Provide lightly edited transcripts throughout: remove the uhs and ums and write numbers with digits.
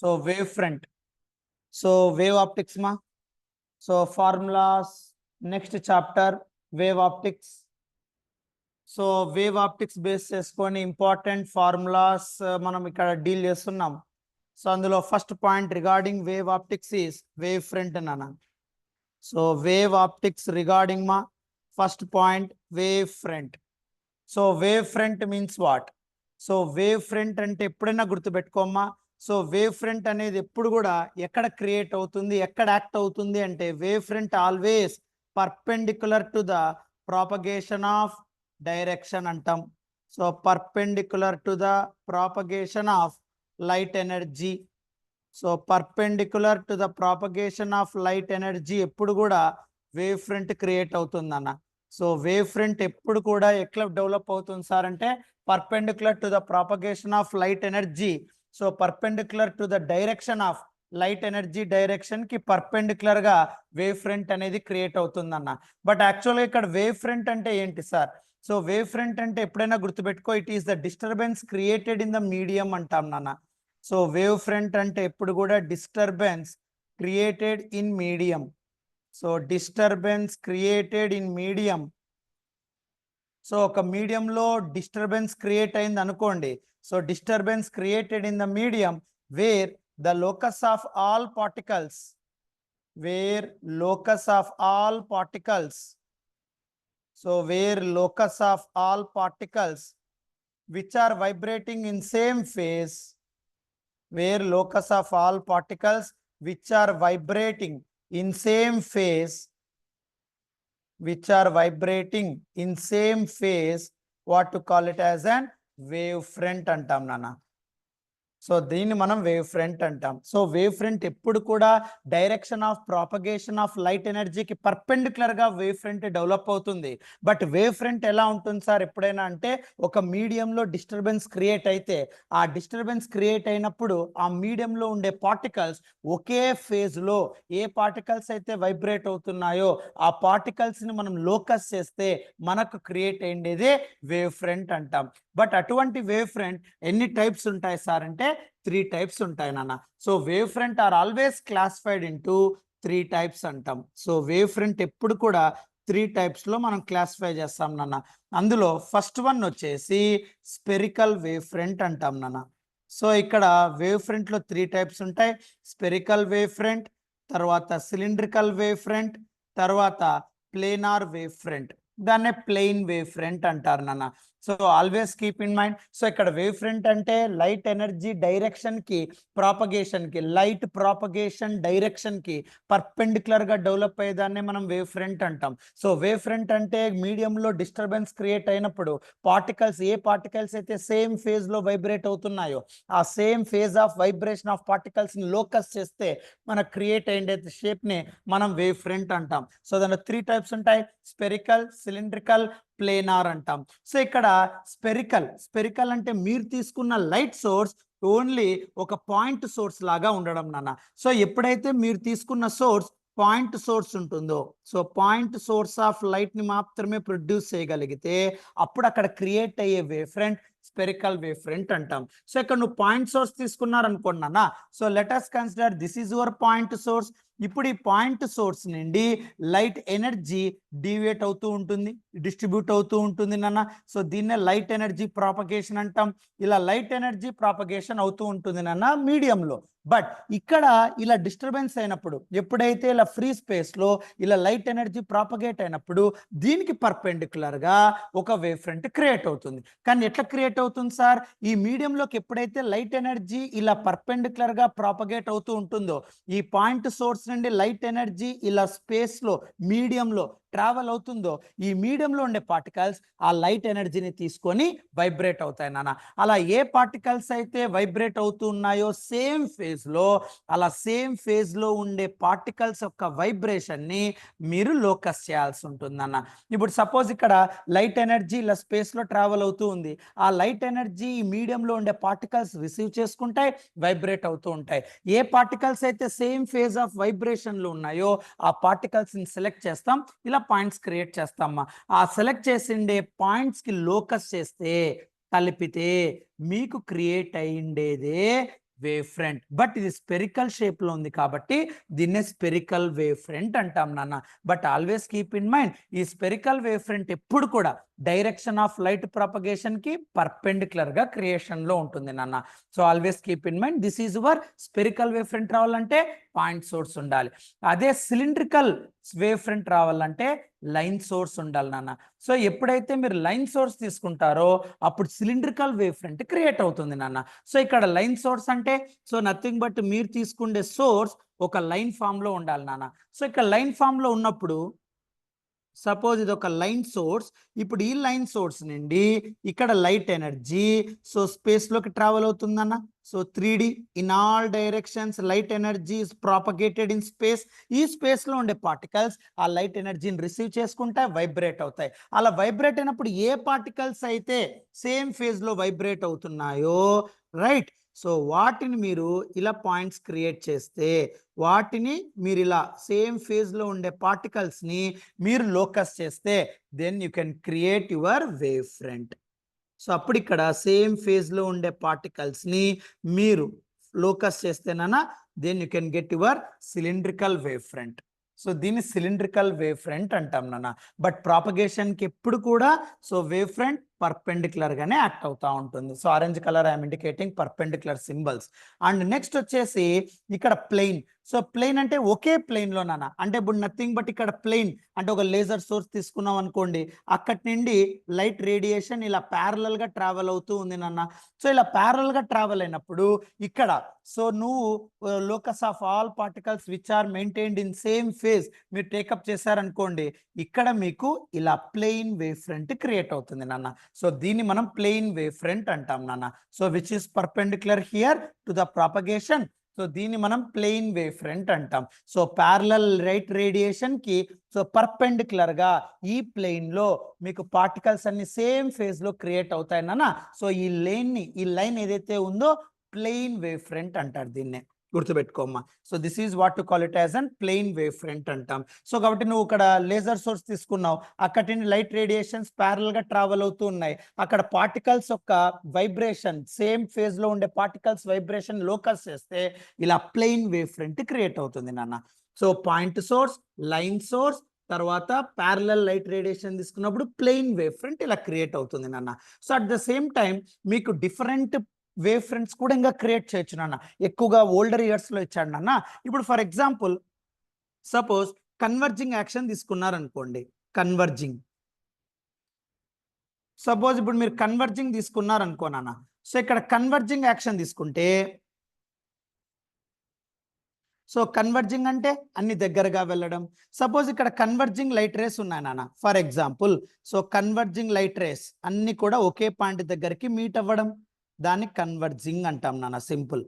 So wave front. So wave optics మా. So formulas next chapter wave optics. So wave optics base చేసుకొని important formulas మనం ఇక్కడ deal చేస్తున్నాం. So అందులో first point regarding wave optics is wave front అన్న. So wave optics regarding మా first point wave front. So wave front means what? So wave front అంటే ఎప్పుడైనా గుర్తుపెట్టుకోమ్మా. So wave front అనేది ఎప్పుడు కూడా ఎక్కడ క్రియేట్ అవుతుంది, ఎక్కడ యాక్ట్ అవుతుంది అంటే wave front always perpendicular to the propagation of direction అంటాం. So perpendicular to the propagation of light energy. So perpendicular to the propagation of light energy ఎప్పుడు కూడా వేవ్ ఫ్రంట్ క్రియేట్ అవుతుంది అన్న. సో వేవ్ ఫ్రంట్ ఎప్పుడు కూడా ఎట్లా develop అవుతుంది sir అంటే perpendicular to the propagation of light energy. So perpendicular to the direction of light energy direction కి పర్పెండిక్యులర్ గా వేవ్ ఫ్రంట్ అనేది క్రియేట్ అవుతుందన్న. బట్ యాక్చువల్గా ఇక్కడ వేవ్ ఫ్రంట్ అంటే ఏంటి సార్? సో వేవ్ ఫ్రంట్ అంటే ఎప్పుడైనా గుర్తుపెట్టుకో, it is the disturbance created in the medium అంటాం నాన్న. సో వేవ్ ఫ్రంట్ అంటే ఎప్పుడు కూడా disturbance created in medium. So disturbance created in medium. So ఒక మీడియంలో డిస్టర్బెన్స్ క్రియేట్ అయింది అనుకోండి. So disturbance created in the medium where the locus of all particles, where locus of all particles. So where locus of all particles which are vibrating in same phase, where locus of all particles which are vibrating in same phase, which are vibrating in same phase, what to call it as an wave front antam nana. So దీన్ని మనం wave front అంటాం. So wave front ఎప్పుడు కూడా direction of propagation of light ఎనర్జీకి perpendicular గా wave front develop అవుతుంది. But wave front ఎలా ఉంటుంది సార్ ఎప్పుడైనా అంటే ఒక మీడియంలో డిస్టర్బెన్స్ క్రియేట్ అయితే ఆ డిస్టర్బెన్స్ క్రియేట్ అయినప్పుడు ఆ మీడియంలో ఉండే పార్టికల్స్ ఒకే ఫేజ్ లో ఏ పార్టికల్స్ అయితే వైబ్రేట్ అవుతున్నాయో ఆ పార్టికల్స్ ని మనం లోకస్ చేస్తే మనకు క్రియేట్ అయ్యేదే వేవ్ ఫ్రంట్ అంటాం. బట్ అటువంటి వేవ్ ఫ్రంట్ ఎన్ని టైప్స్ ఉంటాయి సార్ అంటే 3 టైప్స్ ఉంటాయి నాన్న. So wave front are always classified into 3 types అంటాం. సో వేవ్ ఫ్రంట్ ఎప్పుడు కూడా 3 టైప్స్ లో మనం క్లాసిఫై చేస్తాం నాన్న. అందులో ఫస్ట్ వన్ వచ్చేసి స్పెరికల్ వేవ్ ఫ్రంట్ అంటాం నాన్న. సో ఇక్కడ వేవ్ ఫ్రంట్ లో 3 టైప్స్ ఉంటాయి. స్పెరికల్ వేవ్ ఫ్రంట్, తర్వాత సిలిండ్రికల్ వేవ్ ఫ్రంట్, తర్వాత ప్లేనార్ వేవ్ ఫ్రంట్. దాన్నే ప్లెయిన్ వేవ్ ఫ్రంట్ అంటారు నాన్న. So always keep in mind. So ఇక్కడ వేవ్ ఫ్రంట్ అంటే లైట్ ఎనర్జీ డైరెక్షన్ కి ప్రాపగేషన్ కి లైట్ ప్రాపగేషన్ డైరెక్షన్ కి పర్పెండిక్యులర్ గా డెవలప్ అయ్యేదాన్ని మనం వేవ్ ఫ్రంట్ అంటాం. సో వేవ్ ఫ్రంట్ అంటే మీడియంలో డిస్టర్బెన్స్ క్రియేట్ అయినప్పుడు పార్టికల్స్ ఏ పార్టికల్స్ అయితే సేమ్ ఫేజ్ లో వైబ్రేట్ అవుతున్నాయో ఆ same phase of vibration of particles ని లోకస్ చేస్తే మనకు క్రియేట్ అయ్యే షేప్ ని మనం వేవ్ ఫ్రంట్ అంటాం. సో దానిలో 3 టైప్స్ ఉంటాయి. స్పెరికల్, సిలిండ్రికల్, ప్లేనార్ అంటాం. సో ఇక్కడ స్పెరికల్ అంటే మీరు తీసుకున్న లైట్ సోర్స్ ఓన్లీ ఒక పాయింట్ సోర్స్ లాగా ఉండడం నాన్న. సో ఎప్పుడైతే మీరు తీసుకున్న సోర్స్ పాయింట్ సోర్స్ ఉంటుందో, so point source of light ని మాత్రమే ప్రొడ్యూస్ చేయగలిగితే అప్పుడు అక్కడ క్రియేట్ అయ్యే wave front spherical wave front అంటాం. సో ఇక్కడ నువ్వు పాయింట్ సోర్స్ తీసుకున్నారు అనుకున్నా. So let us consider this is your point source. ఇప్పుడు ఈ పాయింట్ సోర్స్ నుండి లైట్ ఎనర్జీ డీవియేట్ అవుతూ ఉంటుంది, డిస్ట్రిబ్యూట్ అవుతూ ఉంటుంది నాన్న. సో దీన్నే లైట్ ఎనర్జీ ప్రాపగేషన్ అంటాం. ఇలా లైట్ ఎనర్జీ ప్రాపగేషన్ అవుతూ ఉంటుంది నాన్న మీడియంలో. బట్ ఇక్కడ ఇలా డిస్టర్బెన్స్ అయినప్పుడు ఎప్పుడైతే ఇలా ఫ్రీ స్పేస్ లో ఇలా లైట్ ఎనర్జీ ప్రాపగేట్ అయినప్పుడు దీనికి పర్పెండిక్యులర్ గా ఒక వేవ్ ఫ్రంట్ క్రియేట్ అవుతుంది. కానీ ఎట్లా క్రియేట్ అవుతుంది సార్? ఈ మీడియంలోకి ఎప్పుడైతే లైట్ ఎనర్జీ ఇలా పర్పెండిక్యులర్ గా ప్రాపగేట్ అవుతూ ఉంటుందో ఈ పాయింట్ సోర్స్ నుండి లైట్ ఎనర్జీ ఇలా స్పేస్ లో మీడియంలో ట్రావెల్ అవుతుందో ఈ మీడియంలో ఉండే పార్టికల్స్ ఆ లైట్ ఎనర్జీని తీసుకొని వైబ్రేట్ అవుతాయి నాన్న. అలా ఏ పార్టికల్స్ అయితే వైబ్రేట్ అవుతూ ఉన్నాయో సేమ్ ఫేజ్ లో అలా సేమ్ ఫేజ్ లో ఉండే పార్టికల్స్ యొక్క వైబ్రేషన్ ని మీరు లోకస్ చేయాల్సి ఉంటుంది అన్న. ఇప్పుడు సపోజ్ ఇక్కడ లైట్ ఎనర్జీ ఇలా స్పేస్ లో ట్రావెల్ అవుతూ ఉంది. ఆ లైట్ ఎనర్జీ ఈ మీడియంలో ఉండే పార్టికల్స్ రిసీవ్ చేసుకుంటాయి, వైబ్రేట్ అవుతూ ఉంటాయి. ఏ పార్టికల్స్ అయితే సేమ్ ఫేజ్ ఆఫ్ వైబ్రేషన్ లో ఉన్నాయో ఆ పార్టికల్స్ ని సెలెక్ట్ చేస్తాం, ఇలా పాయింట్స్ క్రియేట్ చేస్తామా. ఆ సెలెక్ట్ చేసిండే పాయింట్స్ కి లోకస్ చేస్తే కలిపితే మీకు క్రియేట్ అయ్యిండేదే వేవ్ ఫ్రంట్. బట్ ఇది స్పెరికల్ షేప్ లో ఉంది కాబట్టి దీన్నే స్పెరికల్ వేవ్ ఫ్రంట్ అంటాం నాన్న. But always keep in mind, ఈ స్పెరికల్ వేవ్ ఫ్రంట్ ఎప్పుడు కూడా డైరెక్షన్ ఆఫ్ లైట్ ప్రాపగేషన్ కి పర్పెండిక్యులర్ గా క్రియేషన్ లో ఉంటుంది నాన్న. So always keep in mind this is your spherical wave front. రావాలంటే పాయింట్ సోర్స్ ఉండాలి. అదే సిలిండ్రికల్ వేవ్ ఫ్రంట్ రావాలంటే లైన్ సోర్స్ ఉండాలి నాన్న. సో ఎప్పుడైతే మీరు లైన్ సోర్స్ తీసుకుంటారో అప్పుడు సిలిండ్రికల్ వేవ్ ఫ్రంట్ క్రియేట్ అవుతుంది నాన్న. సో ఇక్కడ లైన్ సోర్స్ అంటే సో నథింగ్ బట్ మీరు తీసుకునే సోర్స్ ఒక లైన్ ఫామ్ లో ఉండాలి నాన్న. సో ఇక్కడ లైన్ ఫామ్ లో ఉన్నప్పుడు సపోజ్ ఇది ఒక లైన్ సోర్స్. ఇప్పుడు ఈ లైన్ సోర్స్ నుండి ఇక్కడ లైట్ ఎనర్జీ సో స్పేస్ లోకి ట్రావెల్ అవుతుందన్న. So 3D in all directions light energy is propagated in space. ఈ స్పేస్ లో ఉండే పార్టికల్స్ ఆ లైట్ ఎనర్జీని రిసీవ్ చేసుకుంటాయి, వైబ్రేట్ అవుతాయి. అలా వైబ్రేట్ అయినప్పుడు ఏ పార్టికల్స్ అయితే సేమ్ ఫేజ్ లో వైబ్రేట్ అవుతున్నాయో రైట్, సో వాటిని మీరు ఇలా పాయింట్స్ క్రియేట్ చేస్తే వాటిని మీరు ఇలా సేమ్ ఫేజ్ లో ఉండే పార్టికల్స్ ని మీరు లోకస్ చేస్తే then you can create your wave front. So అప్పుడు ఇక్కడ సేమ్ ఫేజ్ లో ఉండే పార్టికల్స్ ని మీరు లోకస్ చేస్తేనా then you can get your cylindrical wave front. So దీన్ని సిలిండ్రికల్ వేవ్ ఫ్రంట్ అంటాం నాన్న. బట్ ప్రాపగేషన్ కి ఎప్పుడు కూడా సో వేవ్ ఫ్రంట్ పర్పెండిక్యులర్ గానే యాక్ట్ అవుతా ఉంటుంది. So orange colour I'm indicating perpendicular symbols. And next వచ్చేసి ఇక్కడ ప్లెయిన్. సో ప్లెయిన్ అంటే ఒకే ప్లెయిన్ లో నాన్న. అంటే ఇప్పుడు నథింగ్ బట్ ఇక్కడ ప్లెయిన్ అంటే ఒక లేజర్ సోర్స్ తీసుకున్నాం అనుకోండి, అక్కడి నుండి లైట్ రేడియేషన్ ఇలా ప్యారలల్ గా ట్రావెల్ అవుతూ ఉంది నాన్న. సో ఇలా ప్యారలల్ గా ట్రావెల్ అయినప్పుడు ఇక్కడ సో నువ్వు locus of all particles which are maintained in same phase మీరు టేకప్ చేశారనుకోండి, ఇక్కడ మీకు ఇలా ప్లెయిన్ వేవ్ ఫ్రంట్ క్రియేట్ అవుతుంది నాన్న. సో దీన్ని మనం ప్లెయిన్ వేవ్ ఫ్రంట్ అంటాం నాన్న. So which is perpendicular here to the propagation. So దీన్ని మనం ప్లెయిన్ వేవ్ ఫ్రంట్ అంటాం. సో ప్యారలల్ లైట్ రేడియేషన్ కి సో పర్పెండిక్యులర్ గా ఈ ప్లెయిన్ లో మీకు పార్టికల్స్ అన్ని సేమ్ ఫేజ్ లో క్రియేట్ అవుతాయి నాన్న. సో ఈ లైన్ ఏదైతే ఉందో ప్లెయిన్ వేవ్ ఫ్రంట్ అంటారు దీన్నే, గుర్తుపెట్టుకోమ్మా. So this is what to call it as an plane wave front అంటాం. సో కాబట్టి నువ్వు ఇక్కడ లేజర్ సోర్స్ తీసుకున్నావు, అక్కడి నుండి లైట్ రేడియేషన్స్ ప్యారల్ గా ట్రావెల్ అవుతూ ఉన్నాయి. అక్కడ పార్టికల్స్ యొక్క వైబ్రేషన్ సేమ్ ఫేజ్ లో ఉండే పార్టికల్స్ వైబ్రేషన్ లోకస్ చేస్తే ఇలా ప్లెయిన్ వేవ్ ఫ్రంట్ క్రియేట్ అవుతుంది నాన్న. So point source, line source, తర్వాత ప్యారలల్ లైట్ రేడియేషన్ తీసుకున్నప్పుడు ప్లెయిన్ వేవ్ ఫ్రంట్ ఇలా క్రియేట్ అవుతుంది నాన్న. So at the same time మీకు డిఫరెంట్ వేవ్ ఫ్రంట్స్ కూడా ఇంకా క్రియేట్ చేయొచ్చు నాన్న. ఎక్కువగా ఓల్డర్ ఇయర్స్ లో ఇచ్చాడు నాన్న. ఇప్పుడు for example suppose converging action తీసుకున్నారనుకోండి, కన్వర్జింగ్ సపోజ్ ఇప్పుడు మీరు కన్వర్జింగ్ తీసుకున్నారనుకో నాన్న. సో ఇక్కడ కన్వర్జింగ్ యాక్షన్ తీసుకుంటే సో కన్వర్జింగ్ అంటే అన్ని దగ్గరగా వెళ్ళడం. సపోజ్ ఇక్కడ కన్వర్జింగ్ లైట్ రేస్ ఉన్నాయి నాన్న for example. So converging light race అన్ని కూడా ఒకే పాయింట్ దగ్గరికి మీట్ అవ్వడం, దాన్ని కన్వర్జింగ్ అంటాం నాన్న, సింపుల్.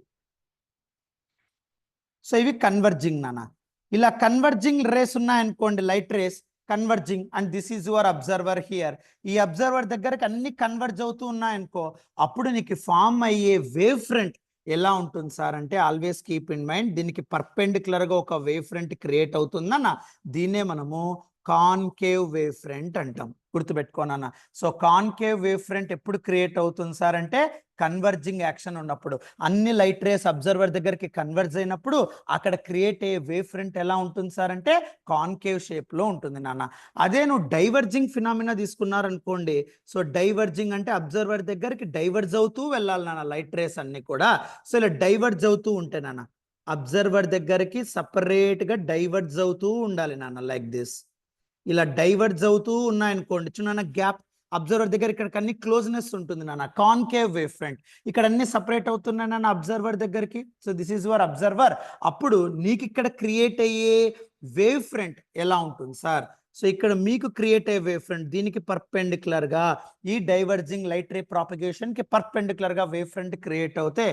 సో ఇవి కన్వర్జింగ్ నాన్న. ఇలా కన్వర్జింగ్ రేస్ ఉన్నాయనుకోండి, light race converging, and this is your observer here. ఈ అబ్జర్వర్ దగ్గరకు అన్ని కన్వర్జ్ అవుతూ ఉన్నాయనుకో, అప్పుడు నీకు ఫామ్ అయ్యే వేవ్ ఫ్రంట్ ఎలా ఉంటుంది సార్ అంటే ఆల్వేస్ కీప్ ఇన్ మైండ్ దీనికి పర్పెండిక్యులర్ గా ఒక వేవ్ ఫ్రంట్ క్రియేట్ అవుతుందన్న. దీన్నే మనము కాన్కేవ్ వేవ్ ఫ్రంట్ అంటాం, గుర్తుపెట్టుకోనన్న. సో కాన్కేవ్ వేవ్ ఫ్రంట్ ఎప్పుడు క్రియేట్ అవుతుంది సార్ అంటే కన్వర్జింగ్ యాక్షన్ ఉన్నప్పుడు, అన్ని లైట్ రేస్ అబ్జర్వర్ దగ్గరికి కన్వర్జ్ అయినప్పుడు అక్కడ క్రియేట్ అయ్యే వేవ్ ఫ్రంట్ ఎలా ఉంటుంది సార్ అంటే కాన్కేవ్ షేప్ లో ఉంటుంది నాన్న. అదే నువ్వు డైవర్జింగ్ ఫినామినా తీసుకున్నారనుకోండి, సో డైవర్జింగ్ అంటే అబ్జర్వర్ దగ్గరికి డైవర్జ్ అవుతూ వెళ్ళాలి నాన్న లైట్ రేస్ అన్ని కూడా. సో ఇలా డైవర్జ్ అవుతూ ఉంటే నాన్న అబ్జర్వర్ దగ్గరికి సపరేట్ గా డైవర్జ్ అవుతూ ఉండాలి నాన్న, లైక్ దిస్. ఇలా డైవర్జ్ అవుతూ ఉన్నాయనుకోండి, చిన్న గ్యాప్ అబ్జర్వర్ దగ్గర ఇక్కడ అన్ని క్లోజ్నెస్ ఉంటుంది నాన్న, కాన్కేవ్ వేవ్ ఫ్రంట్. ఇక్కడ అన్ని సపరేట్ అవుతున్నాయి నాన్న అబ్జర్వర్ దగ్గరికి. So this is your observer. అప్పుడు నీకు ఇక్కడ క్రియేట్ అయ్యే వేవ్ ఫ్రంట్ ఎలా ఉంటుంది సార్? సో ఇక్కడ మీకు క్రియేట్ అయ్యే వేవ్ ఫ్రంట్ దీనికి పర్పెండిక్యులర్ గా ఈ డైవర్జింగ్ లైట్ రే ప్రాపగేషన్ కి పర్పెండిక్యులర్ గా వేవ్ ఫ్రంట్ క్రియేట్ అవుతే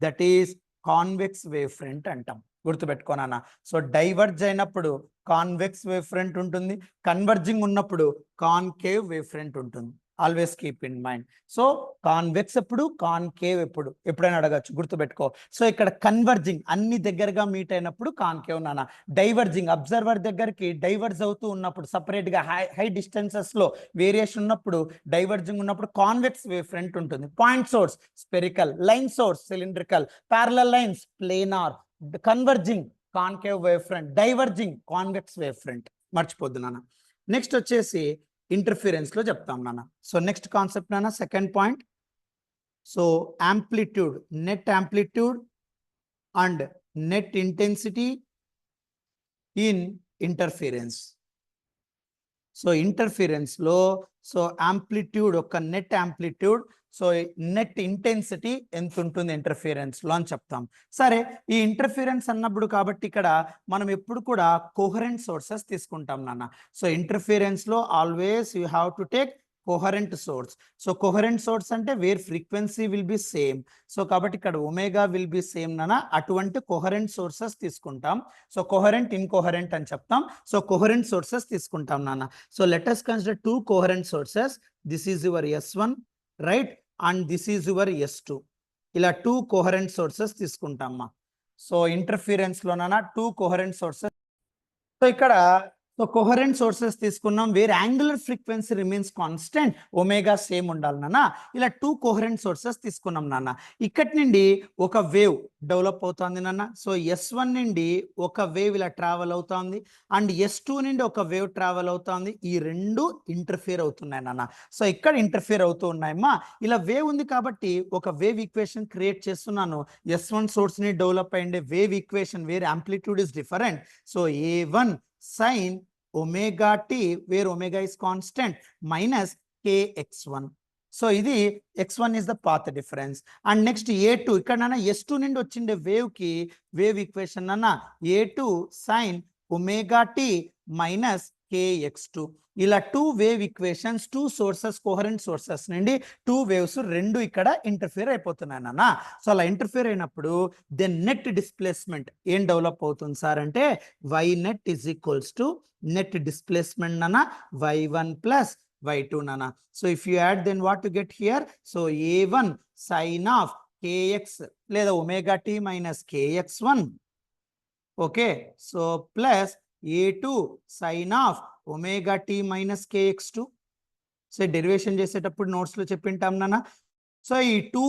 that is convex wave front అంటాం, గుర్తుపెట్టుకోనన్నా. సో డైవర్జ్ అయినప్పుడు కాన్వెక్స్ వేవ్ ఫ్రంట్ ఉంటుంది, కన్వర్జింగ్ ఉన్నప్పుడు కాన్కేవ్ వేవ్ ఫ్రంట్ ఉంటుంది. Always keep in mind. So convex ఎప్పుడు, కాన్కేవ్ ఎప్పుడు, ఎప్పుడైనా అడగచ్చు, గుర్తుపెట్టుకో. సో ఇక్కడ కన్వర్జింగ్ అన్ని దగ్గరగా మీట్ అయినప్పుడు కాన్కేవ్ నాన్న. డైవర్జింగ్ అబ్జర్వర్ దగ్గరికి డైవర్జ్ అవుతూ ఉన్నప్పుడు, సపరేట్ గా హై డిస్టెన్సెస్ లో వేరియేషన్ ఉన్నప్పుడు, డైవర్జింగ్ ఉన్నప్పుడు కాన్వెక్స్ వేవ్ ఫ్రంట్ ఉంటుంది. Point source spherical, line source cylindrical, parallel lines planar, converging concave wave front, diverging convex wave front. మర్చిపోద్దు నాన్న. నెక్స్ట్ వచ్చేసి ఇంటర్ఫిరెన్స్ లో చెప్తాం నాన్న. సో నెక్స్ట్ కాన్సెప్ట్ నాన్న, second point. So amplitude, net amplitude and net intensity in interference. So interference లో so amplitude, ఒక net amplitude, so net intensity ఎంత ఉంటుంది ఇంటర్ఫిరెన్స్ లో అని చెప్తాం. సరే, ఈ ఇంటర్ఫిరెన్స్ అన్నప్పుడు కాబట్టి ఇక్కడ మనం ఎప్పుడు కూడా కోహరెంట్ సోర్సెస్ తీసుకుంటాం నాన్న. సో ఇంటర్ఫిరెన్స్ లో always you have to take coherent source. So coherent source అంటే where frequency will be same. So కాబట్టి ఇక్కడ ఒమేగా విల్ బి సేమ్ నాన్న. అటువంటి కోహరెంట్ సోర్సెస్ తీసుకుంటాం. సో కోహరెంట్, ఇన్కోహరెంట్ అని చెప్తాం. సో కోహరెంట్ సోర్సెస్ తీసుకుంటాం నాన్న. So let us consider two coherent sources. This is your S1 right, and this is your S2. ఇలా టూ కోహరెంట్ సోర్సెస్ తీసుకుంటామ్మా. So ఇంటర్ఫిరెన్స్ లోనన్నా టూ కోహరెంట్ సోర్సెస్. సో ఇక్కడ so coherent sources తీసుకున్నాం, where angular frequency remains constant, omega same ఉండాలి నాన్న. ఇలా two coherent sources తీసుకున్నాం నాన్న. ఇక్కడి నుండి ఒక వేవ్ డెవలప్ అవుతుంది నాన్న. సో S1 నుండి ఒక వేవ్ ఇలా ట్రావెల్ అవుతుంది, అండ్ S2 నుండి ఒక వేవ్ ట్రావెల్ అవుతుంది. ఈ రెండు ఇంటర్ఫియర్ అవుతున్నాయి నాన్న. సో ఇక్కడ ఇంటర్ఫియర్ అవుతూ ఉన్నాయమ్మా. ఇలా వేవ్ ఉంది కాబట్టి ఒక వేవ్ ఈక్వేషన్ క్రియేట్ చేస్తున్నాను. S1 సోర్స్ ని డెవలప్ అయ్యే wave equation where amplitude is different. So A1 sin omega t where omega is constant minus kx1. So ఇది x1 is the path difference. And next A2, ఇక్కడ నాన్న S2 నుండి వచ్చిండే wave కి wave equation అన్న A2 sin omega t minus kx2. ఇలా two wave equations, two sources, coherent sources నుండి two waves రెండు ఇక్కడ ఇంటర్ఫియర్ అయిపోతున్నాయి నాన్న. సో అలా ఇంటర్ఫియర్ అయినప్పుడు దెన్ నెట్ డిస్ప్లేస్మెంట్ ఏం డెవలప్ అవుతుంది సార్ అంటే y net is equals to net displacement నాన్న y1 plus y2 nana. So if you add, then what you get here? So A1 sin of kx లేదా omega t minus kx1, okay, so plus A2 sin of omega t minus kx2. So derivation చేసేటప్పుడు notes లో చెప్పింటాం నాన్న. So ఈ two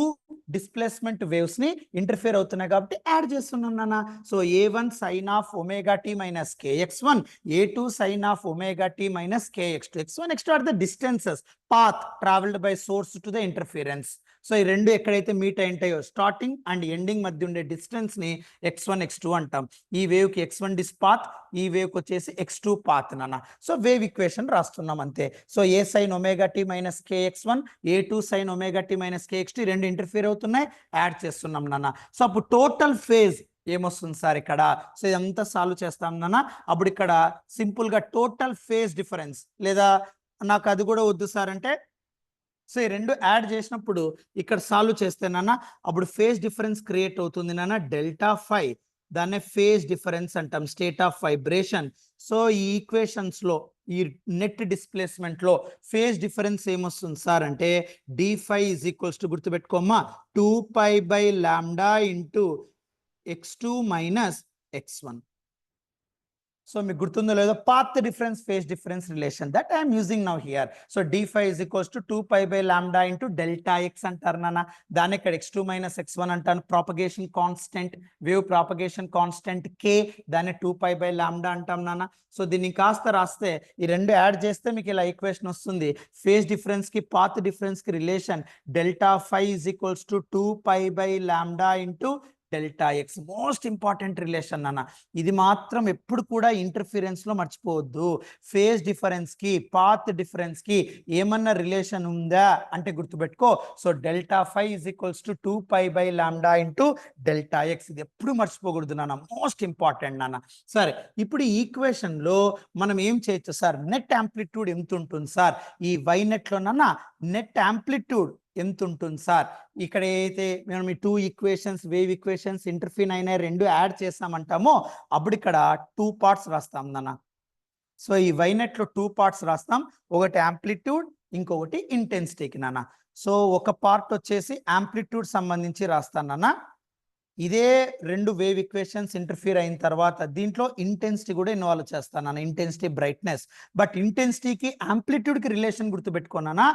displacement waves ని interfere అవుతున్నాయి కాబట్టి add చేస్తున్నాం నాన్న. So A1 sin of omega t minus kx1, A2 sin of omega t minus kx2. x1, x2 are the distances, path traveled by source to the interference. So ఈ రెండు ఎక్కడైతే meet అయింటాయో starting and ending మధ్య ఉండే distance ని x1, x2 అంటాం. ఈ wave కి x1 డిస్ path, ఈ వేవ్ కి వచ్చేసి x2 పాత్ నాన్న. సో వేవ్ ఈక్వేషన్ రాస్తున్నాం అంతే. So A sin omega t minus kx1, A2 sin omega t minus kx2 రెండు ఇంటర్ఫియర్ అవుతున్నాయి, యాడ్ చేస్తున్నాం నాన్న. సో అప్పుడు టోటల్ ఫేజ్ ఏమొస్తుంది సార్ ఇక్కడ? సో ఇదంతా సాల్వ్ చేస్తాం నాన్న. అప్పుడు ఇక్కడ సింపుల్ గా టోటల్ ఫేజ్ డిఫరెన్స్, లేదా నాకు అది కూడా వద్దు సార్ అంటే సో ఈ రెండు యాడ్ చేసినప్పుడు ఇక్కడ సాల్వ్ చేస్తే నాన్న అప్పుడు ఫేజ్ డిఫరెన్స్ క్రియేట్ అవుతుంది నాన్న, డెల్టా ఫై. దాన్నే ఫేజ్ డిఫరెన్స్ అంటాం, స్టేట్ ఆఫ్ వైబ్రేషన్. సో ఈ ఈక్వేషన్స్ లో ఈ నెట్ డిస్ప్లేస్మెంట్ లో ఫేజ్ డిఫరెన్స్ ఏమొస్తుంది సార్ అంటే d5 ఈజ్ ఈక్వల్స్ టు, గుర్తుపెట్టుకోమ్మా, 2π/λ into x2 minus x1. So మీకు గుర్తుందో లేదో path difference, phase difference relation that I'm using now here. So d5 is equals to 2π/λ into delta x అంటారు నాన్న. దాన్ని ఇక్కడ x2 మైనస్ x1 అంటాను. Propagation constant, wave propagation constant k, దాన్ని 2π/λ అంటాం నాన్న. సో దీన్ని కాస్త రాస్తే ఈ రెండు యాడ్ చేస్తే మీకు ఇలా ఈక్వేషన్ వస్తుంది. ఫేజ్ డిఫరెన్స్ కి పాత్ డిఫరెన్స్ కి relation delta phi is equals to 2π/λ into delta x. Most important relation అన్న. ఇది మాత్రం ఎప్పుడు కూడా ఇంటర్ఫిరెన్స్ లో మర్చిపోవద్దు. ఫేజ్ డిఫరెన్స్ కి పాత్ డిఫరెన్స్ కి ఏమన్నా రిలేషన్ ఉందా అంటే గుర్తుపెట్టుకో. So delta phi is equals to 2π/λ into delta x. ఇది ఎప్పుడు మర్చిపోకూడదు నాన్న, మోస్ట్ ఇంపార్టెంట్ నాన్న. సరే, ఇప్పుడు ఈ ఈక్వేషన్ లో మనం ఏం చేయొచ్చు సార్? నెట్ యాంప్లిట్యూడ్ ఎంత ఉంటుంది సార్? ఈ వై నెట్ లో నాన్న నెట్ యాంప్లిట్యూడ్ ఎంత ఉంటుంది సార్? ఇక్కడ ఏదైతే మనం ఈ టూ ఈక్వేషన్స్, వేవ్ ఈక్వేషన్స్ ఇంటర్ఫీన్ అయిన రెండు యాడ్ చేస్తామంటామో అప్పుడు ఇక్కడ టూ పార్ట్స్ రాస్తాం నాన్న. సో ఈ వైనెట్ లో టూ పార్ట్స్ రాస్తాం, ఒకటి యాంప్లిట్యూడ్, ఇంకొకటి ఇంటెన్సిటీకి నాన్న. సో ఒక పార్ట్ వచ్చేసి యాంప్లిట్యూడ్ సంబంధించి రాస్తాను నాన్న. ఇదే రెండు వేవ్ ఈక్వేషన్స్ ఇంటర్ఫియర్ అయిన తర్వాత దీంట్లో ఇంటెన్సిటీ కూడా ఇన్వాల్వ్ చేస్తాను నాన్న, ఇంటెన్సిటీ బ్రైట్నెస్. బట్ ఇంటెన్సిటీకి యాంప్లిట్యూడ్కి రిలేషన్ గుర్తుపెట్టుకున్నానా,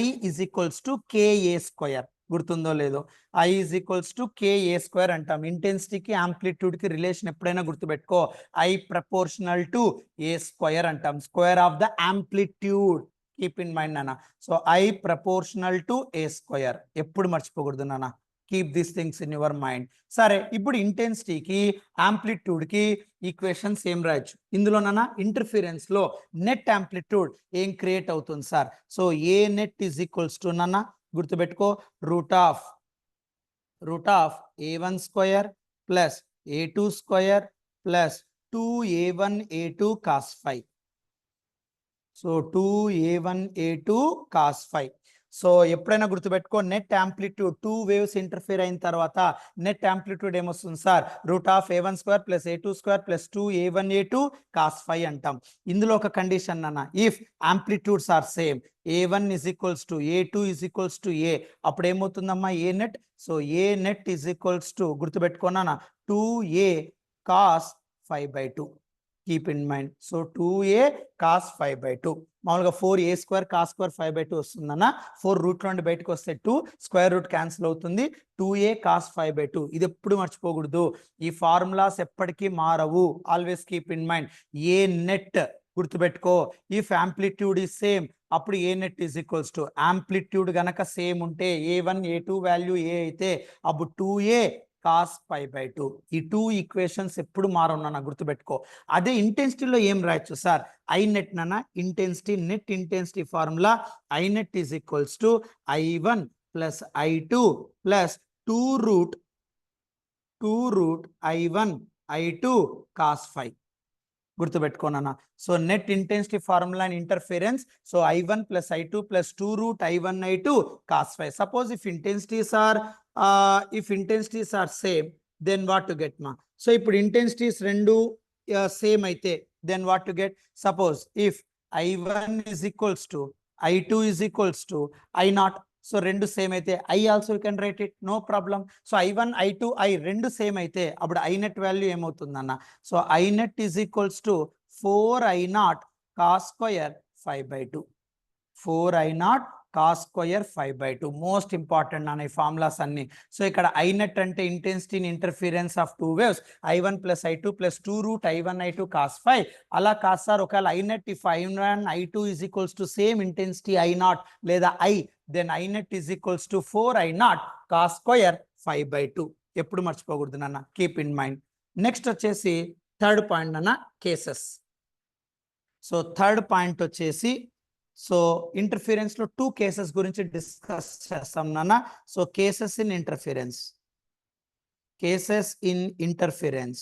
I is equals to KA square. గుర్తుందో లేదో, I is equals to KA square అంటాం. ఇంటెన్సిటీకి యాంప్లిట్యూడ్కి రిలేషన్ ఎప్పుడైనా గుర్తుపెట్టుకో, I proportional to A square అంటాం. Square of the amplitude, keep in mind నాన్న. So I proportional to A square ఎప్పుడు మర్చిపోకూడదు నాన్న. Keep these things in your mind. సరే, ఇప్పుడు ఇంటెన్సిటీకి యాంప్లిట్యూడ్కి ఈక్వేషన్స్ ఏం రాయొచ్చు ఇందులోనన్నా. ఇంటర్ఫిరెన్స్ లో నెట్ యాంప్లిట్యూడ్ ఏం క్రియేట్ అవుతుంది sir? So A net is equals to నాన్న గుర్తుపెట్టుకో, root of A1 square plus A2 square plus 2A1 A2 cos phi. So 2A1 A2 cos phi. So ఎప్పుడైనా గుర్తుపెట్టుకో, net amplitude two waves interfere అయిన తర్వాత నెట్ యాంప్లిట్యూడ్ ఏమొస్తుంది sir? Root of A1 square plus A2 square plus 2A1 A2 cos phi అంటాం. ఇందులో ఒక కండిషన్ అన్న, if amplitudes are same, A1 is equals to A2 is equals to A, అప్పుడు ఏమవుతుందమ్మా A net? So A net is equals to గుర్తుపెట్టుకున్నానా 2A cos phi by 2. Keep in mind. So 2A cos phi by 2 మామూలుగా 4A square cos square 5 by 2 వస్తుందన్న. 4 route నుండి బయటకు వస్తే 2 square root cancel అవుతుంది. 2A cos 5 by 2 ఇది ఎప్పుడు మర్చిపోకూడదు. ఈ ఫార్ములాస్ ఎప్పటికీ మారవు. Always keep in mind. A net గుర్తుపెట్టుకో, ఇఫ్ యాంప్లిట్యూడ్ ఈజ్ సేమ్ అప్పుడు A net is equals to, amplitude గనక సేమ్ ఉంటే A1 A2 వాల్యూ ఏ అయితే అప్పుడు 2A cos pi by 2. ఈ టూ ఈక్వేషన్స్ ఎప్పుడు మారన్నా గుర్తుపెట్టుకో. అదే ఇంటెన్సిటీలో ఏం రాయొచ్చు సార్? ఐ నెట్ నాన్న. Intensity, net intensity formula I net is equals to I1 plus I2 plus 2 root I1 I2 cos phi. గుర్తుపెట్టుకోనన్నా. So net intensity formula and interference. So I1 plus I2 plus 2 root I1 I2 cos phi. Suppose if intensities are same, then what to get మా? So ఇప్పుడు intensities రెండు same అయితే then what to get? Suppose if I1 is equals to I2 is equals to I0. So రెండు same అయితే I also you can write it, no problem. So I1 I2 I రెండు same అయితే అప్పుడు I net value ఏమవుతుందన్న? So I net is equals to 4I0 cos square 5 by 2. 4I0 cos square 5 by 2. Most important నాన్న ఈ formulas అన్ని. So ఇక్కడ I net అంటే intensity interference of two waves, I1 plus I2 plus 2 root I1 I2 cos phi. అలా కాదు sir, ఒకవేళ I net if I1 I2 is equals to same intensity I0 లేదా then I net is equals to 4I0 cos square 5 by 2. ఎప్పుడు మర్చిపోకూడదు నాన్న, keep in mind. Next వచ్చేసి third point నాన్న, cases. So third point వచ్చేసి, so interference లో 2 cases గురించి discuss చేస్తాం నాన్న. సో కేసెస్ ఇన్ ఇంటర్ఫిరెన్స్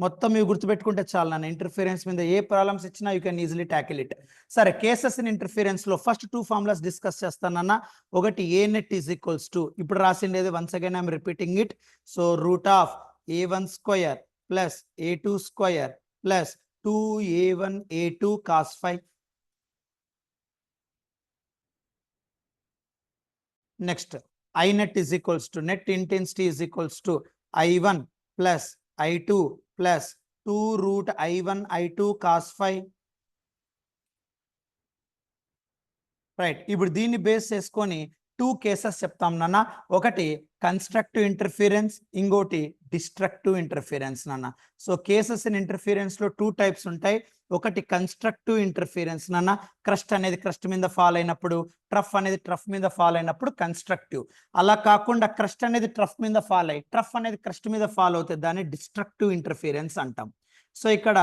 మొత్తం ఇవి గుర్తుపెట్టుకుంటే చాలు నాన్న. ఇంటర్ఫిరెన్స్ మీద ఏ ప్రాబ్లమ్స్ ఇచ్చినా you can easily tackle it. సరే, కేసెస్ ఇన్ ఇంటర్ఫిరెన్స్ లో ఫస్ట్ 2 ఫార్ములాస్ డిస్కస్ చేస్తానన్న. ఒకటి A net is equals to, ఇప్పుడు రాసిండేది once again I'm repeating it. So root of A1 square plus A2 square plus 2A1 A2 cos phi. Next I net is equals to, net intensity is equals to I1 plus I2 plus 2 root I1 I2 cos phi. Right, ఇప్పుడు దీన్ని base చేసుకొని 2 cases చెప్తాం నాన్న. ఒకటి constructive interference, ఇంకోటి destructive interference నాన్న. So cases in interference లో 2 types ఉంటాయి. ఒకటి కన్స్ట్రక్టివ్ ఇంటర్ఫిరెన్స్ నాన్న, క్రస్ట్ అనేది క్రస్ట్ మీద ఫాల్ అయినప్పుడు, ట్రఫ్ అనేది ట్రఫ్ మీద ఫాల్ అయినప్పుడు కన్స్ట్రక్టివ్. అలా కాకుండా క్రస్ట్ అనేది ట్రఫ్ మీద ఫాల్ అయ్యి ట్రఫ్ అనేది క్రస్ట్ మీద ఫాల్ అవుతుంది, దాన్ని డిస్ట్రక్టివ్ ఇంటర్ఫిరెన్స్ అంటాం. సో ఇక్కడ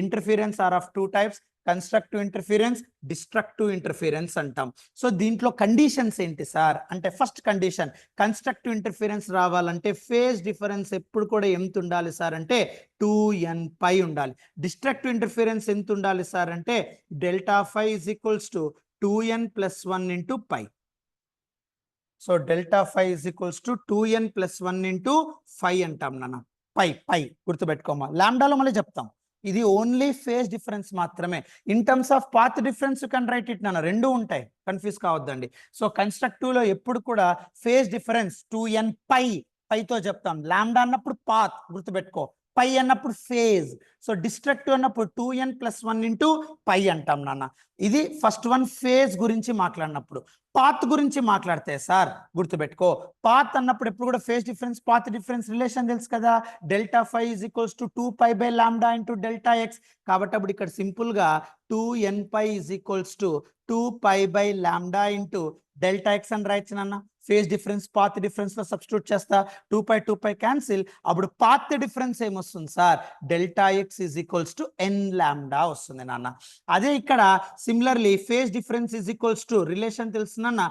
interference are of 2 types, constructive interference, destructive interference అంటాం. సో దీంట్లో కండిషన్స్ ఏంటి సార్ అంటే, ఫస్ట్ కండిషన్, కన్స్ట్రక్టివ్ ఇంటర్ఫిరెన్స్ రావాలంటే ఫేజ్ డిఫరెన్స్ ఎప్పుడు కూడా ఎంత ఉండాలి సార్ అంటే 2n π ఉండాలి. డిస్ట్రక్టివ్ ఇంటర్ఫిరెన్స్ ఎంత ఉండాలి సార్ అంటే delta phi is equals to 2n plus 1 into π. So delta phi is equals to 2n plus 1 into phi అంటాం నాన్న. పై గుర్తుపెట్టుకోమా, లాంబ్డాలో మళ్ళీ చెప్తాం. ఇది ఓన్లీ ఫేజ్ డిఫరెన్స్ మాత్రమే. In terms of path difference you can write it నాన్న, రెండు ఉంటాయి, కన్ఫ్యూజ్ కావద్దండి. సో కన్స్ట్రక్టివ్ లో ఎప్పుడు కూడా ఫేజ్ డిఫరెన్స్ 2n పైతో చెప్తాం. లాంబ్డా అన్నప్పుడు పాత్ గుర్తుపెట్టుకో, పై అన్నప్పుడు ఫేజ్. సో డిస్ట్రక్టివ్ అన్నప్పుడు 2n + 1 ఇంటూ పై అంటాం నాన్న. ఇది ఫస్ట్ వన్ ఫేజ్ గురించి మాట్లాడినప్పుడు. పాత్ గురించి మాట్లాడితే సార్ గుర్తుపెట్టుకో, పాత్ అన్నప్పుడు ఎప్పుడు కూడా phase difference path difference relation తెలుసు కదా, ∆φ = 2π/λ ఇంటూ ∆x. కాబట్టి అప్పుడు ఇక్కడ సింపుల్ గా 2nπ = 2π/λ ఇంటూ ∆x అని రాయొచ్చు నాన్న. ఫేజ్ డిఫరెన్స్ పాత్ డిఫరెన్స్ లో సబ్స్టిట్యూట్ చేస్తా, 2π క్యాన్సిల్. అప్పుడు పాత్ డిఫరెన్స్ ఏమొస్తుంది సార్, ∆x = nλ వస్తుంది నాన్న. అదే ఇక్కడ సిమిలర్లీ ఫేజ్ డిఫరెన్స్ రిలేషన్ తెలుసు నాన్న,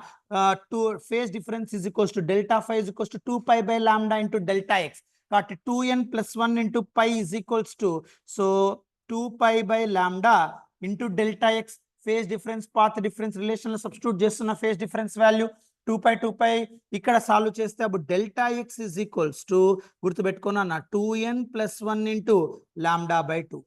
ఫేజ్ డిఫరెన్స్ ∆φ = 2π/λ ఇంటూ ∆x. కాబట్టి 2n + 1 into π so 2π/λ into ∆x. Phase difference path difference relation లో సబ్స్టిట్యూట్ చేస్తున్న ఫేజ్ డిఫరెన్స్ వాల్యూ 2π ఇక్కడ సాల్వ్ చేస్తే అప్పుడు ∆x గుర్తుపెట్టుకున్నా 2n + 1 into λ/2.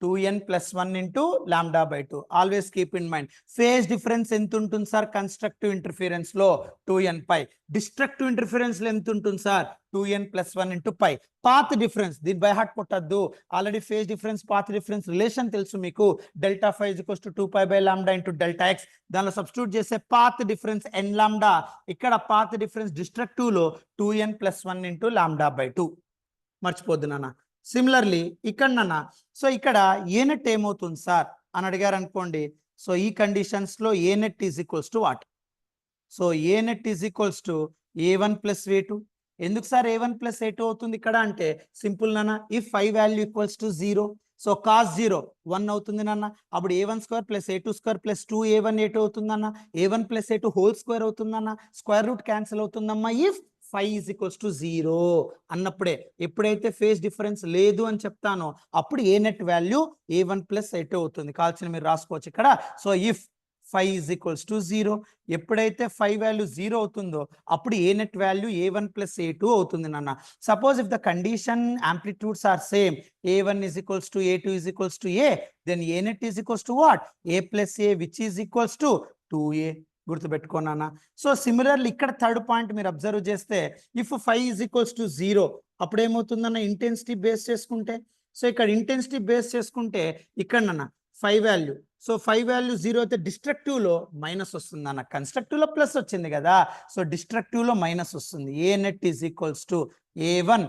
2n + 1 into λ/2. Always keep in mind phase difference ఎంత ఉంటుంది సార్ కన్స్ట్రక్టివ్ ఇంటర్ఫిరెన్స్ లో, 2nπ. డిస్ట్రక్టివ్ ఇంటర్ఫిరెన్స్ లో ఎంత ఉంటుంది sir, 2n + 1 into π. Path difference దీని బై హార్ట్ కొట్టద్దు, already phase difference path difference relation తెలుసు మీకు, ∆φ = 2π/λ ఇంటూ ∆x. దానిలో సబ్స్టిట్యూట్ చేసే పాత్ డిఫరెన్స్ nλ. ఇక్కడ పాత్ డిఫరెన్స్ డిస్ట్రక్టివ్ లో 2n + 1 ఇంటూ λ/2. మర్చిపోద్దు నాన్న. సిమిలర్లీ ఇక్కడ నాన్న, సో ఇక్కడ ఏ నెట్ ఏమవుతుంది సార్ అని అడిగారు అనుకోండి. సో ఈ కండిషన్స్ లో A net = what, so A net = a1 + a2. ఎందుకు సార్ a1 + a2 అవుతుంది ఇక్కడ అంటే సింపుల్ నాన్న, ఇఫ్ φ వాల్యూ = 0, సో cos 0 1 అవుతుంది నాన్న. అప్పుడు a1² + a2² + 2a1 a2 అవుతుందన్న, a1 + a2 హోల్ స్క్వేర్ అవుతుందన్న, స్క్వేర్ రూట్ క్యాన్సిల్ అవుతుందమ్మా ఇఫ్ φ = 0 అన్నప్పుడే. ఎప్పుడైతే ఫేజ్ డిఫరెన్స్ లేదు అని చెప్తానో అప్పుడు A net value a1 + a2 అవుతుంది. కాల్చిన మీరు రాసుకోవచ్చు ఇక్కడ. సో ఇఫ్ φ = 0, ఎప్పుడైతే φ వాల్యూ 0 అవుతుందో అప్పుడు A net value a1 + a2 అవుతుంది నాన్న. Suppose if the condition amplitudes are same, a1 = a2 = a, then A net = what, a + a which = 2a. గుర్తుపెట్టుకోనా. సో సిమిలర్లీ ఇక్కడ థర్డ్ పాయింట్ మీరు అబ్జర్వ్ చేస్తే, if φ = 0 అప్పుడు ఏమవుతుందన్న, ఇంటెన్సిటీ బేస్ చేసుకుంటే, so ఇక్కడ ఇంటెన్సిటీ బేస్ చేసుకుంటే ఇక్కడ నాన్న φ వాల్యూ, సో φ వాల్యూ 0 అయితే డిస్ట్రక్టివ్ లో మైనస్ వస్తుంది అన్న, కన్స్ట్రక్టివ్ లో ప్లస్ వచ్చింది కదా, సో డిస్ట్రక్టివ్ లో మైనస్ వస్తుంది. ఏ నెట్ = a1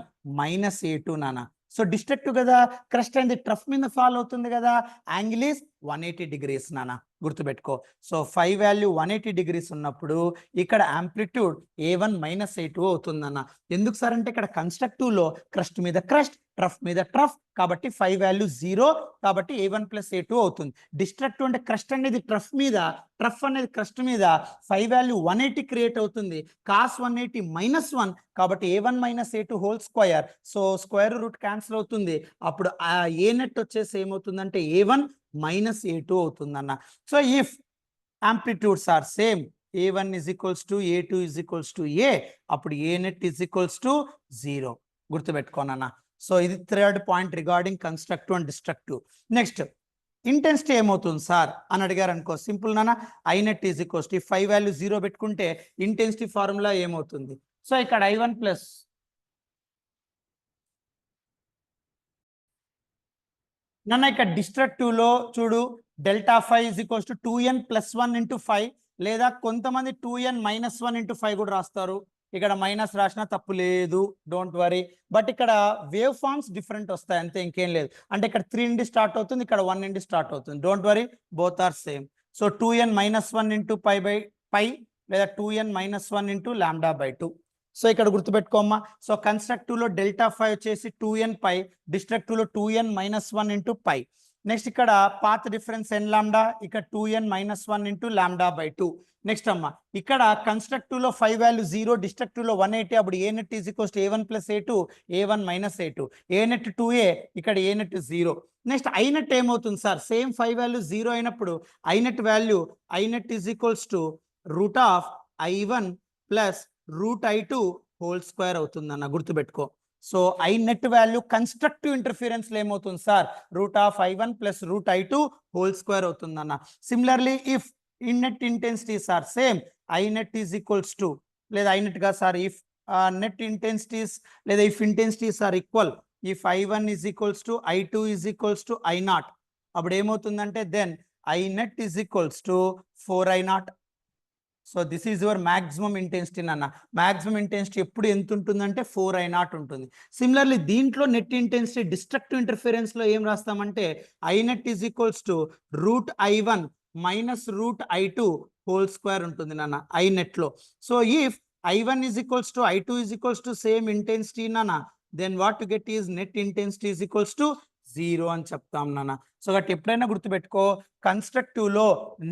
- a2 నాన్న. సో డిస్ట్రక్టివ్ కదా, క్రస్ట్ అనేది ట్రఫ్ మీద ఫాల్ అవుతుంది కదా, యాంగిల్ ఈస్ 180 degrees నాన్న. గుర్తుపెట్టుకో. సో φ వాల్యూ 180 degrees ఉన్నప్పుడు ఇక్కడ యాంప్లిట్యూడ్ a1 - a2 అవుతుందన్న. ఎందుకు సార్ అంటే ఇక్కడ కన్స్ట్రక్టివ్ లో క్రస్ట్ మీద క్రస్ట్, ట్రఫ్ మీద ట్రఫ్, కాబట్టి φ వాల్యూ 0, కాబట్టి a1 + a2 అవుతుంది. డిస్ట్రక్టివ్ అంటే క్రస్ట్ అనేది ట్రఫ్ మీద, ట్రఫ్ అనేది క్రస్ట్ మీద, φ వాల్యూ 180 క్రియేట్ అవుతుంది, cos 180 - 1, కాబట్టి a1 - a2 whole square, so square root cancel అవుతుంది. అప్పుడు ఆ ఏ నెట్ వచ్చేసి ఏమవుతుందంటే a1 - a2 అవుతుందన్న. So if amplitudes are same, a1 = a2 = a, అప్పుడు ఏ నెట్ = 0. గుర్తుపెట్టుకోనన్నా. సో ఇది third point regarding constructive and destructive. Next intensity ఏమవుతుంది సార్ అని అడిగారు అనుకో, సింపుల్ నాన్న, I net = ఫై వాల్యూ 0 పెట్టుకుంటే ఇంటెన్సిటీ ఫార్ములా ఏమవుతుంది, సో ఇక్కడ I1 ప్లస్ నన్న ఇక్కడ డిస్ట్రక్టివ్ లో చూడు, ∆φ = 2n + 1 ఇంటూ 5, లేదా కొంతమంది 2n - 1 ఇంటూ 5 కూడా రాస్తారు. ఇక్కడ మైనస్ రాసినా తప్పు లేదు, డోంట్ వరీ. బట్ ఇక్కడ వేవ్ ఫార్మ్స్ డిఫరెంట్ వస్తాయి అంతే, ఇంకేం లేదు. అంటే ఇక్కడ 3 నుండి స్టార్ట్ అవుతుంది, ఇక్కడ 1 నుండి స్టార్ట్ అవుతుంది, don't worry, both are same. So 2n - 1 into π/π, లేదా 2n - 1 ఇంటూ λ/2. సో ఇక్కడ గుర్తుపెట్టుకోమ్మా. సో కన్స్ట్రక్టివ్ లో ∆φ వచ్చేసి 2nπ, డిస్ట్రక్టివ్ లో 2n - 1 ఇంటూ π. నెక్స్ట్ ఇక్కడ పాత్ డిఫరెన్స్ nλ, ఇక్కడ 2n - 1 ఇంటూ λ/2. నెక్స్ట్ అమ్మా ఇక్కడ కన్స్ట్రక్టివ్ లో φ వాల్యూ 0, డిస్ట్రక్టివ్ లో 180, అప్పుడు A net = a1 + a2, a1 - a2, A net 2a, ఇక్కడ A net 0. Next I net ఏమవుతుంది సార్, సేమ్ φ వాల్యూ 0 అయినప్పుడు I net value I net √I1 + √I2 whole square అవుతుందన్న. గుర్తుపెట్టుకో. So I net value constructive interference లో ఏమవుతుంది sir, √I1 plus √I2 whole square అవుతుంది అన్న. Similarly if in net intensities are same, I net is equals to, లేదా I net గా sir, if net intensities లేదా if intensities are equal, if I1 is equals to I2 is equals to I0, అప్పుడు ఏమవుతుందంటే then I net is equals to 4I0. So this is your maximum intensity అన్న. Maximum intensity ఎప్పుడు ఎంత ఉంటుందంటే 4I0 ఉంటుంది. Similarly దీంట్లో net intensity destructive interference లో ఏం రాస్తామంటే I net is equals to √I1 minus √I2 whole square ఉంటుంది నాన్న ఐ నెట్ లో. So if I1 is equals to I2 is equals to same intensity నాన్న, then what to get is net intensity is equals to 0 అని చెప్తాం నాన్న. So కాబట్టి ఎప్పుడైనా గుర్తుపెట్టుకో, కన్స్ట్రక్టివ్ లో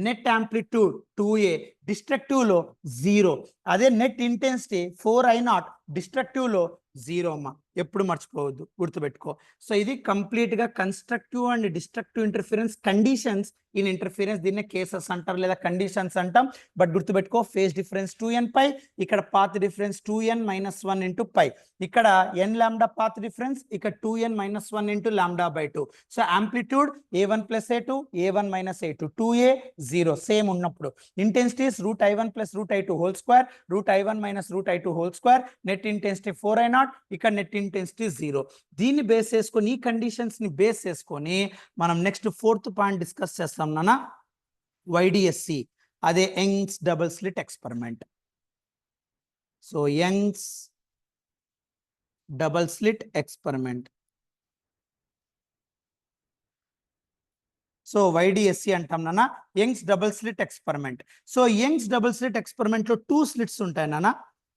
నెట్ యాంప్లిట్యూడ్ 2A, డిస్ట్రక్టివ్ లో 0. అదే నెట్ ఇంటెన్సిటీ 4I0, డిస్ట్రక్టివ్ లో 0 అమ్మా, ఎప్పుడు మర్చిపోవద్దు, గుర్తుపెట్టుకో. సో ఇది కంప్లీట్ గా constructive and destructive interference conditions in interference. దీన్నే కేసెస్ అంటారు లేదా కండిషన్స్ అంటాం. బట్ గుర్తుపెట్టుకో, ఫేజ్ డిఫరెన్స్ 2n పై, ఇక్కడ path difference 2n minus 1 into pi, ఇక్కడ n లాంబ్డా పాత్ డిఫరెన్స్, ఇక్కడ 2n minus 1 into lambda. So amplitude A1 plus A2, A1 minus A2, 2A 0 same ఉన్నప్పుడు. Intensities √I1 plus √I2 whole square, √I1 minus √I2 whole square, net intensity 4I0, ఇక్కడ net intensity 0. దీన్ని base చేసుకొని, ఈ conditions ని base చేసుకొని మనం next 4th point discuss చేస్తాం నాన్న, YDSC, అదే Young's double slit experiment. So Young's double slit experiment. So YDSC అంటాం నాన్న, Young's double slit experiment. So Young's double slit experiment లో 2 స్లిట్స్ ఉంటాయి నాన్న.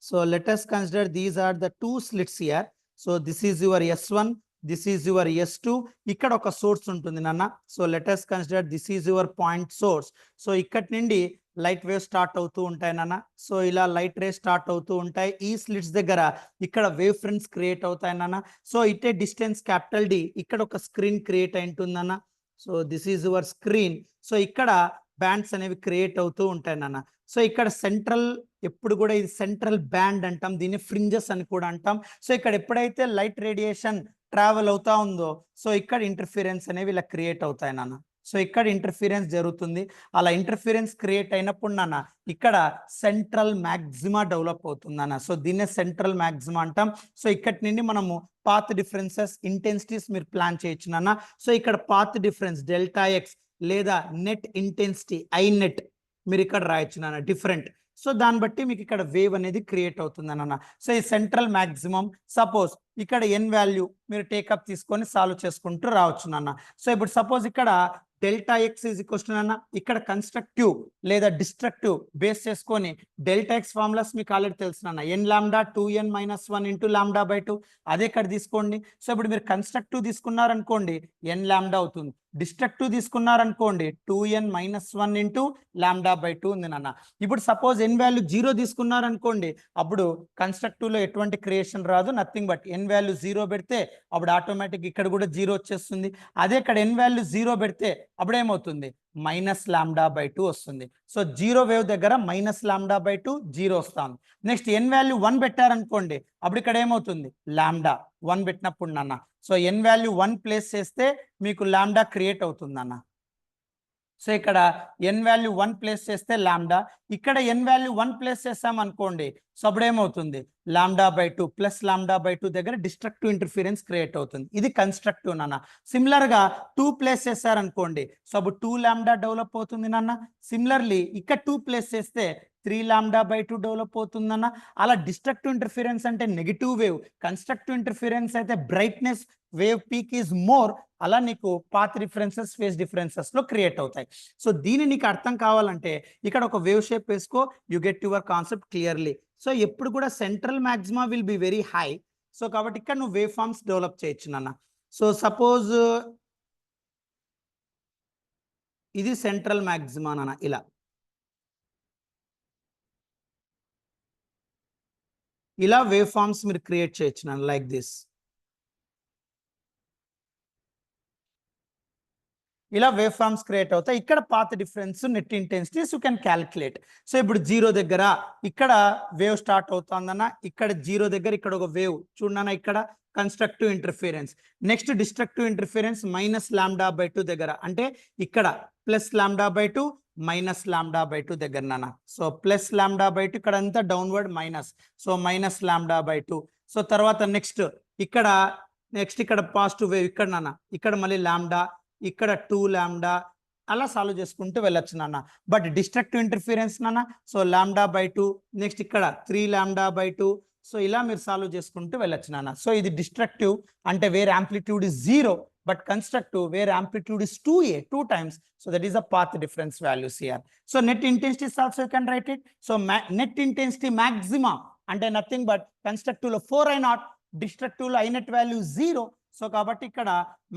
So let us consider these are the 2 slits here. So this is your S1, this is your S2. ఇక్కడ ఒక source ఉంటుంది నాన్న. So let us consider this is your point source. So ఇక్కడి నుండి light wave start అవుతూ ఉంటాయి నాన్న. So ఇలా లైట్ రే స్టార్ట్ అవుతూ ఉంటాయి. ఈ స్లిట్స్ దగ్గర ఇక్కడ వేవ్ ఫ్రంట్స్ క్రియేట్ అవుతాయి నాన్న. సో ఇటే డిస్టెన్స్ D, ఇక్కడ ఒక స్క్రీన్ క్రియేట్ అయి ఉంటుంది నాన్న. So this is your screen. So ఇక్కడ బ్యాండ్స్ అనేవి క్రియేట్ అవుతూ ఉంటాయి నాన్న. సో ఇక్కడ సెంట్రల్, ఎప్పుడు కూడా ఇది సెంట్రల్ బ్యాండ్ అంటాం, దీన్ని ఫ్రింజెస్ అని కూడా అంటాం. సో ఇక్కడ ఎప్పుడైతే లైట్ రేడియేషన్ ట్రావెల్ అవుతా ఉందో, సో ఇక్కడ ఇంటర్ఫిరెన్స్ అనేవి ఇలా క్రియేట్ అవుతాయి నాన్న. సో ఇక్కడ ఇంటర్ఫిరెన్స్ జరుగుతుంది. అలా ఇంటర్ఫిరెన్స్ క్రియేట్ అయినప్పుడు నాన్న ఇక్కడ సెంట్రల్ మ్యాక్సిమా డెవలప్ అవుతుంది అన్న. సో దీన్నే సెంట్రల్ మ్యాక్సిమా అంటాం. సో ఇక్కడి నుండి మనము పాత్ డిఫరెన్సెస్, ఇంటెన్సిటీస్ మీరు ప్లాన్ చేయొచ్చు నాన్న. సో ఇక్కడ పాత్ డిఫరెన్స్ ΔX లేదా నెట్ ఇంటెన్సిటీ I నెట్ మీరు ఇక్కడ రాయొచ్చు నాన్న, డిఫరెంట్. సో దాన్ని బట్టి మీకు ఇక్కడ వేవ్ అనేది క్రియేట్ అవుతుంది అన్న. సో ఈ సెంట్రల్ మ్యాక్సిమం, సపోజ్ ఇక్కడ n వాల్యూ మీరు టేకప్ తీసుకొని సాల్వ్ చేసుకుంటూ రావచ్చు నాన్న. సో ఇప్పుడు సపోజ్ ఇక్కడ ΔX ఈజ్ ఈక్వల్స్ టు నాన్న, ఇక్కడ కన్స్ట్రక్టివ్ లేదా డిస్ట్రక్టివ్ బేస్ చేసుకొని ΔX ఫార్ములాస్ మీకు ఆల్రెడీ తెలుసు నాన్న, n lambda 2n minus 1 into lambda. అదే ఇక్కడ తీసుకోండి. సో ఇప్పుడు మీరు కన్స్ట్రక్టివ్ తీసుకున్నారనుకోండి n లాంబ్డా అవుతుంది, డిస్ట్రక్టివ్ తీసుకున్నారనుకోండి 2n మైనస్ 1 ఇంటూ లాంబ్డా/2 ఉంది నాన్న. ఇప్పుడు సపోజ్ n వాల్యూ 0 తీసుకున్నారనుకోండి, అప్పుడు కన్స్ట్రక్టివ్ లో ఎటువంటి క్రియేషన్ రాదు, నథింగ్ బట్ n వాల్యూ 0 పెడితే అప్పుడు ఆటోమేటిక్ ఇక్కడ కూడా 0 వచ్చేస్తుంది. అదే ఇక్కడ n వాల్యూ 0 పెడితే అప్పుడు ఏమవుతుంది, మైనస్ లాంబ్డా/2 వస్తుంది. సో 0 వేవ్ దగ్గర మైనస్ లాంబ్డా/2 0 వస్తాను. నెక్స్ట్ n వాల్యూ 1 పెట్టారనుకోండి, అప్పుడు ఇక్కడ ఏమవుతుంది, లాంబ్డా 1 పెట్టినప్పుడు నాన్న. సో n వాల్యూ 1 ప్లేస్ చేస్తే మీకు లాంబ్డా క్రియేట్ అవుతుంది అన్న. సో ఇక్కడ n వాల్యూ 1 ప్లేస్ చేస్తే లాంబ్డా, ఇక్కడ n వాల్యూ 1 ప్లేస్ చేస్తాం అనుకోండి, సో అప్పుడు ఏమవుతుంది, లాంబ్డా/2 ప్లస్ లాంబ్డా/2 దగ్గర డిస్ట్రక్టివ్ ఇంటర్ఫిరెన్స్ క్రియేట్ అవుతుంది. ఇది కన్స్ట్రక్టివ్ నాన్న. సిమిలర్ గా 2 ప్లేస్ చేశారనుకోండి, సో అప్పుడు 2 లాంబ్డా డెవలప్ అవుతుంది నాన్న. సిమిలర్లీ ఇక్కడ 2 ప్లేస్ చేస్తే 3 లాంబ్డా/2 డెవలప్ అవుతుందన్న. అలా డిస్ట్రక్టివ్ ఇంటర్ఫిరెన్స్ అంటే నెగిటివ్ వేవ్, కన్స్ట్రక్టివ్ ఇంటర్ఫిరెన్స్ అయితే brightness wave peak is more. అలా నీకు పాత్ డిఫరెన్సెస్, ఫేజ్ డిఫరెన్సెస్ లో క్రియేట్ అవుతాయి. సో దీని నీకు అర్థం కావాలంటే ఇక్కడ ఒక వేవ్ షేప్ వేసుకో, you get your concept clearly. So ఎప్పుడు కూడా central మ్యాక్సిమా will be very high. So కాబట్టి ఇక్కడ నువ్వు వేవ్ ఫార్మ్స్ డెవలప్ చేయొచ్చు నాన్న. సో సపోజ్ ఇది సెంట్రల్ మ్యాక్సిమా నాన్న, ఇలా వేవ్ ఫార్మ్స్ మీరు క్రియేట్ చేయొచ్చు నాన్న, లైక్ దిస్. ఇలా వేవ్ ఫార్మ్స్ క్రియేట్ అవుతాయి. ఇక్కడ path difference net intensities you can calculate. So ఇప్పుడు 0 దగ్గర ఇక్కడ వేవ్ స్టార్ట్ అవుతుందన్న, ఇక్కడ 0 దగ్గర ఇక్కడ ఒక వేవ్ చూడన్నా, ఇక్కడ constructive interference. Next destructive interference -λ/2 దగ్గర, అంటే ఇక్కడ +λ/2 -λ/2 దగ్గర నాన్న. సో +λ/2 ఇక్కడ అంతా డౌన్వర్డ్ మైనస్, సో -λ/2. సో తర్వాత నెక్స్ట్ ఇక్కడ పాజిటివ్ వేవ్ ఇక్కడ నాన్న, ఇక్కడ మళ్ళీ లాంబ్డా, ఇక్కడ 2λ, అలా సాల్వ్ చేసుకుంటూ వెళ్ళొచ్చు నాన్న. బట్ డిస్ట్రక్టివ్ ఇంటర్ఫిరెన్స్ నాన్న, సో λ/2, నెక్స్ట్ ఇక్కడ 3λ/2. సో ఇలా మీరు సాల్వ్ చేసుకుంటూ వెళ్ళొచ్చు నాన్న. సో ఇది డిస్ట్రక్టివ్ అంటే where amplitude is 0, but constructive where amplitude is 2a, 2 times. So that is the path difference values here. So net intensity is also you can write it. So net intensity maxima అంటే nothing but constructive లో 4I0, destructive లో I net value 0. So కాబట్టి ఇక్కడ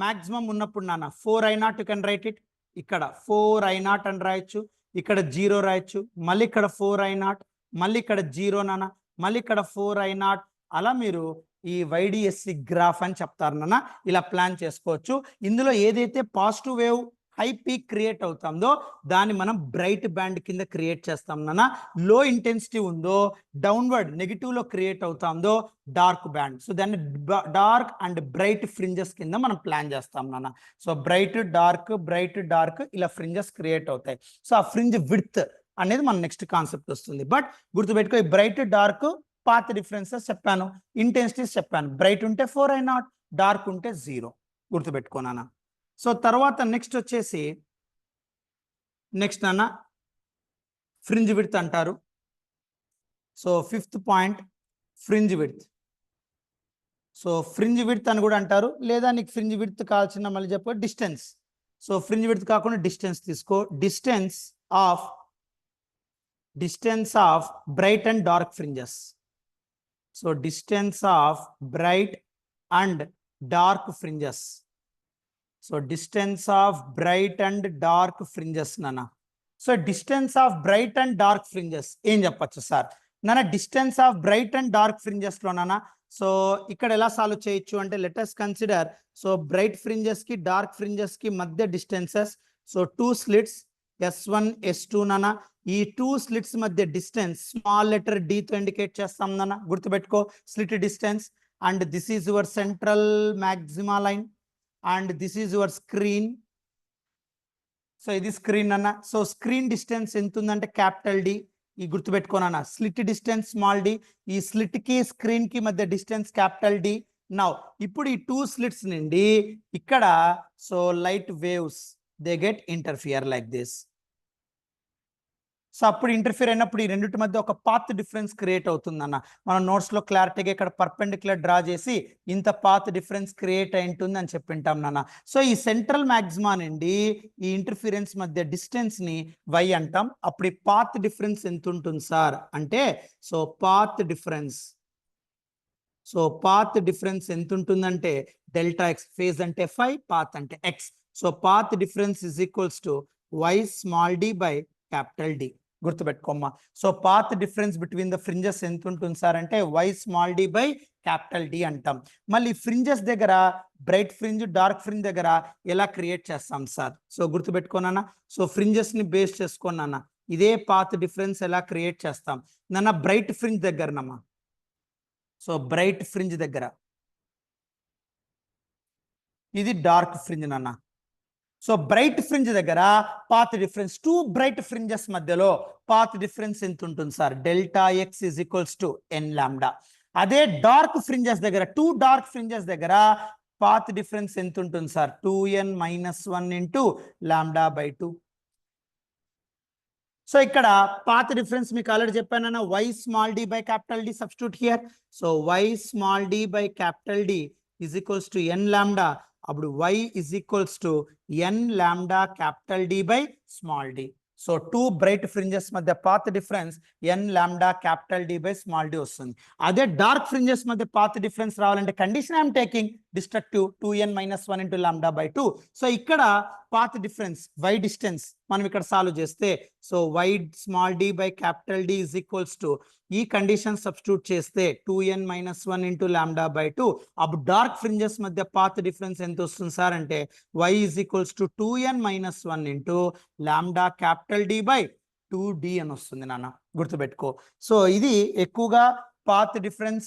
maximum ఉన్నప్పుడు నాన్న 4I0 you can write it. ఇక్కడ 4I0 అని రాయొచ్చు, ఇక్కడ 0 రాయొచ్చు, మళ్ళీ ఇక్కడ 4I0, మళ్ళీ ఇక్కడ 0 నాన్న, మళ్ళీ ఇక్కడ 4I0. అలా మీరు ఈ వైడిఎస్సి గ్రాఫ్ అని చెప్తారు నాన్న. ఇలా ప్లాన్ చేసుకోవచ్చు. ఇందులో ఏదైతే positive wave high peak create అవుతుందో దాన్ని మనం బ్రైట్ బ్యాండ్ కింద క్రియేట్ చేస్తాం నాన్న. లో ఇంటెన్సిటీ ఉందో డౌన్వర్డ్ నెగిటివ్ లో క్రియేట్ అవుతుందో డార్క్ బ్యాండ్. సో దాన్ని డార్క్ అండ్ బ్రైట్ ఫ్రింజెస్ కింద మనం ప్లాన్ చేస్తాం నాన్న. సో బ్రైట్ డార్క్ ఇలా ఫ్రింజెస్ క్రియేట్ అవుతాయి. సో ఆ ఫ్రింజ్ విడ్త్ అనేది మన నెక్స్ట్ కాన్సెప్ట్ వస్తుంది. బట్ గుర్తుపెట్టుకో, ఈ బ్రైట్ డార్క్ పాత్ డిఫరెన్సెస్ చెప్పాను, ఇంటెన్సిటీస్ చెప్పాను. బ్రైట్ ఉంటే 4I0, డార్క్ ఉంటే 0. గుర్తుపెట్టుకోనా. సో తర్వాత నెక్స్ట్ వచ్చేసి నెక్స్ట్ నాన్న ఫ్రింజ్ విడ్త్ అంటారు. So 5th point fringe width. So fringe width అని కూడా అంటారు, లేదా నీకు ఫ్రింజ్ విడ్త్ కావాల్సిన మళ్ళీ చెప్పు డిస్టెన్స్. సో ఫ్రింజ్ విడ్త్ కాకుండా డిస్టెన్స్ తీసుకో. Distance of bright and dark fringes. So distance of bright and dark fringes. So distance of bright and dark fringes నాన్న. So distance of bright and dark fringes ఏం చెప్పచ్చు sir నాన్న? Distance of bright and dark fringes లో నాన్న, so ఇక్కడ ఎలా solve చేయొచ్చు అంటే let us consider. So bright fringes కి డార్క్ ఫ్రింజెస్ కి మధ్య distances. So 2 slits S1 S2 నాన్న. ఈ 2 స్లిట్స్ మధ్య డిస్టెన్స్ స్మాల్ లెటర్ D తో ఇండికేట్ చేస్తాం నాన్న. గుర్తుపెట్టుకో, slit distance. And this is your central మ్యాక్సిమా line and this is your screen. So ఇది స్క్రీన్ అన్న. సో స్క్రీన్ డిస్టెన్స్ ఎంత ఉందంటే క్యాపిటల్ D. ఈ గుర్తుపెట్టుకోనన్నా, స్లిట్ డిస్టెన్స్ స్మాల్ d, ఈ స్లిట్ కి స్క్రీన్ కి మధ్య డిస్టెన్స్ క్యాపిటల్ D. నౌ ఇప్పుడు ఈ 2 స్లిట్స్ నుండి ఇక్కడ so light waves they get interfere like this. So అప్పుడు ఇంటర్ఫియర్ అయినప్పుడు ఈ రెండింటి మధ్య ఒక పాత్ డిఫరెన్స్ క్రియేట్ అవుతుంది అన్న. మనం నోట్స్ లో క్లారిటీగా ఇక్కడ పర్పెండిక్యులర్ డ్రా చేసి ఇంత పాత్ డిఫరెన్స్ క్రియేట్ అయి ఉంటుంది అని చెప్పింటాం నాన్న. సో ఈ సెంట్రల్ మ్యాక్సిమా నుండి ఈ ఇంటర్ఫిరెన్స్ మధ్య డిస్టెన్స్ ని y అంటాం. అప్పుడు ఈ పాత్ డిఫరెన్స్ ఎంత ఉంటుంది సార్ అంటే, సో పాత్ డిఫరెన్స్ ఎంత ఉంటుందంటే డెల్టా x. ఫేజ్ అంటే φ, పాత్ అంటే x. So path difference is equals to y small d by capital D. గుర్తుపెట్టుకోమ్మా. So path difference between the fringes ఎంత ఉంటుంది సార్ అంటే y small d by capital D అంటాం. మళ్ళీ ఫ్రింజెస్ దగ్గర bright fringe dark fringe దగ్గర ఎలా create చేస్తాం సార్? సో గుర్తుపెట్టుకోనన్నా. సో ఫ్రింజెస్ ని బేస్ చేసుకోనన్నా ఇదే పాత్ డిఫరెన్స్ ఎలా క్రియేట్ చేస్తాం నాన్న? బ్రైట్ ఫ్రింజ్ దగ్గరనమ్మా. సో బ్రైట్ ఫ్రింజ్ దగ్గర ఇది డార్క్ ఫ్రింజ్ నాన్న. సో బ్రైట్ ఫ్రింజ్ దగ్గర పాత్ డిఫరెన్స్ 2 బ్రైట్ ఫ్రింజెస్ మధ్యలో పాత్ డిఫరెన్స్ ఎంత ఉంటుంది sir? Delta x is equals to n lambda. అదే డార్క్ ఫ్రింజెస్ దగ్గర 2 డార్క్ ఫ్రింజెస్ దగ్గర పాత్ డిఫరెన్స్ ఎంత ఉంటుంది sir? 2n - 1 into lambda by 2. So ఇక్కడ పాత్ డిఫరెన్స్ మీకు ఆల్రెడీ చెప్పానన్నా, y small d by capital D. Substitute here. So y small d by capital D is equals to n lambda. అప్పుడు y is equals to n lambda capital D by small d. So 2 bright fringes మధ్య path difference n lambda capital D by small d వస్తుంది. అదే dark fringes మధ్య path difference రావాలంటే condition I'm taking destructive 2n minus 1 into lambda by 2. So ఇక్కడ path difference y distance మనం ఇక్కడ solve చేస్తే so y small d by capital D is equals to ఈ condition substitute చేస్తే 2n minus 1 into lambda by 2. అప్పుడు dark fringes మధ్య path difference ఎంత వస్తుంది సార్ అంటే y is equals to 2n minus 1 into lambda capital D by 2d అని వస్తుంది నాన్న, గుర్తుపెట్టుకో. సో ఇది ఎక్కువగా path difference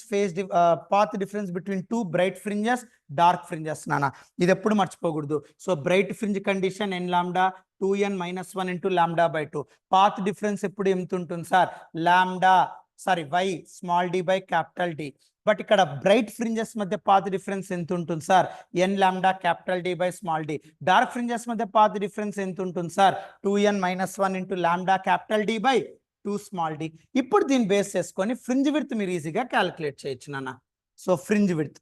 path difference between two bright fringes, dark fringes నాన్న, ఇది ఎప్పుడు మర్చిపోకూడదు. So bright fringe condition n lambda 2n minus 1 into lambda by 2. Path difference ఎప్పుడు ఎంత ఉంటుంది sir, y small d by capital D. But ఇక్కడ bright fringes మధ్య path difference ఎంత ఉంటుంది sir, n lambda capital D by small d. Dark fringes మధ్య path difference ఎంత ఉంటుంది sir, 2n minus 1 into lambda capital D by 2 small d. ఇప్పుడు దీన్ని base చేసుకొని ఫ్రింజ్ విడ్త్ మీరు ఈజీగా క్యాలిక్యులేట్ చేయొచ్చు నాన్న. సో ఫ్రింజ్ విడ్త్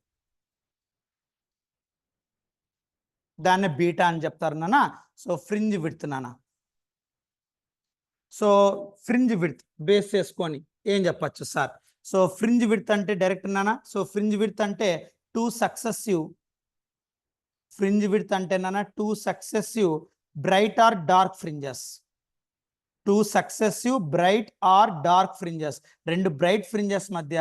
దాన్ని బీటా అని చెప్తారు నాన్న. సో ఫ్రింజ్ విడ్త్ నాన్న, సో ఫ్రింజ్ విడ్త్ బేస్ చేసుకొని ఏం చెప్పచ్చు సార్. సో ఫ్రింజ్ విడ్త్ అంటే డైరెక్ట్ నాన్న, సో ఫ్రింజ్ విడ్త్ అంటే two successive bright or dark fringes, two successive bright or dark fringes, రెండు బ్రైట్ ఫ్రింజెస్ మధ్య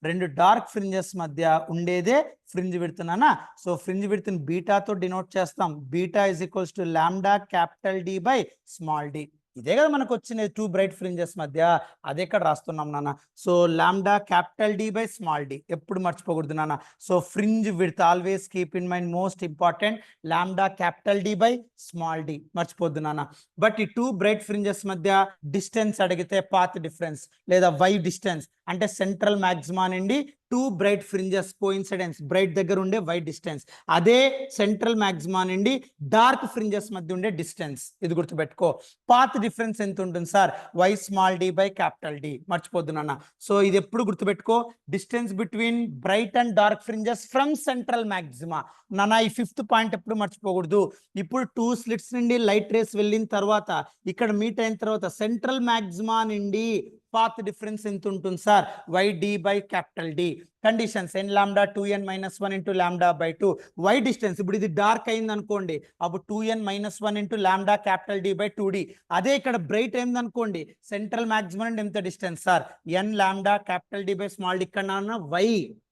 రెండు డార్క్ ఫ్రింజెస్ మధ్య ఉండేదే ఫ్రింజ్ విడ్త్ నాన్న. సో ఫ్రింజ్ విడ్త్ ని బీటాతో డినోట్ చేస్తాం. Beta is equals to lambda capital D by small D. ఇదే కదా మనకు వచ్చినది టూ బ్రైట్ ఫ్రింజెస్ మధ్య, అదే ఇక్కడ రాస్తున్నాం నాన్న. So lambda capital D by small D ఎప్పుడు మర్చిపోకూడదు నాన్న. So fringe width always keep in mind, most important lambda capital D by small D మర్చిపోద్దు నాన్న. బట్ ఈ టూ బ్రైట్ ఫ్రింజెస్ మధ్య డిస్టెన్స్ అడిగితే పాత్ డిఫరెన్స్ లేదా వై డిస్టెన్స్ అంటే సెంట్రల్ మాక్సిమా నుండి two bright fringes coincidence bright దగ్గర ఉండే వై డిస్టెన్స్, అదే సెంట్రల్ మాక్సిమా నుండి డార్క్ ఫ్రింజెస్ మధ్య ఉండే డిస్టెన్స్. ఇది గుర్తుపెట్టుకో. పాత్ డిఫరెన్స్ ఎంత ఉంటుంది sir, Y small D by capital D మర్చిపోద్దు నాన్న. సో ఇది ఎప్పుడు గుర్తుపెట్టుకో, distance between bright and dark fringes from central maxima నాన్న. ఈ ఫిఫ్త్ పాయింట్ ఎప్పుడు మర్చిపోకూడదు. ఇప్పుడు టూ స్లిట్స్ నుండి లైట్ రేస్ వెళ్ళిన తర్వాత ఇక్కడ మీట్ అయిన తర్వాత సెంట్రల్ మాక్సిమా నుండి పాత్ డిఫరెన్స్ ఎంత ఉంటుంది sir, Y D by capital D. Conditions n lambda 2n minus 1 into lambda by 2. Y distance ఇప్పుడు ఇది డార్క్ అయింది అనుకోండి, అప్పుడు 2n minus 1 into lambda capital D by 2d. అదే ఇక్కడ బ్రైట్ అయింది అనుకోండి, సెంట్రల్ మాక్సిమం అంటే ఎంత distance sir, n lambda capital D by small d. ఇక్కడ వై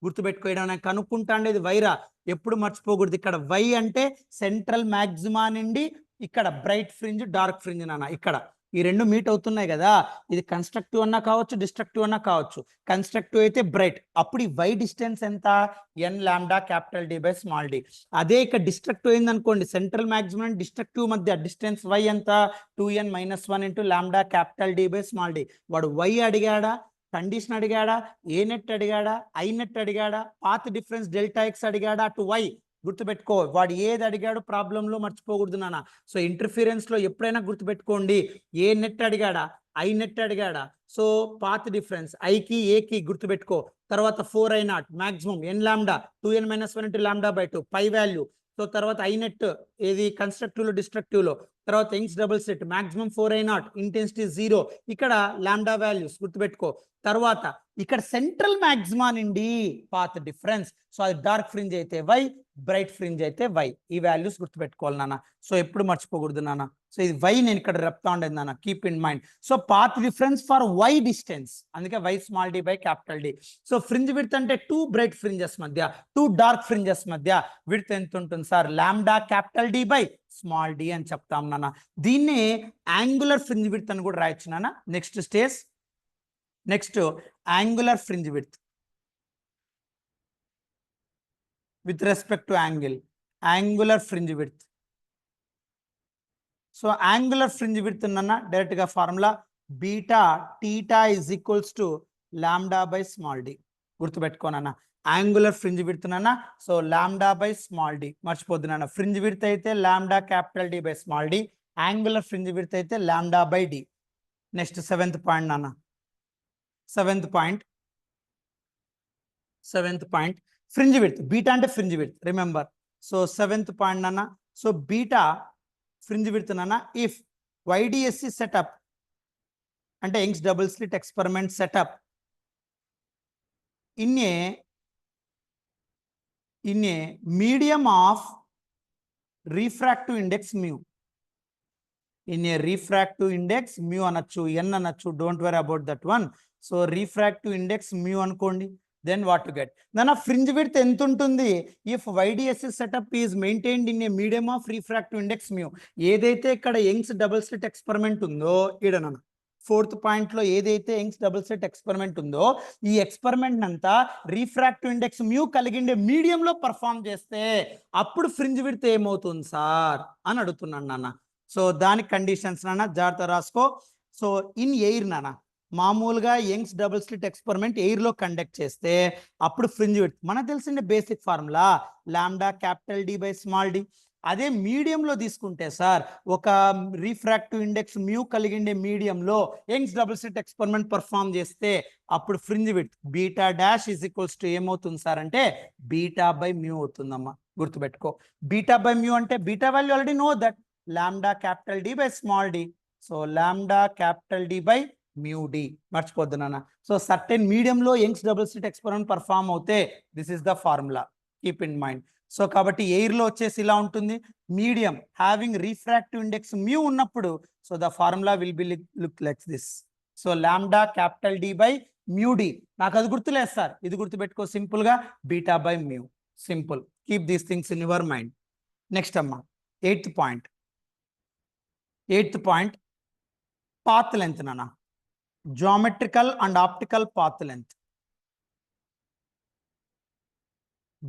గుర్తుపెట్టుకోవడం కనుక్కుంటా ఉండేది వైరా, ఎప్పుడు మర్చిపోకూడదు. ఇక్కడ వై అంటే సెంట్రల్ మాక్సిమా నుండి ఇక్కడ బ్రైట్ ఫ్రింజ్ డార్క్ ఫ్రింజ్ నాన్న. ఇక్కడ ఈ రెండు మీట్ అవుతున్నాయి కదా, ఇది కన్స్ట్రక్టివ్ అన్నా కావచ్చు డిస్ట్రక్టివ్ అన్నా కావచ్చు. కన్స్ట్రక్టివ్ అయితే బ్రైట్, అప్పుడు ఈ వై డిస్టెన్స్ ఎంత, n lambda capital D by small d. అదే ఇక్కడ డిస్ట్రక్టివ్ అయింది అనుకోండి, సెంట్రల్ మాక్సిమం డిస్ట్రక్టివ్ మధ్య డిస్టెన్స్ y ఎంత, 2n minus 1 into lambda capital D by small d. వాడు y అడిగాడా, కండిషన్ అడిగాడా, ఏ నెట్ అడిగాడా, ఐ నెట్ అడిగాడా, పాత్ డిఫరెన్స్ డెల్టా ఎక్స్ అడిగాడా, అటు వై గుర్తుపెట్టుకో. వాడు ఏది అడిగాడు ప్రాబ్లంలో మర్చిపోకూడదు నాన్న. సో ఇంటర్ఫిరెన్స్ లో ఎప్పుడైనా గుర్తుపెట్టుకోండి, ఏ నెట్ అడిగాడా, ఐ నెట్ అడిగాడా. సో పాత్ డిఫరెన్స్ ఐకి ఏకి గుర్తుపెట్టుకో. తర్వాత 4i0 maximum n lambda 2n minus 1 into lambda by 2 పై వాల్యూ. సో తర్వాత ఐ నెట్ ఏది కన్స్ట్రక్టివ్ లో డిస్ట్రక్టివ్ లో. తర్వాత Young's double slit maximum 4i0 intensity 0, ఇక్కడ లాంబ్డా వాల్యూస్ గుర్తుపెట్టుకో. తర్వాత ఇక్కడ సెంట్రల్ మాక్సిమా నుండి పాత్ డిఫరెన్స్, సో అది డార్క్ ఫ్రింజ్ అయితే వై, బ్రైట్ ఫ్రింజ్ అయితే వై. ఈ వాల్యూస్ గుర్తుపెట్టుకోవాలి నాన్న. సో ఎప్పుడు మర్చిపోకూడదు నాన్న. సో ఇది వై నేను ఇక్కడ చెప్తా ఉండేది నాన్న, keep in mind. So path difference for Y distance, అందుకే Y small D by capital D. So fringe width అంటే టూ బ్రైట్ ఫ్రింజెస్ మధ్య టూ డార్క్ ఫ్రింజెస్ మధ్య విడ్త్ ఎంత ఉంటుంది sir, lambda capital D by small D అని చెప్తాం నాన్న. దీన్ని యాంగులర్ ఫ్రింజ్ విడ్త్ అని కూడా రాయొచ్చు నాన్న. Next stage, next angular fringe width with respect to angle, angular fringe width. So angular fringe width unna direct ga formula beta theta is equals to lambda by small d. Gurtu pettukonana angular fringe width unna, so lambda by small d marchipoddu nana. Fringe width aithe lambda capital D by small d, angular fringe width aithe lambda by d. Next seventh point nana, seventh point fringe width, beta and fringe width, remember. So seventh point nana, so beta fringe width nana, if YDSC setup and Young's double slit experiment setup in a in a medium of refractive index mu. In a refractive index mu అనొచ్చు, ఎన్ అనొచ్చు, don't worry about that one. So refractive index mu అనుకోండి. Then what to get, దాని fringe width ఎంత ఉంటుంది if YDSS setup is maintained in a medium of refractive index mu. ఏదైతే ఇక్కడ Young's double slit experiment ఉందో ఈడన fourth point లో ఏదైతే Young's double slit experiment ఉందో ఈ ఎక్స్పెరిమెంట్ అంతా రిఫ్రాక్టివ్ ఇండెక్స్ మ్యూ కలిగిండే మీడియంలో పర్ఫామ్ చేస్తే అప్పుడు ఫ్రింజ్ విడ్త్ ఏమవుతుంది సార్ అని అడుగుతున్నాను నాన్న. సో దానికి కండిషన్స్ నాన్న జాగ్రత్త రాసుకో. సో ఇన్ ఎయిర్ నాన్న, మామూలుగా Young's double slit experiment air లో కండక్ట్ చేస్తే అప్పుడు ఫ్రింజ్ విడ్త్ మనకు తెలిసిన basic formula lambda capital D by small D. అదే మీడియంలో తీసుకుంటే సార్ ఒక రిఫ్రాక్టివ్ ఇండెక్స్ మ్యూ కలిగిండే మీడియంలో Young's double slit experiment perform చేస్తే అప్పుడు fringe width beta dash is equals to ఏమవుతుంది సార్ అంటే బీటా బై మ్యూ అవుతుందమ్మా. గుర్తుపెట్టుకో, బీటా బై మ్యూ అంటే beta value already know that lambda capital D by small D. So lambda capital D by mu D మర్చిపోద్దు నాన్న. So certain మీడియంలో Young's double slit experiment perform అవుతే this is the formula, keep in mind. So కాబట్టి air లో వచ్చేసి ఇలా ఉంటుంది, medium having refractive index mu ఉన్నప్పుడు so the formula will be look like this. So lambda capital D by mu D, నాకు అది గుర్తులేదు సార్, ఇది గుర్తుపెట్టుకో సింపుల్ గా beta by mu. Simple, keep these things in your mind. Next అమ్మా eighth point path length నాన్న, geometrical and optical path length.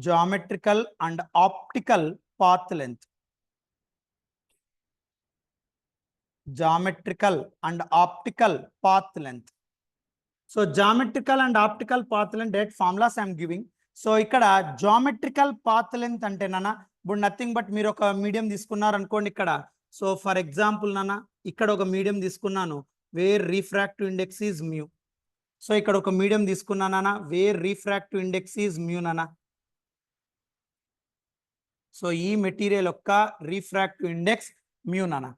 Geometrical and optical path length. Geometrical and optical path length. So geometrical and optical path length direct formulas I am giving. So ఇక్కడ geometrical path length అంటే నాన్న ఇప్పుడు nothing but మీరు ఒక medium తీసుకున్నారు అనుకోండి ఇక్కడ. So for example నాన్న ఇక్కడ ఒక మీడియం తీసుకున్నాను where refractive index is mu. So ఇక్కడ ఒక మీడియం తీసుకున్నానా where refractive index is mu నానా. సో ఈ మెటీరియల్ యొక్క రిఫ్రాక్టివ్ ఇండెక్స్ మ్యూ నానా.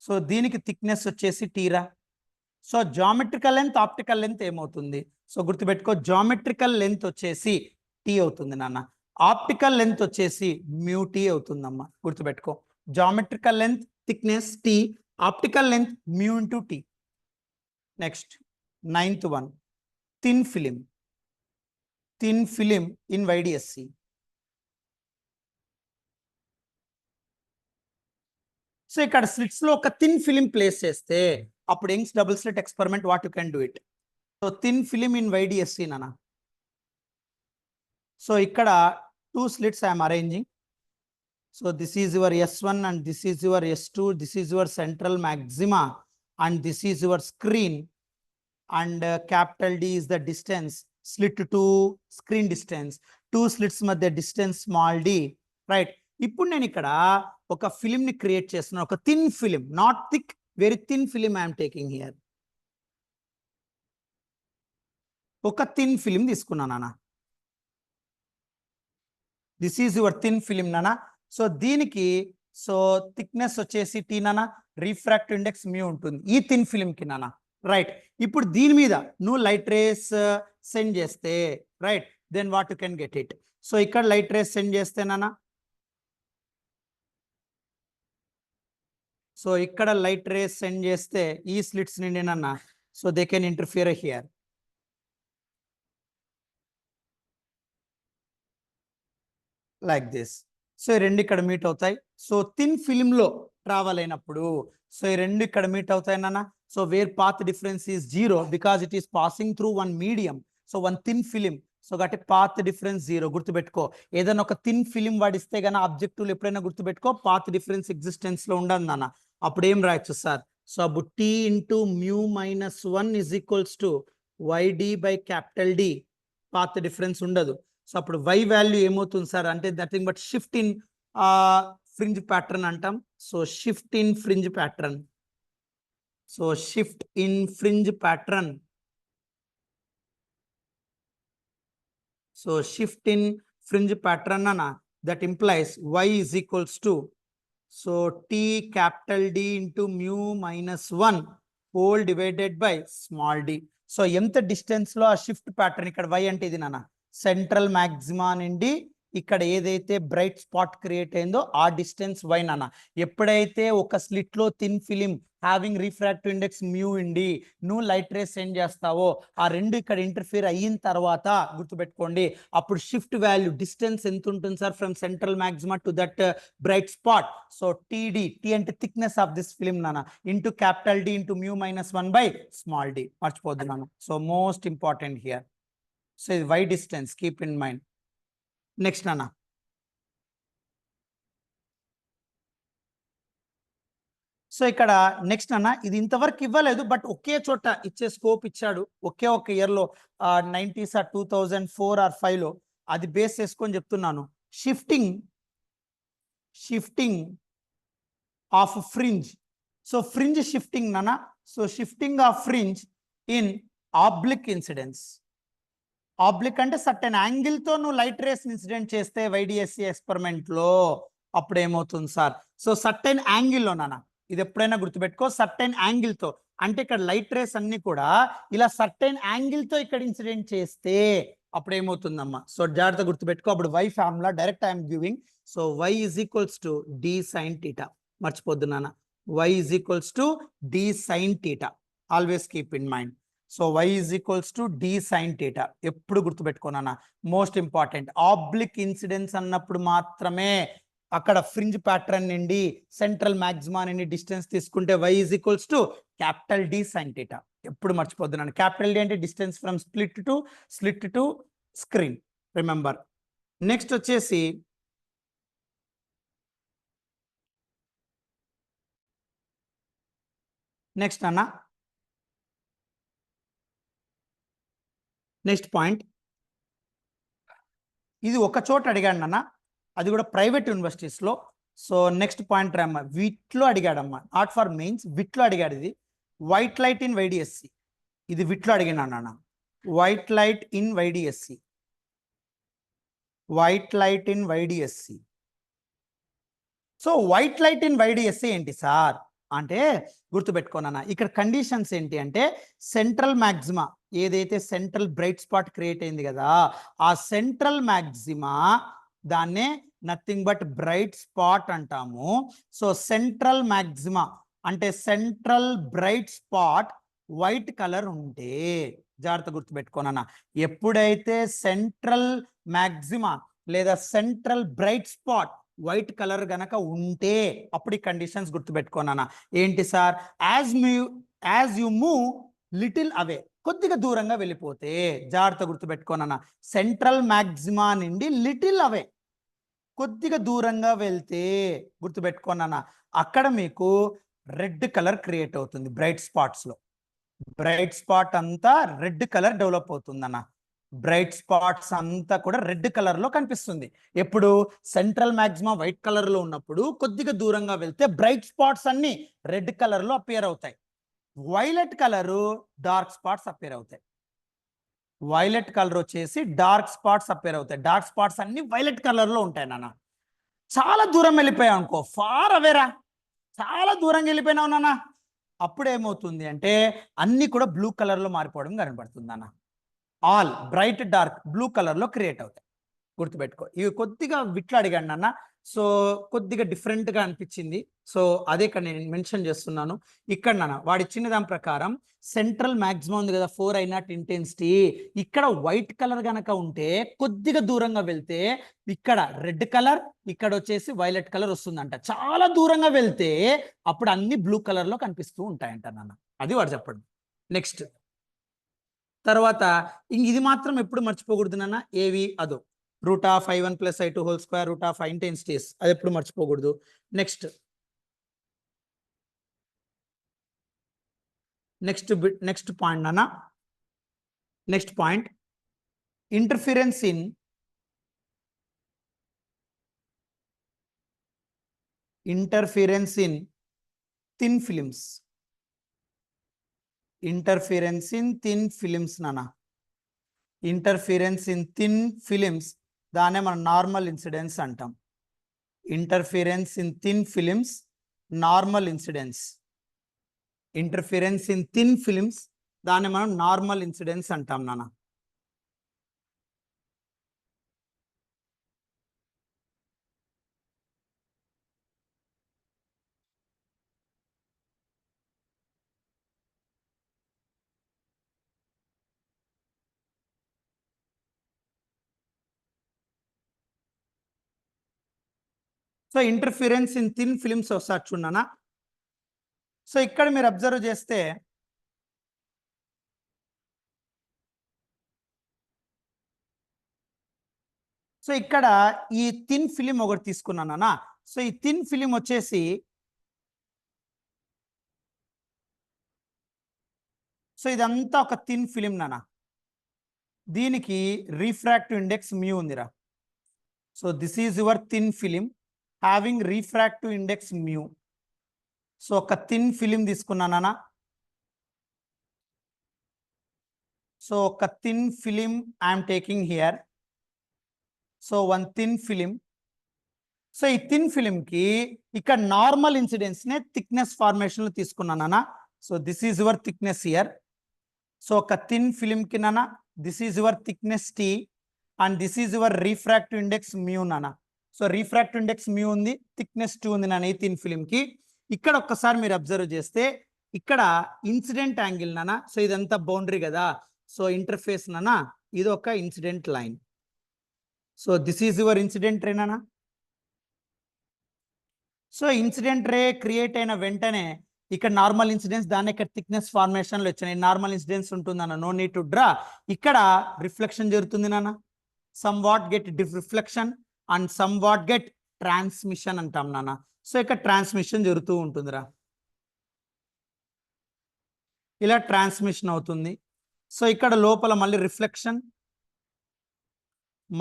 సో దీనికి థిక్నెస్ వచ్చేసి టీరా. So geometrical length optical length ఏమవుతుంది, సో గుర్తుపెట్టుకో జామెట్రికల్ లెంత్ వచ్చేసి టీ అవుతుంది నాన్న, ఆప్టికల్ లెంత్ వచ్చేసి మ్యూ టీ అవుతుందమ్మా. గుర్తుపెట్టుకో geometrical length thickness T, optical length mu into T. Next ninth one, thin film in YDSC. So ఇక్కడ స్లిట్స్ లో ఒక థిన్ ఫిలిం ప్లేస్ చేస్తే అప్పుడు Young's double slit experiment what you can do it. So thin film in YDSC నానా. So ఇక్కడ 2 slits I'm arranging. So this is your S1 and this is your S2, this is your central maxima and this is your screen. And capital D is the distance, slit to screen distance, 2 slits మధ్య distance small d, right. ఇప్పుడు నేను ఇక్కడ ఒక film ని create చేస్తున్నా, ఒక thin film, not thick, very thin film I'm taking here. ఒక thin film తీసుకున్నా నాన్న, this is your thin film నాన్న. సో దీనికి సో థిక్నెస్ వచ్చేసి టీ నాన్న, రిఫ్రాక్టివ్ ఇండెక్స్ మ్యూ ఉంటుంది ఈ థిన్ ఫిలిం కి నాన్న, రైట్. ఇప్పుడు దీని మీద నువ్వు లైట్ రేస్ సెండ్ చేస్తే right, then what you can get it. So ఇక్కడ లైట్ రేస్ సెండ్ చేస్తే నాన్న, సో ఇక్కడ లైట్ రేస్ సెండ్ చేస్తే ఈ స్లిట్స్ నుండి నాన్న, so they can interfere here. Like this. So ఈ రెండు ఇక్కడ మీట్ అవుతాయి. సో థిన్ ఫిలిం లో ట్రావెల్ అయినప్పుడు సో ఈ రెండు ఇక్కడ మీట్ అవుతాయి నాన్న. So where path difference is 0 because it is passing through one medium, so one thin film. So కాబట్టి పాత్ డిఫరెన్స్ 0 గుర్తుపెట్టుకో. ఏదైనా ఒక థిన్ ఫిలిం వాడిస్తే గానీ ఆబ్జెక్టివ్లు ఎప్పుడైనా గుర్తుపెట్టుకో పాత్ డిఫరెన్స్ ఎగ్జిస్టెన్స్ లో ఉండదు నాన్న. అప్పుడు ఏం రాయొచ్చు సార్, సో అప్పుడు T into mu minus 1 is equals to YD by capital D. Path difference ఉండదు. సో అప్పుడు Y వాల్యూ ఏమవుతుంది సార్ అంటే nothing but shift in fringe pattern అంటాం. So shift in fringe pattern, so shift in fringe pattern, so shift in fringe pattern అన్న that implies Y is equals to so T capital D into mu minus 1 whole divided by small d. So ఎంత distance లో ఆ shift pattern, ఇక్కడ Y అంటే ఇది నాన్న central maxima నుండి ఇక్కడ ఏదైతే బ్రైట్ స్పాట్ క్రియేట్ అయిందో ఆ డిస్టెన్స్ వై నాన్న. ఎప్పుడైతే ఒక స్లిట్ లో thin film having refractive index mu ఉండి నువ్వు లైట్ రేస్ సెండ్ చేస్తావో ఆ రెండు ఇక్కడ ఇంటర్ఫియర్ అయిన తర్వాత గుర్తుపెట్టుకోండి అప్పుడు షిఫ్ట్ వాల్యూ డిస్టెన్స్ ఎంత ఉంటుంది sir from central maxima to that bright spot. So TD, T అంటే థిక్నెస్ ఆఫ్ దిస్ ఫిలిం నాన్న, into capital D into mu -1 by small d. మర్చిపోతున్నాను. So most important here. So ఇది Y distance, keep in mind. Next నాన్న, so ఇక్కడ next అన్న ఇది ఇంతవరకు ఇవ్వలేదు బట్ ఒకే చోట ఇచ్చే స్కోప్ ఇచ్చాడు. ఒకే ఒక ఇయర్ లో 90s 2004 or 5 లో అది బేస్ చేసుకొని చెప్తున్నాను. Shifting of fringe. So fringe shifting నాన్న. So shifting of fringe in oblique incidence. Oblique అంటే సర్టెన్ యాంగిల్ తో నువ్వు లైట్ రేస్ ఇన్సిడెంట్ చేస్తే వైడిఎస్సి ఎక్స్పెరిమెంట్ లో అప్పుడు ఏమవుతుంది సార్? సో సర్టెన్ యాంగిల్లో నాన్న, ఇది ఎప్పుడైనా గుర్తుపెట్టుకో, సర్టెన్ యాంగిల్ తో అంటే ఇక్కడ లైట్ రేస్ అన్ని కూడా ఇలా సర్టెన్ యాంగిల్ తో ఇక్కడ ఇన్సిడెంట్ చేస్తే అప్పుడు ఏమవుతుందమ్మా? సో జాగ్రత్త గుర్తుపెట్టుకో. అప్పుడు Y formula direct I'm giving. So Y is equals to D sine theta. మర్చిపోద్దు నాన్న, Y is equals to D sine theta. Always keep in mind. So y is equals to D sine theta. ఎప్పుడు గుర్తుపెట్టుకోనా, most important. Oblique incidence అన్నప్పుడు మాత్రమే అక్కడ fringe pattern నుండి central maxima నుండి distance తీసుకుంటే y is equals to capital D sine theta. ఎప్పుడు మర్చిపోతున్నాను. క్యాపిటల్ డి అంటే distance from slit to screen, remember. Next వచ్చేసి నెక్స్ట్ అన్న, నెక్స్ట్ పాయింట్. ఇది ఒక చోట అడిగాడు అన్న, అది కూడా ప్రైవేట్ యూనివర్సిటీస్ లో. సో నెక్స్ట్ పాయింట్ రామ్మ, విట్లో అడిగాడమ్మా, నాట్ ఫర్ మెయిన్స్, విట్లో అడిగాడు. ఇది వైట్ లైట్ ఇన్ వైడిఎస్సి. ఇది విట్లో అడిగినా నాన్న, white light in YDSC. White light in YDSC. So white light in YDSC ఏంటి సార్ అంటే గుర్తుపెట్టుకోనన్నా, ఇక్కడ కండిషన్స్ ఏంటి అంటే సెంట్రల్ మాక్సిమా ఏదైతే సెంట్రల్ బ్రైట్ స్పాట్ క్రియేట్ అయింది కదా, ఆ సెంట్రల్ మాక్సిమా దాన్నే నథింగ్ బట్ బ్రైట్ స్పాట్ అంటాము. సో సెంట్రల్ మాక్సిమా అంటే central bright spot white colour ఉంటే, జాగ్రత్త గుర్తుపెట్టుకోనన్నా, ఎప్పుడైతే సెంట్రల్ మాక్సిమా లేదా central bright spot white colour గనక ఉంటే అప్పుడు ఈ కండిషన్స్ గుర్తుపెట్టుకోనా. ఏంటి sir? As you move little away, కొద్దిగా దూరంగా వెళ్ళిపోతే, జాగ్రత్త గుర్తుపెట్టుకోనా, సెంట్రల్ మాక్సిమా నుండి లిటిల్ అవే కొద్దిగా దూరంగా వెళ్తే గుర్తుపెట్టుకోనా, అక్కడ మీకు రెడ్ కలర్ క్రియేట్ అవుతుంది. బ్రైట్ స్పాట్స్ లో బ్రైట్ స్పాట్ అంతా రెడ్ కలర్ డెవలప్ అవుతుందన్న. బ్రైట్ స్పాట్స్ అంతా కూడా రెడ్ కలర్ లో కనిపిస్తుంది. ఎప్పుడు సెంట్రల్ మాక్సిమా వైట్ కలర్ లో ఉన్నప్పుడు కొద్దిగా దూరంగా వెళ్తే బ్రైట్ స్పాట్స్ అన్ని రెడ్ కలర్ లో అపియర్ అవుతాయి. Violet colour dark spots appear అవుతాయి. వైలెట్ కలర్ వచ్చేసి డార్క్ స్పాట్స్ అపియర్ అవుతాయి. డార్క్ స్పాట్స్ అన్ని వైలెట్ కలర్ లో ఉంటాయి నాన్న. చాలా దూరం వెళ్ళిపోయావు అనుకో, ఫార్ అవేరా, చాలా దూరంగా వెళ్ళిపోయినావు నాన్న, అప్పుడు ఏమవుతుంది అంటే అన్ని కూడా బ్లూ కలర్ లో మారిపోవడం కనబడుతుంది అన్న. All bright dark blue colour లో క్రియేట్ అవుతాయి. గుర్తుపెట్టుకో. ఇవి కొద్దిగా విట్లు అడిగాను అన్న, సో కొద్దిగా డిఫరెంట్ గా అనిపించింది. సో అదే ఇక్కడ నేను మెన్షన్ చేస్తున్నాను. ఇక్కడ నాన్న వాడి ఇచ్చిన దాని ప్రకారం సెంట్రల్ మాక్సిమం ఉంది కదా 4I0 ఇంటెన్సిటీ, ఇక్కడ వైట్ కలర్ గనక ఉంటే కొద్దిగా దూరంగా వెళ్తే ఇక్కడ రెడ్ కలర్, ఇక్కడ వచ్చేసి వైలెట్ కలర్ వస్తుందంట. చాలా దూరంగా వెళ్తే అప్పుడు అన్ని బ్లూ కలర్ లో కనిపిస్తూ ఉంటాయంట నాన్న. అది వాడు చెప్పడం. నెక్స్ట్ తర్వాత ఇది మాత్రం ఎప్పుడు మర్చిపోకూడదు నాన్న. ఏవి అదో √I1 + I2² √I ఇంటెన్సిటీస్, అది ఎప్పుడు మర్చిపోకూడదు. నెక్స్ట్ పాయింట్ నాన్న. Next point, interference in thin films. Interference in thin films నాన్న. ఇంటర్ఫిరెన్స్ ఇన్ థిన్ ఫిలిమ్స్ దాన్నే మనం నార్మల్ ఇన్సిడెన్స్ అంటాం. Interference in thin films normal incidence. Interference in thin films దాన్ని మనం నార్మల్ ఇన్సిడెన్స్ అంటాం నాన్న. So interference in thin films వస్తారు చూడనా. సో ఇక్కడ మీరు అబ్జర్వ్ చేస్తే సో ఇక్కడ ఈ థిన్ ఫిలిం ఒకటి తీసుకున్నానా. సో ఈ థిన్ ఫిలిం వచ్చేసి సో ఇదంతా ఒక థిన్ ఫిలిం నానా. దీనికి రిఫ్రాక్టివ్ ఇండెక్స్ మ్యూ ఉందిరా. So this is your thin film having refractive index mu. So ఒక థిన్ ఫిలిం తీసుకున్నానా. సో ఒక thin film I'm taking here. So one thin film. So ఈ థిన్ ఫిలిం కి ఇక్కడ normal incidence నే thickness formation లో తీసుకున్నానా. So this is your thickness here. So ఒక థిన్ ఫిలిం కి నానా this is your thickness T and this is your refractive index mu నానా. సో రిఫ్రాక్టివ్ ఇండెక్స్ మ్యూ ఉంది, థిక్నెస్ 2 ఉంది నాన్న ఈ థిన్ ఫిలిం కి. ఇక్కడ ఒక్కసారి మీరు అబ్జర్వ్ చేస్తే ఇక్కడ ఇన్సిడెంట్ యాంగిల్ నానా. సో ఇదంతా బౌండరీ కదా. సో ఇంటర్ఫేస్ నానా ఇది ఒక incident line. So this is your incident ray నానా. సో ఇన్సిడెంట్ రే క్రియేట్ అయిన వెంటనే ఇక్కడ నార్మల్ ఇన్సిడెన్స్ దాని ఇక్కడ థిక్నెస్ ఫార్మేషన్ లో వచ్చినాయి. నార్మల్ ఇన్సిడెన్స్ ఉంటుంది అన్న, నో నీడ్ టు డ్రా. ఇక్కడ రిఫ్లెక్షన్ జరుగుతుంది నాన్న. Some what get reflection and some what get transmission అంటాం నాన్న. సో ఇక్కడ ట్రాన్స్మిషన్ జరుగుతూ ఉంటుందిరా. ఇలా ట్రాన్స్మిషన్ అవుతుంది. సో ఇక్కడ లోపల మళ్ళీ రిఫ్లెక్షన్,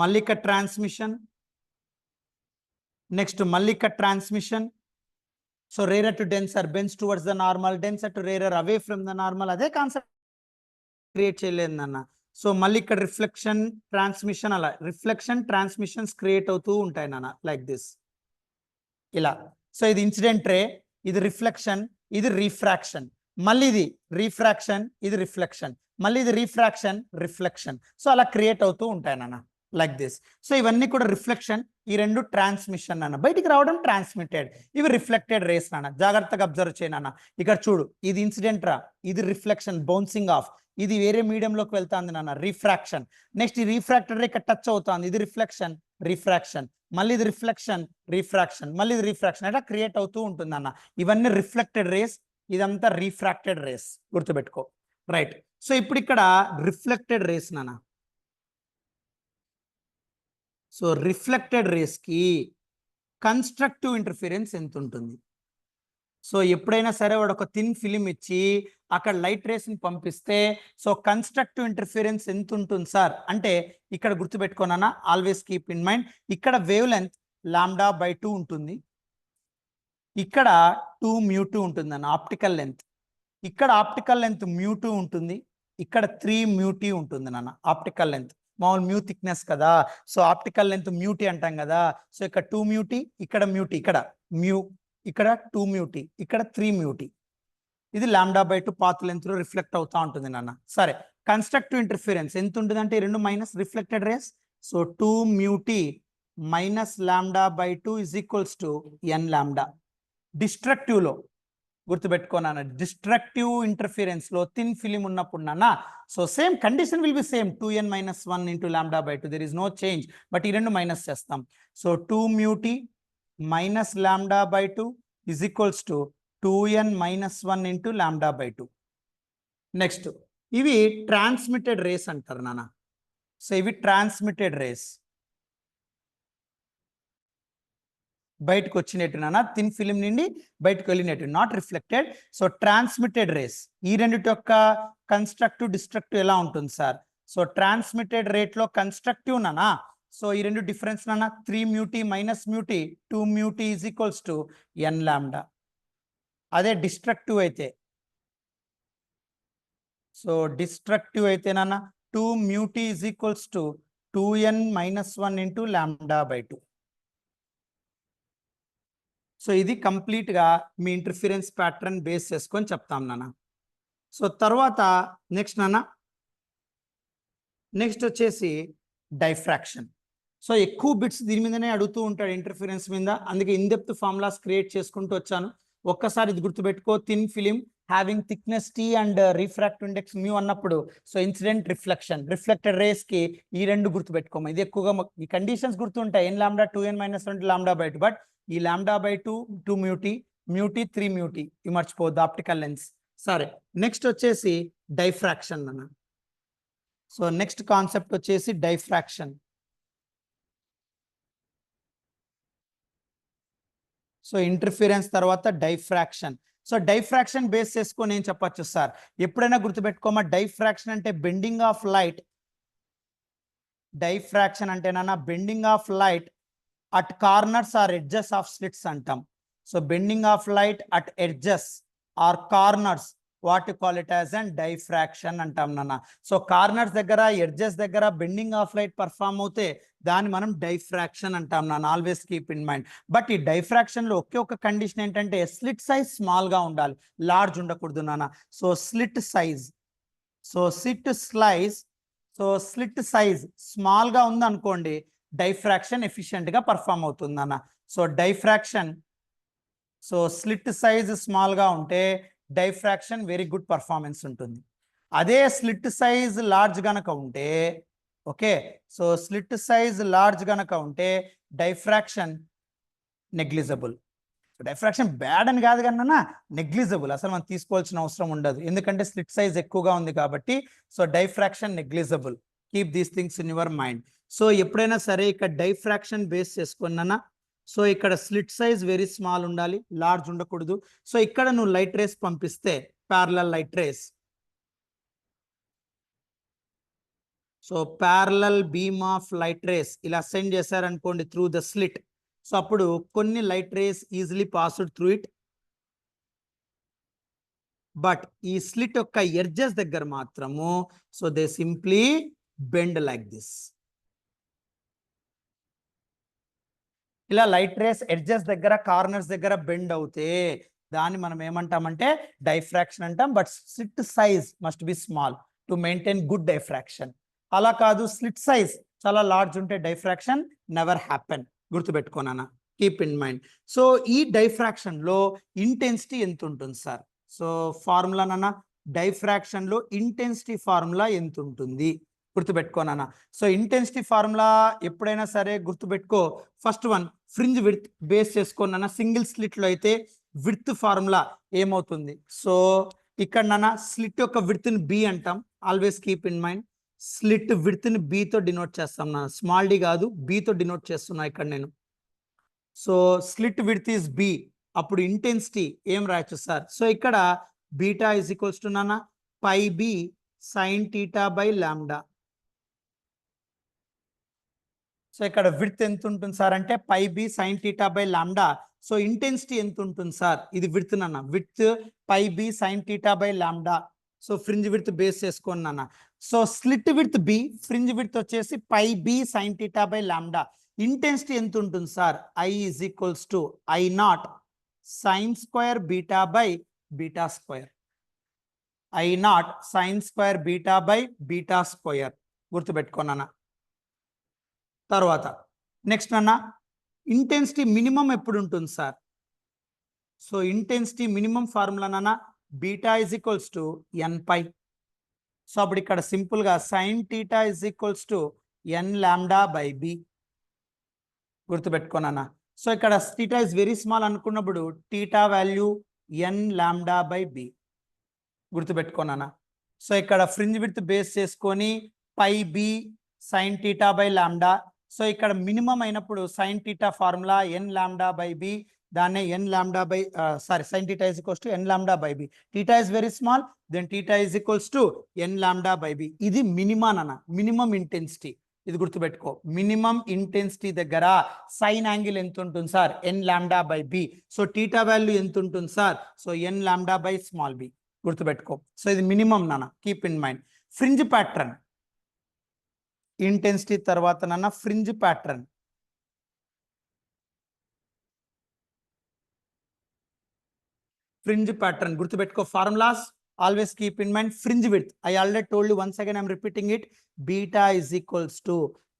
మళ్ళీ ఇక్కడ ట్రాన్స్మిషన్, నెక్స్ట్ మళ్ళీ ఇక్కడ transmission. So rarer to denser bends towards the normal, denser to rarer away from the normal. అదే కాన్సెప్ట్ క్రియేట్ చేయలేదు నాన్న. సో మళ్ళీ ఇక్కడ రిఫ్లెక్షన్ ట్రాన్స్మిషన్, అలా రిఫ్లెక్షన్ ట్రాన్స్మిషన్స్ క్రియేట్ అవుతూ ఉంటాయి నాన్న లైక్ దిస్ ఇలా. సో ఇది ఇన్సిడెంట్ రే, ఇది రిఫ్లెక్షన్, ఇది రిఫ్రాక్షన్, మళ్ళీ ఇది రిఫ్రాక్షన్, ఇది రిఫ్లెక్షన్, మళ్ళీ ఇది రిఫ్రాక్షన్ రిఫ్లెక్షన్. సో అలా క్రియేట్ అవుతూ ఉంటాయి నాన్న లైక్ దిస్. సో ఇవన్నీ కూడా రిఫ్లెక్షన్, ఈ రెండు ట్రాన్స్మిషన్ నాన్న. బయటికి రావడం ట్రాన్స్మిటెడ్, ఇవి రిఫ్లెక్టెడ్ రేస్ నాన్న. జాగ్రత్తగా అబ్జర్వ్ చేయనన్న. ఇక్కడ చూడు, ఇది ఇన్సిడెంట్ రా, ఇది రిఫ్లెక్షన్ బౌన్సింగ్ ఆఫ్, ఇది వేరే మీడియంలోకి వెళ్తాంది నాన్న రిఫ్రాక్షన్. నెక్స్ట్ ఈ రిఫ్రాక్టెడ్ రే ఇక్కడ టచ్ అవుతుంది, ఇది రిఫ్లెక్షన్ రిఫ్రాక్షన్, మళ్ళీ ఇది రిఫ్లెక్షన్ రిఫ్రాక్షన్, మళ్ళీ ఇది రిఫ్రాక్షన్, అట్లా క్రియేట్ అవుతూ ఉంటుంది అన్న. ఇవన్నీ రిఫ్లెక్టెడ్ రేస్, ఇదంతా రిఫ్రాక్టెడ్ రేస్, గుర్తుపెట్టుకో. రైట్. సో ఇప్పుడు ఇక్కడ రిఫ్లెక్టెడ్ రేస్ నాన్న. సో రిఫ్లెక్టెడ్ రేస్ కి కన్స్ట్రక్టివ్ ఇంటర్ఫిరెన్స్ ఎంత ఉంటుంది? సో ఎప్పుడైనా సరే వాడు ఒక థిన్ ఫిలిం ఇచ్చి అక్కడ లైట్ రేస్ ని పంపిస్తే సో కన్స్ట్రక్టివ్ ఇంటర్ఫిరెన్స్ ఎంత ఉంటుంది సార్ అంటే ఇక్కడ గుర్తుపెట్టుకోనా, ఆల్వేస్ కీప్ ఇన్ మైండ్. ఇక్కడ వేవ్ లెంత్ λ/2 ఉంటుంది, ఇక్కడ 2 μ2 ఉంటుంది అన్న ఆప్టికల్ లెంత్. ఇక్కడ ఆప్టికల్ లెంత్ μ2 ఉంటుంది, ఇక్కడ 3 μt ఉంటుంది నాన్న ఆప్టికల్ లెంత్. మామూలు మ్యూ థిక్నెస్ కదా, సో ఆప్టికల్ లెంత్ మ్యూటీ అంటాం కదా. సో ఇక్కడ 2 μt, ఇక్కడ మ్యూటీ, ఇక్కడ మ్యూ, ఇక్కడ 2 μt, ఇక్కడ 3 μt. ఇది λ/2 పాత్ లెంత్ లో రిఫ్లెక్ట్ అవుతా ఉంటుంది నాన్న. సరే, కన్స్ట్రక్టివ్ ఇంటర్ఫిరెన్స్ ఎంత ఉంటుంది అంటే ఈ రెండు minus reflected rays. So 2 μt minus λ/2 is equals to n λ. Destructive లో గుర్తుపెట్టుకోనా, డిస్ట్రక్టివ్ ఇంటర్ఫిరెన్స్ లో థిన్ ఫిలిం ఉన్నప్పుడు నాన్న so same condition will be same 2n - 1 into λ/2. There is no change, but ఈ రెండు మైనస్ చేస్తాం. So 2 μt minus λ/2 is equals to 2n - 1 into λ/2. Next ఇవి transmitted rays అంటారు నాన్న. సో ఇవి ట్రాన్స్మిటెడ్ రేస్, బయటకు వచ్చినట్టు నాన్న, థిన్ ఫిలిం నుండి బయటకు వెళ్ళినట్టు, not reflected. So transmitted rays, ఈ రెండిటి యొక్క కన్స్ట్రక్టివ్ డిస్ట్రక్టివ్ ఎలా ఉంటుంది సార్? సో ట్రాన్స్మిటెడ్ రేట్ లో కన్స్ట్రక్టివ్ నానా, సో ఈ రెండు డిఫరెన్స్ నాన్న 3 μt minus μt 2 μt is equals to n λ. అదే డిస్ట్రక్టివ్ అయితే, సో డిస్ట్రక్టివ్ అయితే నాన్న 2 μt is equals to 2n - 1 into λ/2. So ఇది కంప్లీట్ గా మీ ఇంటర్ఫిరెన్స్ ప్యాటర్న్ బేస్ చేసుకొని చెప్తాం నాన్న. సో తర్వాత నెక్స్ట్ నాన్న, నెక్స్ట్ వచ్చేసి డైఫ్రాక్షన్. సో ఎక్కువ బిట్స్ దీని మీదనే అడుగుతూ ఉంటాడు ఇంటర్ఫిరెన్స్ మీద, అందుకే ఇన్ డెప్త్ ఫార్ములాస్ క్రియేట్ చేసుకుంటూ వచ్చాను. ఒక్కసారి ఇది గుర్తుపెట్టుకో, thin film having thickness T and refractive index mu అన్నప్పుడు so incident reflection reflected rays కి ఈ రెండు గుర్తు పెట్టుకోము. ఇది ఎక్కువగా ఈ కండిషన్స్ గుర్తుంటాయి. n lambda 2n - 1 lambda by 2, but ఈ lambda by 2 mu T, mu T 3 mu T ఇవి మర్చిపోవద్దు ఆప్టికల్ లెన్స్. సరే, నెక్స్ట్ వచ్చేసి డైఫ్రాక్షన్ అన్న. సో నెక్స్ట్ కాన్సెప్ట్ వచ్చేసి డైఫ్రాక్షన్. సో ఇంటర్ఫిరెన్స్ తర్వాత డైఫ్రాక్షన్. సో డైఫ్రాక్షన్ బేస్ చేసుకొని ఏం చెప్పచ్చు సార్, ఎప్పుడైనా గుర్తుపెట్టుకోమా, డైఫ్రాక్షన్ అంటే బెండింగ్ ఆఫ్ లైట్. డైఫ్రాక్షన్ అంటేనా bending of light at corners or edges of slits అంటాం. So bending of light at edges are corners, what you call it as and diffraction అంటాం నాన్న. సో కార్నర్స్ దగ్గర edges దగ్గర bending of light perform అవుతే దాన్ని మనం diffraction అంటాం నాన్న. Always keep in mind. But ఈ డైఫ్రాక్షన్ లో ఒకే ఒక కండిషన్ ఏంటంటే స్లిట్ సైజ్ స్మాల్ గా ఉండాలి, లార్జ్ ఉండకూడదు నాన్న. So slit size, so slit size small గా ఉంది అనుకోండి, డైఫ్రాక్షన్ ఎఫిషియెంట్ గా పర్ఫామ్ అవుతుంది నాన్న. So diffraction, so slit size small గా ఉంటే డైఫ్రాక్షన్ వెరీ గుడ్ పర్ఫార్మెన్స్ ఉంటుంది. అదే స్లిట్ సైజ్ లార్జ్ గనక ఉంటే, okay, so slit size large గనక ఉంటే డైఫ్రాక్షన్ నెగ్లిజబుల్. డైఫ్రాక్షన్ బ్యాడ్ అని కాదు కన్నా నెగ్లిజబుల్, అసలు మనం తీసుకోవాల్సిన అవసరం ఉండదు, ఎందుకంటే స్లిట్ సైజ్ ఎక్కువగా ఉంది కాబట్టి. So diffraction negligible. Keep these things in your mind. So ఎప్పుడైనా సరే ఇక్కడ డైఫ్రాక్షన్ బేస్ చేసుకున్నా, సో ఇక్కడ స్లిట్ సైజ్ వెరీ స్మాల్ ఉండాలి, లార్జ్ ఉండకూడదు. సో ఇక్కడ నువ్వు లైట్ రేస్ పంపిస్తే parallel light race, so parallel beam of light race ఇలా సెండ్ చేశారనుకోండి త్రూ ద స్లిట్, సో అప్పుడు కొన్ని light race easily passed through it. But ఈ స్లిట్ యొక్క ఎడ్జెస్ దగ్గర మాత్రము so they simply bend like this. ఇలా లైట్ రేస్ ఎడ్జెస్ దగ్గర కార్నర్స్ దగ్గర బెండ్ అవుతే దాన్ని మనం ఏమంటామంటే డైఫ్రాక్షన్ అంటాం. But slit size must be small to maintain good diffraction. అలా కాదు, స్లిట్ సైజ్ చాలా లార్జ్ ఉంటే డైఫ్రాక్షన్ నెవర్ హ్యాపెన్. గుర్తుపెట్టుకోనా, కీప్ ఇన్ మైండ్. సో ఈ డైఫ్రాక్షన్ లో ఇంటెన్సిటీ ఎంత ఉంటుంది సార్? సో ఫార్ములా నాన్న, డైఫ్రాక్షన్ లో ఇంటెన్సిటీ ఫార్ములా ఎంత ఉంటుంది గుర్తుపెట్టుకోనా. సో ఇంటెన్సిటీ ఫార్ములా ఎప్పుడైనా సరే గుర్తుపెట్టుకో. First one fringe width base చేసుకోనా. Single slit లో అయితే విడ్త్ ఫార్ములా ఏమవుతుంది? సో ఇక్కడ నాన్న స్లిట్ యొక్క విడ్త్ ని బి అంటాం. Always keep in mind, slit width ని బి తో డినోట్ చేస్తాం నాన్న, స్మాల్ డి కాదు, బి తో డినోట్ చేస్తున్నా ఇక్కడ నేను. So slit width is B, అప్పుడు ఇంటెన్సిటీ ఏం రాయొచ్చు సార్? సో ఇక్కడ బీటా ఇస్ ఈక్వల్స్ టు నాన్న pi B sine theta by lambda. So ఇక్కడ విడ్త్ ఎంత ఉంటుంది సార్ అంటే pi B sine theta by lambda. So intensity ఎంత ఉంటుంది సార్? ఇది విడ్త్ నాన్న, width pi B sine theta by lambda. So fringe width base చేసుకోండి నాన్న. So slit width B, fringe width వచ్చేసి pi B sine theta by lambda. Intensity ఎంత ఉంటుంది sir? I is equals to I not sine square beta by beta square. I not sine square beta by beta square. గుర్తుపెట్టుకోనా. తర్వాత next అన్న, intensity minimum ఎప్పుడు ఉంటుంది sir? So intensity minimum formula నాన్న beta is equals to N pi. So అప్పుడు ఇక్కడ simple గా sine theta is equals to N lambda by B. గుర్తుపెట్టుకోనా. సో ఇక్కడ టీటా ఇస్ వెరీ స్మాల్ అనుకున్నప్పుడు theta value N lambda by B. గుర్తుపెట్టుకోనా. So ఇక్కడ fringe width base చేసుకొని pi B sine theta by lambda. So ఇక్కడ minimum అయినప్పుడు sine theta formula N lambda by B, దాన్నే N lambda by sorry sine theta is equals to N lambda by B. Theta is very small, then theta is equals to N lambda by B. ఇది minimum అన్న, minimum intensity. ఇది గుర్తుపెట్టుకో, minimum intensity దగ్గర sine angle ఎంత ఉంటుంది sir? N lambda by B. So theta value ఎంత ఉంటుంది sir? So N lambda by small B. గుర్తుపెట్టుకో. సో ఇది మినిమం నాన్న, keep in mind. Fringe pattern, intensity తర్వాత నాన్న ఫ్రింజ్ ప్యాటర్న్. ఫ్రింజ్ ప్యాటర్న్ గుర్తుపెట్టుకో. Formulas always keep in mind. Fringe width I already told you, once again I'm repeating it. Beta is equals to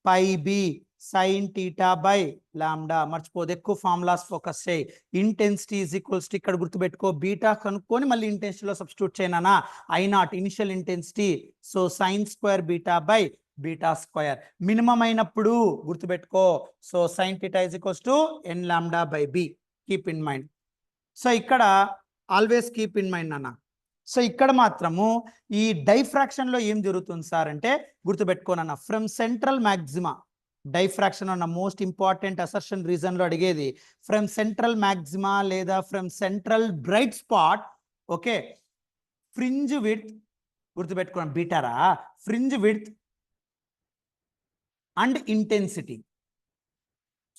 pi B sine theta by lambda. మర్చిపోదు, ఎక్కువ formulas focus చేయి. Intensity is equals to ఇక్కడ గుర్తుపెట్టుకో, beta కనుక్కొని మళ్ళీ ఇంటెన్సిటీలో substitute చేయనా. I0 initial intensity, so sine square beta by beta square. Minimum అయినప్పుడు గుర్తుపెట్టుకో, so sine theta is equals to N lambda by B. Keep in mind. So ఇక్కడ always keep in mind అన్న. So ఇక్కడ మాత్రము ఈ diffraction లో ఏం జరుగుతుంది సార్ అంటే గుర్తుపెట్టుకోనన్న, ఫ్రమ్ సెంట్రల్ మ్యాక్సిమా. డైఫ్రాక్షన్ అన్న మోస్ట్ ఇంపార్టెంట్ అసర్షన్ రీజన్ లో అడిగేది. ఫ్రమ్ సెంట్రల్ మ్యాక్సిమా లేదా from central bright spot, okay, fringe width గుర్తుపెట్టుకోండి బీటారా, fringe width and intensity.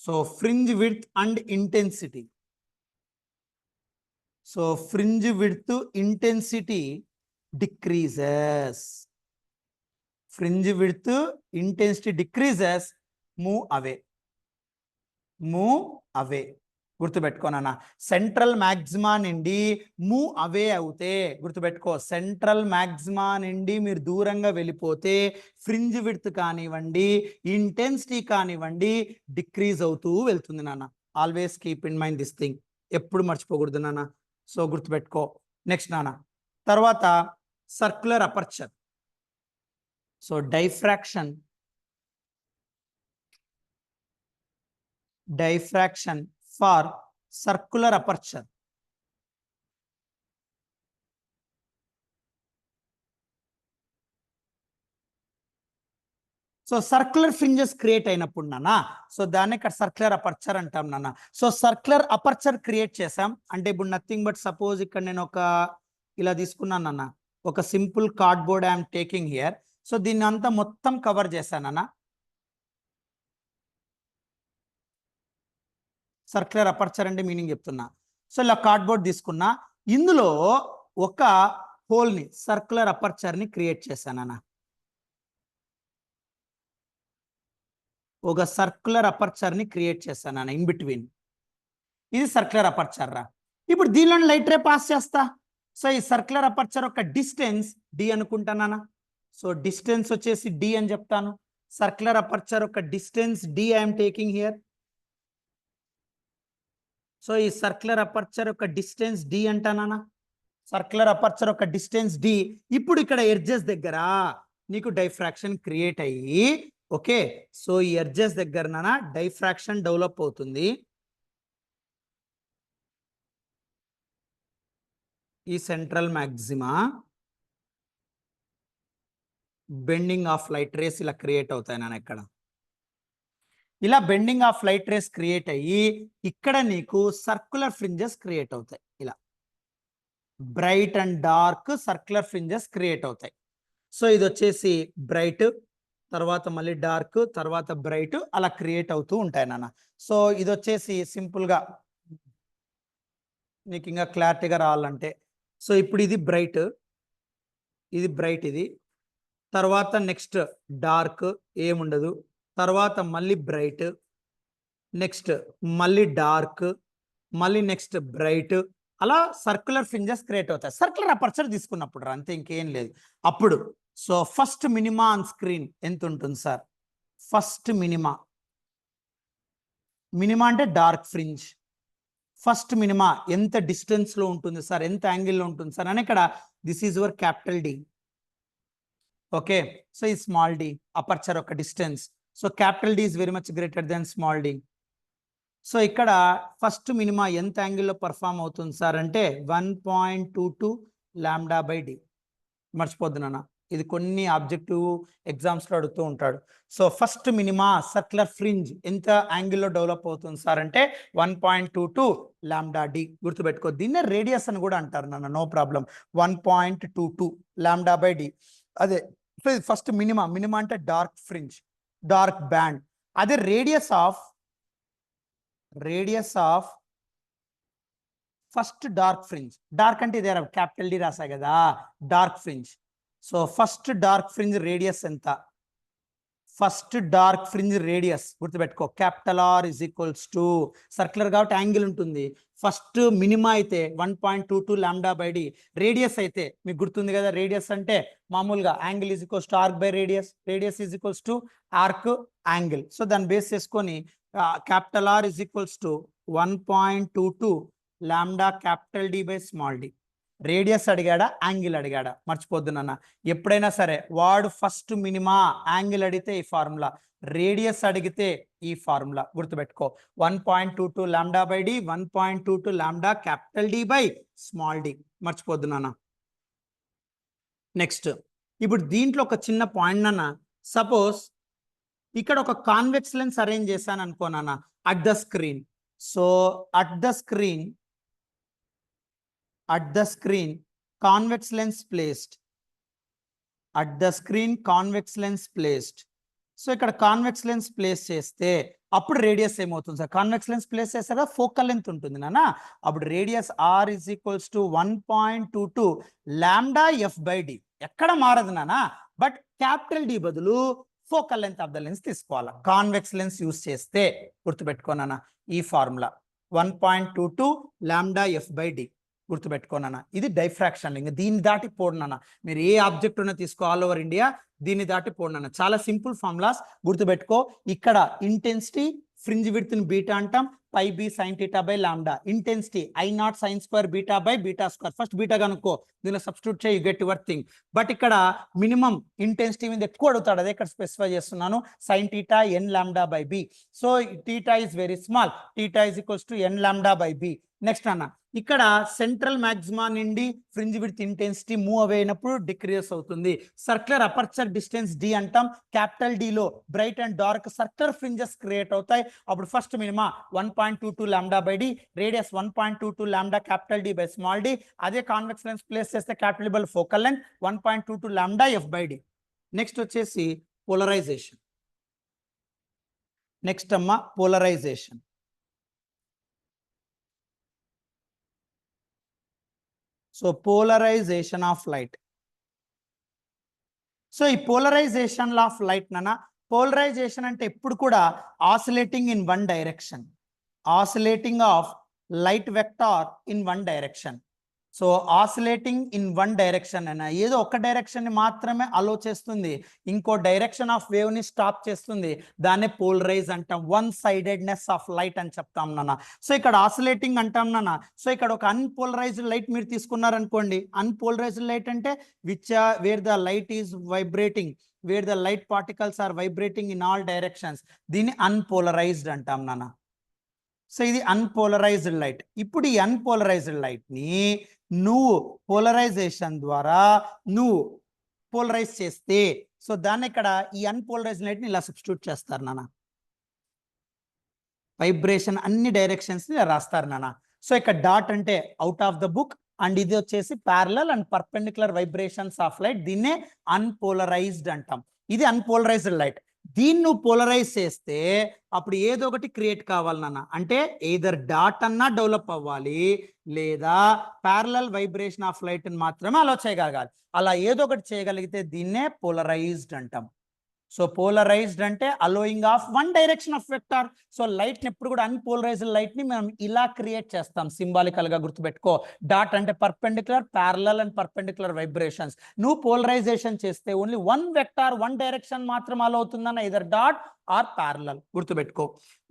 So fringe width and intensity. So fringe width intensity decreases. Fringe width intensity decreases, move away. Move away. గుర్తుపెట్టుకోనన్న, central maxima నుండి move అవే అవుతే గుర్తుపెట్టుకో, central maxima నుండి మీరు దూరంగా వెళ్ళిపోతే ఫ్రింజ్ విడ్త్ కానివ్వండి, ఇంటెన్సిటీ కానివ్వండి డిక్రీజ్ అవుతూ వెళ్తుంది నాన్న. Always keep in mind this thing, ఎప్పుడు మర్చిపోకూడదు నాన్న. సో గుర్తుపెట్టుకో. నెక్స్ట్ నాన్న, తర్వాత circular aperture. So diffraction for circular aperture. So circular fringes create అయినప్పుడు నాన్న, సో దాన్ని ఇక్కడ సర్క్యులర్ అపర్చర్ అంటాం నాన్న. సో సర్క్యులర్ అపర్చర్ క్రియేట్ చేసాం అంటే ఇప్పుడు నథింగ్ బట్ సపోజ్ ఇక్కడ నేను ఒక ఇలా తీసుకున్నాను అన్న, ఒక simple cardboard I'm taking here. So దీన్ని అంతా మొత్తం కవర్ చేశానన్న. సర్క్యులర్ అపర్చర్ అంటే మీనింగ్ చెప్తున్నా. సో ఇలా కార్డ్బోర్డ్ తీసుకున్నా, ఇందులో ఒక హోల్ని సర్క్యులర్ అపర్చర్ని క్రియేట్ చేశానన్న. ఒక సర్క్యులర్ అపర్చర్ని క్రియేట్ చేస్తాను ఇన్ బిట్వీన్. ఇది సర్క్యులర్ అపర్చర్ రా. ఇప్పుడు దీనిలో లైట్ రే పాస్ చేస్తా. సో ఈ సర్క్యులర్ అపర్చర్ యొక్క డిస్టెన్స్ డి అనుకుంటానా. సో డిస్టెన్స్ వచ్చేసి డి అని చెప్తాను. సర్క్యులర్ అపర్చర్ యొక్క distance D I'm taking here. So ఈ సర్క్యులర్ అపర్చర్ యొక్క డిస్టెన్స్ డి అంటానా. సర్క్యులర్ అపర్చర్ యొక్క డిస్టెన్స్ డి. ఇప్పుడు ఇక్కడ ఎడ్జెస్ దగ్గర నీకు డైఫ్రాక్షన్ క్రియేట్ అయ్యి, ఓకే, సో ఈ ఎడ్జెస్ దగ్గర డైఫ్రాక్షన్ డెవలప్ అవుతుంది. ఈ central మ్యాక్సిమా bending of light race ఇలా క్రియేట్ అవుతాయి నాన్న. ఇక్కడ ఇలా bending of light race create అయ్యి ఇక్కడ నీకు సర్క్యులర్ ఫ్రింజెస్ క్రియేట్ అవుతాయి. ఇలా bright and dark circular fringes create అవుతాయి. సో ఇది వచ్చేసి బ్రైట్, తర్వాత మళ్ళీ డార్క్, తర్వాత బ్రైట్, అలా క్రియేట్ అవుతూ ఉంటాయి నాన్న. సో ఇది వచ్చేసి సింపుల్గా నీకు ఇంకా క్లారిటీగా రావాలంటే, సో ఇప్పుడు ఇది బ్రైట్, ఇది బ్రైట్, ఇది తర్వాత నెక్స్ట్ డార్క్ ఏముండదు, తర్వాత మళ్ళీ బ్రైట్, నెక్స్ట్ మళ్ళీ డార్క్, మళ్ళీ నెక్స్ట్ బ్రైట్, అలా సర్క్యులర్ ఫ్రింజెస్ క్రియేట్ అవుతాయి. సర్క్యులర్ అపర్చర్ తీసుకున్నప్పుడు అంతే, ఇంకేం లేదు. అప్పుడు so first minima on screen ఎంత ఉంటుంది సార్? ఫస్ట్ మినిమా, మినిమా అంటే డార్క్ ఫ్రింజ్. ఫస్ట్ మినిమా ఎంత డిస్టెన్స్ లో ఉంటుంది సార్, ఎంత యాంగిల్లో ఉంటుంది సార్ అని ఇక్కడ this is your capital D. Okay, so ఈ స్మాల్ డి అపర్చర్ ఒక డిస్టెన్స్. So capital D is very much greater than small D. So ఇక్కడ ఫస్ట్ మినిమా ఎంత యాంగిల్లో పర్ఫామ్ అవుతుంది సార్ అంటే 1.22 లాంబ్డా బై డి. మర్చిపోద్దు నాన్న, ఇది కొన్ని ఆబ్జెక్టివ్ ఎగ్జామ్స్ లో అడుగుతూ ఉంటాడు. So first minima circular fringe ఎంత యాంగిల్లో డెవలప్ అవుతుంది సార్ అంటే 1.22 లాంబ్డా డి. గుర్తుపెట్టుకో, దీన్నే రేడియస్ అని కూడా అంటారు నాన్న, no problem. 1.22 lambda by D. అదే ఫస్ట్ మినిమా, మినిమా అంటే డార్క్ ఫ్రింజ్, డార్క్ బ్యాండ్. అదే radius of first dark fringe. డార్క్ అంటే ఇదే క్యాపిటల్ డి రాసా కదా, dark fringe. So first dark fringe radius ఎంత? ఫస్ట్ డార్క్ ఫ్రింజ్ రేడియస్ గుర్తుపెట్టుకో. Capital R is equals to circular కాబట్టి యాంగిల్ ఉంటుంది. ఫస్ట్ మినిమా అయితే 1.22 λ/d. రేడియస్ అయితే మీకు గుర్తుంది కదా, రేడియస్ అంటే మామూలుగా angle is equals to arc by radius, radius is equals to arc angle. So దాన్ని బేస్ చేసుకొని capital R is equals to 1.22 λD/d. Radius అడిగాడా, యాంగిల్ అడిగాడా మర్చిపోద్దు నాన్న. ఎప్పుడైనా సరే వాడు ఫస్ట్ మినిమా, యాంగిల్ అడిగితే ఈ ఫార్ములా, రేడియస్ అడిగితే ఈ ఫార్ములా గుర్తుపెట్టుకో. 1.22 λ/d, 1.22 λD/d మర్చిపోద్దు నాన్న. నెక్స్ట్ ఇప్పుడు దీంట్లో ఒక చిన్న పాయింట్ నాన్న. సపోజ్ ఇక్కడ ఒక కాన్వెక్స్ లెన్స్ అరేంజ్ చేశాను అనుకో నాన్న at the screen. So at the screen convex lens placed. At the screen convex lens placed. So ఇక్కడ కాన్వెక్స్ లెన్స్ ప్లేస్ చేస్తే అప్పుడు రేడియస్ ఏమవుతుంది సార్? కాన్వెక్స్ లెన్స్ ప్లేస్ చేస్తే కదా ఫోకల్ లెంత్ ఉంటుంది నాన్న. అప్పుడు radius R is equals to 1.22 λf/d. ఎక్కడ మారదు నాన్న, బట్ క్యాపిటల్ డి బదులు focal length of the lens తీసుకోవాలి. కాన్వెక్స్ లెన్స్ యూస్ చేస్తే గుర్తుపెట్టుకోనా ఈ ఫార్ములా 1.22 λf/d గుర్తుపెట్టుకోనా. ఇది డైఫ్రాక్షన్ లింగ్. దీన్ని దాటి పోడనన్నా మీరు ఏ ఆబ్జెక్ట్ ఉన్నా తీసుకో ఆల్ ఓవర్ ఇండియా, దీన్ని దాటి పోడనన్నా. చాలా సింపుల్ ఫార్ములాస్ గుర్తుపెట్టుకో. ఇక్కడ ఇంటెన్సిటీ ఫ్రింజ్ విడ్త్ ని బీటా అంటాం, pi B sine theta by lambda. Intensity I0 sin square beta by beta square. First beta కనుక్కో, దీనిలో సబ్స్టిట్యూట్ చేయి, you get your thing. But ఇక్కడ మినిమం ఇంటెన్సిటీ మీద ఎక్కువ అడుగుతాడు, అదే ఇక్కడ స్పెసిఫై చేస్తున్నాను. Sine theta n λ/b. So theta is very small, theta is equals to n λ/b. Next అన్న, ఇక్కడ సెంట్రల్ మాక్సిమా నుండి fringe width intensity move away అయినప్పుడు డిక్రీస్ అవుతుంది. సర్క్యులర్ అపర్చర్ డిస్టెన్స్ d అంటాం. క్యాపిటల్ D లో bright and dark circular fringes create అవుతాయి. అప్పుడు first minima 1.22 λ/d, radius 1.22 λ capital D by small d. అదే కాన్వెక్స్ లెన్స్ ప్లేస్ చేస్తే capital D by focal length 1.22 λf/d. Next వచ్చేసి polarization. Next అమ్మ polarization. So polarization of light. సో ఈ polarization of light నాన్న, polarization అంటే ఎప్పుడు కూడా oscillating in one direction, oscillating of light vector in one direction. So oscillating in one direction అన్న, ఏదో ఒక డైరెక్షన్ ని మాత్రమే అలో చేస్తుంది, ఇంకో డైరెక్షన్ ఆఫ్ వేవ్ ని స్టాప్ చేస్తుంది. దాన్నే పోలరైజ్ అంటాం. వన్ సైడెడ్నెస్ ఆఫ్ లైట్ అని చెప్తాం నాన్న. సో ఇక్కడ ఆసిలేటింగ్ అంటాం నాన్న. సో ఇక్కడ ఒక అన్పోలరైజ్డ్ లైట్ మీరు తీసుకున్నారనుకోండి. అన్పోలరైజ్డ్ లైట్ అంటే where the light is vibrating, where the light particles are vibrating in all directions. దీన్ని అన్పోలరైజ్డ్ అంటాం నాన్న. సో ఇది అన్పోలరైజ్డ్ లైట్. ఇప్పుడు ఈ అన్పోలరైజ్డ్ లైట్ ని నువ్వు పోలరైజేషన్ ద్వారా నువ్వు పోలరైజ్ చేస్తే, సో దాన్ని ఇక్కడ ఈ అన్పోలరైజ్డ్ లైట్ ని ఇలా సబ్స్టిట్యూట్ చేస్తారు నాన్న. వైబ్రేషన్ అన్ని డైరెక్షన్స్ ని రాస్తారు నాన్న. సో ఇక్కడ డాట్ అంటే out of the book, and ఇది వచ్చేసి parallel and perpendicular vibrations of light. దీన్నే అన్పోలరైజ్డ్ అంటాం. ఇది అన్పోలరైజ్డ్ లైట్. దీన్ని నువ్వు పోలరైజ్ చేస్తే అప్పుడు ఏదో ఒకటి క్రియేట్ కావాలి నాన్న. అంటే ఎయిదర్ డాట్ అన్నా డెవలప్ అవ్వాలి, లేదా ప్యారలల్ వైబ్రేషన్ ఆఫ్ లైట్ మాత్రమే అలా చేయగలగాలి. అలా ఏదో ఒకటి చేయగలిగితే దీన్నే పోలరైజ్డ్ అంటాం. సో పోలరైజ్డ్ అంటే allowing of one direction of vector. So light ని ఎప్పుడు కూడా అన్పోలరైజ్డ్ లైట్ ని మనం ఇలా క్రియేట్ చేస్తాం, సింబాలికల్ గా గుర్తుపెట్టుకో. డాట్ అంటే perpendicular, parallel and perpendicular vibrations. నువ్వు పోలరైజేషన్ చేస్తే only one vector, one direction మాత్రం అలో అవుతుందన్న, ఇదర్ డాట్ ఆర్ ప్యారలల్ గుర్తుపెట్టుకో.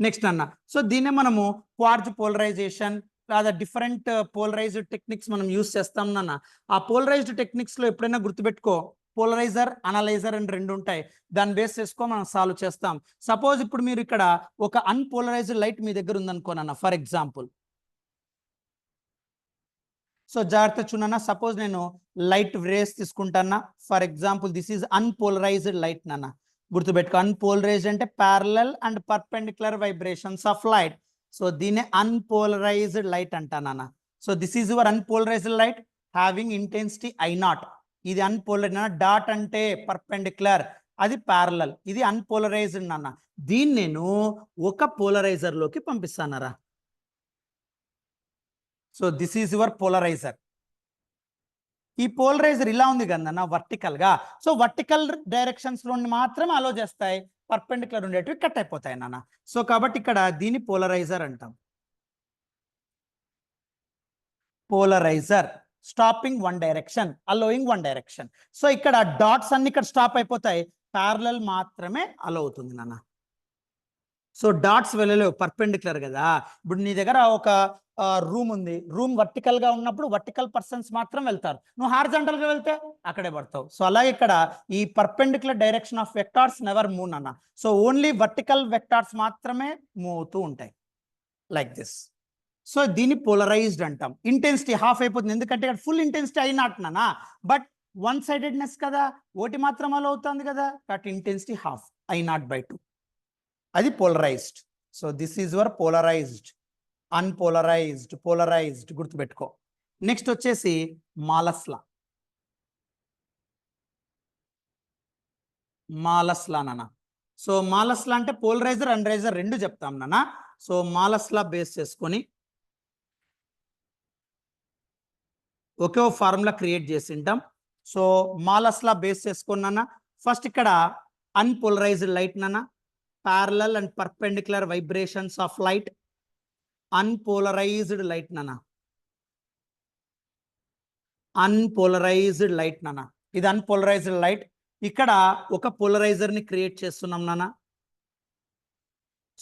నెక్స్ట్ అన్న, సో దీన్నే మనము క్వార్జ్ పోలరైజేషన్ లేదా డిఫరెంట్ పోలరైజ్డ్ టెక్నిక్స్ మనం యూస్ చేస్తాం నాన్న. ఆ పోలరైజ్డ్ టెక్నిక్స్ లో ఎప్పుడైనా గుర్తుపెట్టుకో, పోలరైజర్, అనలైజర్ అని రెండు ఉంటాయి. దాన్ని బేస్ చేసుకో మనం సాల్వ్ చేస్తాం. సపోజ్ ఇప్పుడు మీరు ఇక్కడ ఒక అన్పోలరైజ్డ్ లైట్ మీ దగ్గర ఉందనుకోనన్నా, ఫర్ ఎగ్జాంపుల్. సో జాగ్రత్త చూడన్నా, సపోజ్ నేను లైట్ రేస్ తీసుకుంటానా. For example this is unpolarized light నాన్న. గుర్తుపెట్టుకో, అన్పోలరైజ్డ్ అంటే parallel and perpendicular vibrations of light. So దీన్ని అన్పోలరైజ్డ్ లైట్ అంటానా. So this is your unpolarized light having intensity I0. ఇది అన్పోలరైజ్డ్. డాట్ అంటే పర్పెండిక్యులర్, అది ప్యారలల్, ఇది అన్పోలరైజ్డ్ నాన్న. దీన్ని నేను ఒక పోలరైజర్ లోకి పంపిస్తానరా. So this is your polarizer. ఈ పోలరైజర్ ఇలా ఉంది కదన్న వర్టికల్ గా. సో వర్టికల్ డైరెక్షన్స్ లో మాత్రమే అలో చేస్తాయి, పర్పెండిక్యులర్ ఉండేటివి కట్ అయిపోతాయి నాన్న. సో కాబట్టి ఇక్కడ దీన్ని పోలరైజర్ అంటాం. Polariser stopping one direction, allowing one direction. So ఇక్కడ డాట్స్ అన్ని ఇక్కడ స్టాప్ అయిపోతాయి, ప్యారలల్ మాత్రమే అలో అవుతుంది నాన్న. సో డాట్స్ వెళ్ళలేవు, పర్పెండిక్యులర్ కదా. ఇప్పుడు నీ దగ్గర ఒక రూమ్ ఉంది, రూమ్ వర్టికల్ గా ఉన్నప్పుడు వర్టికల్ పర్సన్స్ మాత్రం వెళ్తారు, నువ్వు హారిజాంటల్ గా వెళ్తే అక్కడే పడతావు. సో అలాగే ఇక్కడ ఈ perpendicular direction of vectors never move అన్న. సో ఓన్లీ వర్టికల్ వెక్టార్స్ మాత్రమే మూవ్ అవుతూ ఉంటాయి, లైక్ దిస్. సో దీన్ని పోలరైజ్డ్ అంటాం. ఇంటెన్సిటీ హాఫ్ అయిపోతుంది, ఎందుకంటే ఇక్కడ ఫుల్ ఇంటెన్సిటీ అయినట్టునా, బట్ వన్ సైడెడ్నెస్ కదా, ఒకటి మాత్రం అలా అవుతుంది కదా, కాబట్టి ఇంటెన్సిటీ హాఫ్ I0/2, అది polarised. So this is your polarised, unpolarised, polarised గుర్తుపెట్టుకో. నెక్స్ట్ వచ్చేసి మాలస్ లా. మాలస్ లా నాన్న. సో మాలస్ లా అంటే పోలరైజర్ అన్రైజర్ రెండు చెప్తాం నాన్న. సో మాలస్ లా బేస్ చేసుకొని ఒకే ఫార్ములా క్రియేట్ చేసి ఉంటాం. సో మాలస్ లా బేస్ చేసుకున్నాన, ఫస్ట్ ఇక్కడ అన్పోలరైజ్డ్ లైట్ నాన్న, parallel and perpendicular vibrations of light, unpolarized light nana, unpolarized light nana. ఇది unpolarized light. ఇక్కడ ఒక పోలరైజర్ ని క్రియేట్ చేస్తున్నాం నాన్న.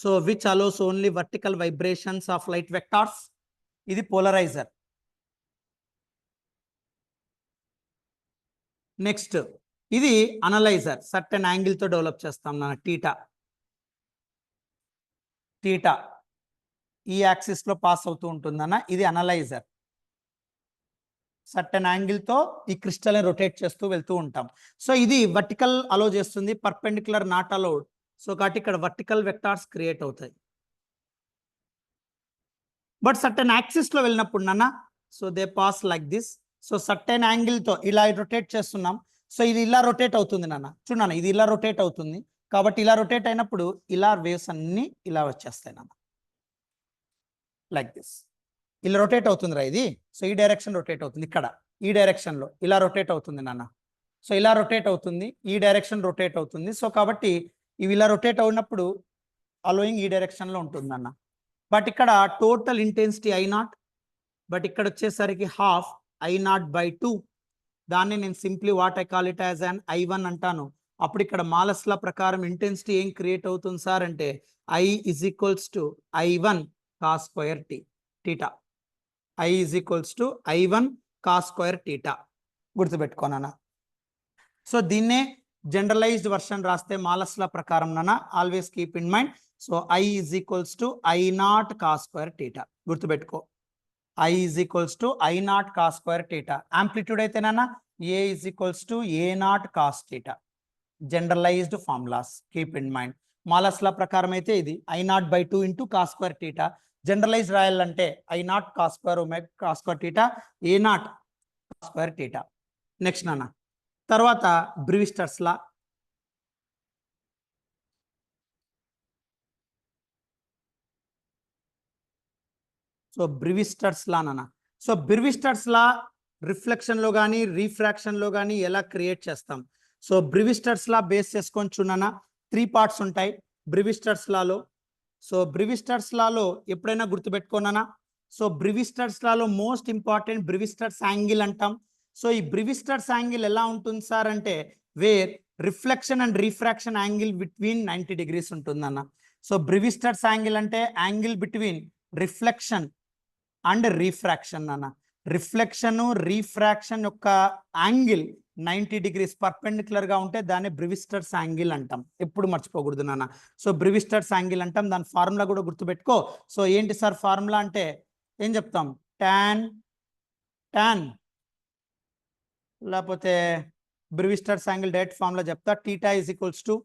So which allows only vertical vibrations of light vectors, ఇది polariser. Next ఇది అనలైజర్, సర్టెన్ యాంగిల్ తో డెవలప్ చేస్తాం నాన్న, టీటా. టీటా ఈ యాక్సిస్ లో పాస్ అవుతూ ఉంటుందన్న, ఇది అనలైజర్. సర్టెన్ యాంగిల్ తో ఈ క్రిస్టల్ ని రొటేట్ చేస్తూ వెళ్తూ ఉంటాం. సో ఇది వర్టికల్ అలో చేస్తుంది, పర్పెండిక్యులర్ నాట్ అలౌడ్. సో కాబట్టి ఇక్కడ వర్టికల్ వెక్టార్స్ క్రియేట్ అవుతాయి. బట్ సర్టెన్ యాక్సిస్ లో వెళ్ళినప్పుడు నాన్న, so they pass like this. So certain angle తో ఇలా రొటేట్ చేస్తున్నాం. సో ఇది ఇలా రొటేట్ అవుతుంది నాన్న, చూడన్నా ఇది ఇలా రొటేట్ అవుతుంది. కాబట్టి ఇలా రొటేట్ అయినప్పుడు ఇలా వేవ్స్ అన్ని ఇలా వచ్చేస్తాయి నాన్న, లైక్ దిస్. ఇలా రొటేట్ అవుతుంది రా ఇది. సో ఈ డైరెక్షన్ రొటేట్ అవుతుంది, ఇక్కడ ఈ డైరెక్షన్ లో ఇలా రొటేట్ అవుతుంది నాన్న. సో ఇలా రొటేట్ అవుతుంది, ఈ డైరెక్షన్ రొటేట్ అవుతుంది. సో కాబట్టి ఇవి ఇలా రొటేట్ అవునప్పుడు అలోయింగ్ ఈ డైరెక్షన్ లో ఉంటుంది నాన్న. బట్ ఇక్కడ టోటల్ ఇంటెన్సిటీ I0, బట్ ఇక్కడ వచ్చేసరికి హాఫ్ I0/2. దాన్ని నేను simply what I call it as an I1 అంటాను. అప్పుడు ఇక్కడ మాలస్ లా ప్రకారం ఇంటెన్సిటీ ఏం క్రియేట్ అవుతుంది సార్ అంటే I is equals to I1 cos square t theta. I is equals to I1 cos square theta. గుర్తుపెట్టుకోనా. సో దీన్నే generalized version రాస్తే మాలస్ లా ప్రకారం నాన్న, always keep in mind. So I is equals to I0 cos square theta. గుర్తుపెట్టుకో, I is equals to I0 cos square theta. Amplitude అయితే నాన్న A is equals to A0 cos theta. Generalized formulas keep in mind. Malus law ప్రకారం అయితే ఇది I0/2 into cos square theta. Generalize రాయాలంటే I0 cos square omega cos square theta, A0 cos square theta. Next నాన్న, తర్వాత బ్రివిస్టర్స్ లా. So బ్రివిస్టర్స్ లా నాన్న. So బ్రివిస్టర్స్ లా reflection లో కానీ refraction లో కానీ ఎలా క్రియేట్ చేస్తాం. సో బ్రివిస్టర్స్ లా బేస్ చేసుకొని చూడనా, 3 పార్ట్స్ ఉంటాయి బ్రివిస్టర్స్ లాలో. సో బ్రివిస్టర్స్ లాలో ఎప్పుడైనా గుర్తుపెట్టుకోనా, సో బ్రివిస్టర్స్ లాలో మోస్ట్ ఇంపార్టెంట్ బ్రివిస్టర్స్ యాంగిల్ అంటాం. సో ఈ బ్రివిస్టర్స్ యాంగిల్ ఎలా ఉంటుంది సార్ అంటే where reflection and refraction angle between 90 degrees ఉంటుందన్న. సో బ్రివిస్టర్స్ యాంగిల్ అంటే angle between reflection and refraction అన్న. రిఫ్లెక్షన్ రీఫ్రాక్షన్ యొక్క యాంగిల్ 90 degrees పర్పెండిక్యులర్ గా ఉంటే దాన్ని బ్రివిస్టర్స్ యాంగిల్ అంటాం. ఎప్పుడు మర్చిపోకూడదు నాన్న. సో బ్రివిస్టర్స్ యాంగిల్ అంటాం. దాని ఫార్ములా కూడా గుర్తుపెట్టుకో. సో ఏంటి సార్ ఫార్ములా అంటే ఏం చెప్తాం, టాన్ లేకపోతే బ్రివిస్టర్స్ యాంగిల్ డైరెక్ట్ ఫార్ములా చెప్తా, theta is equals to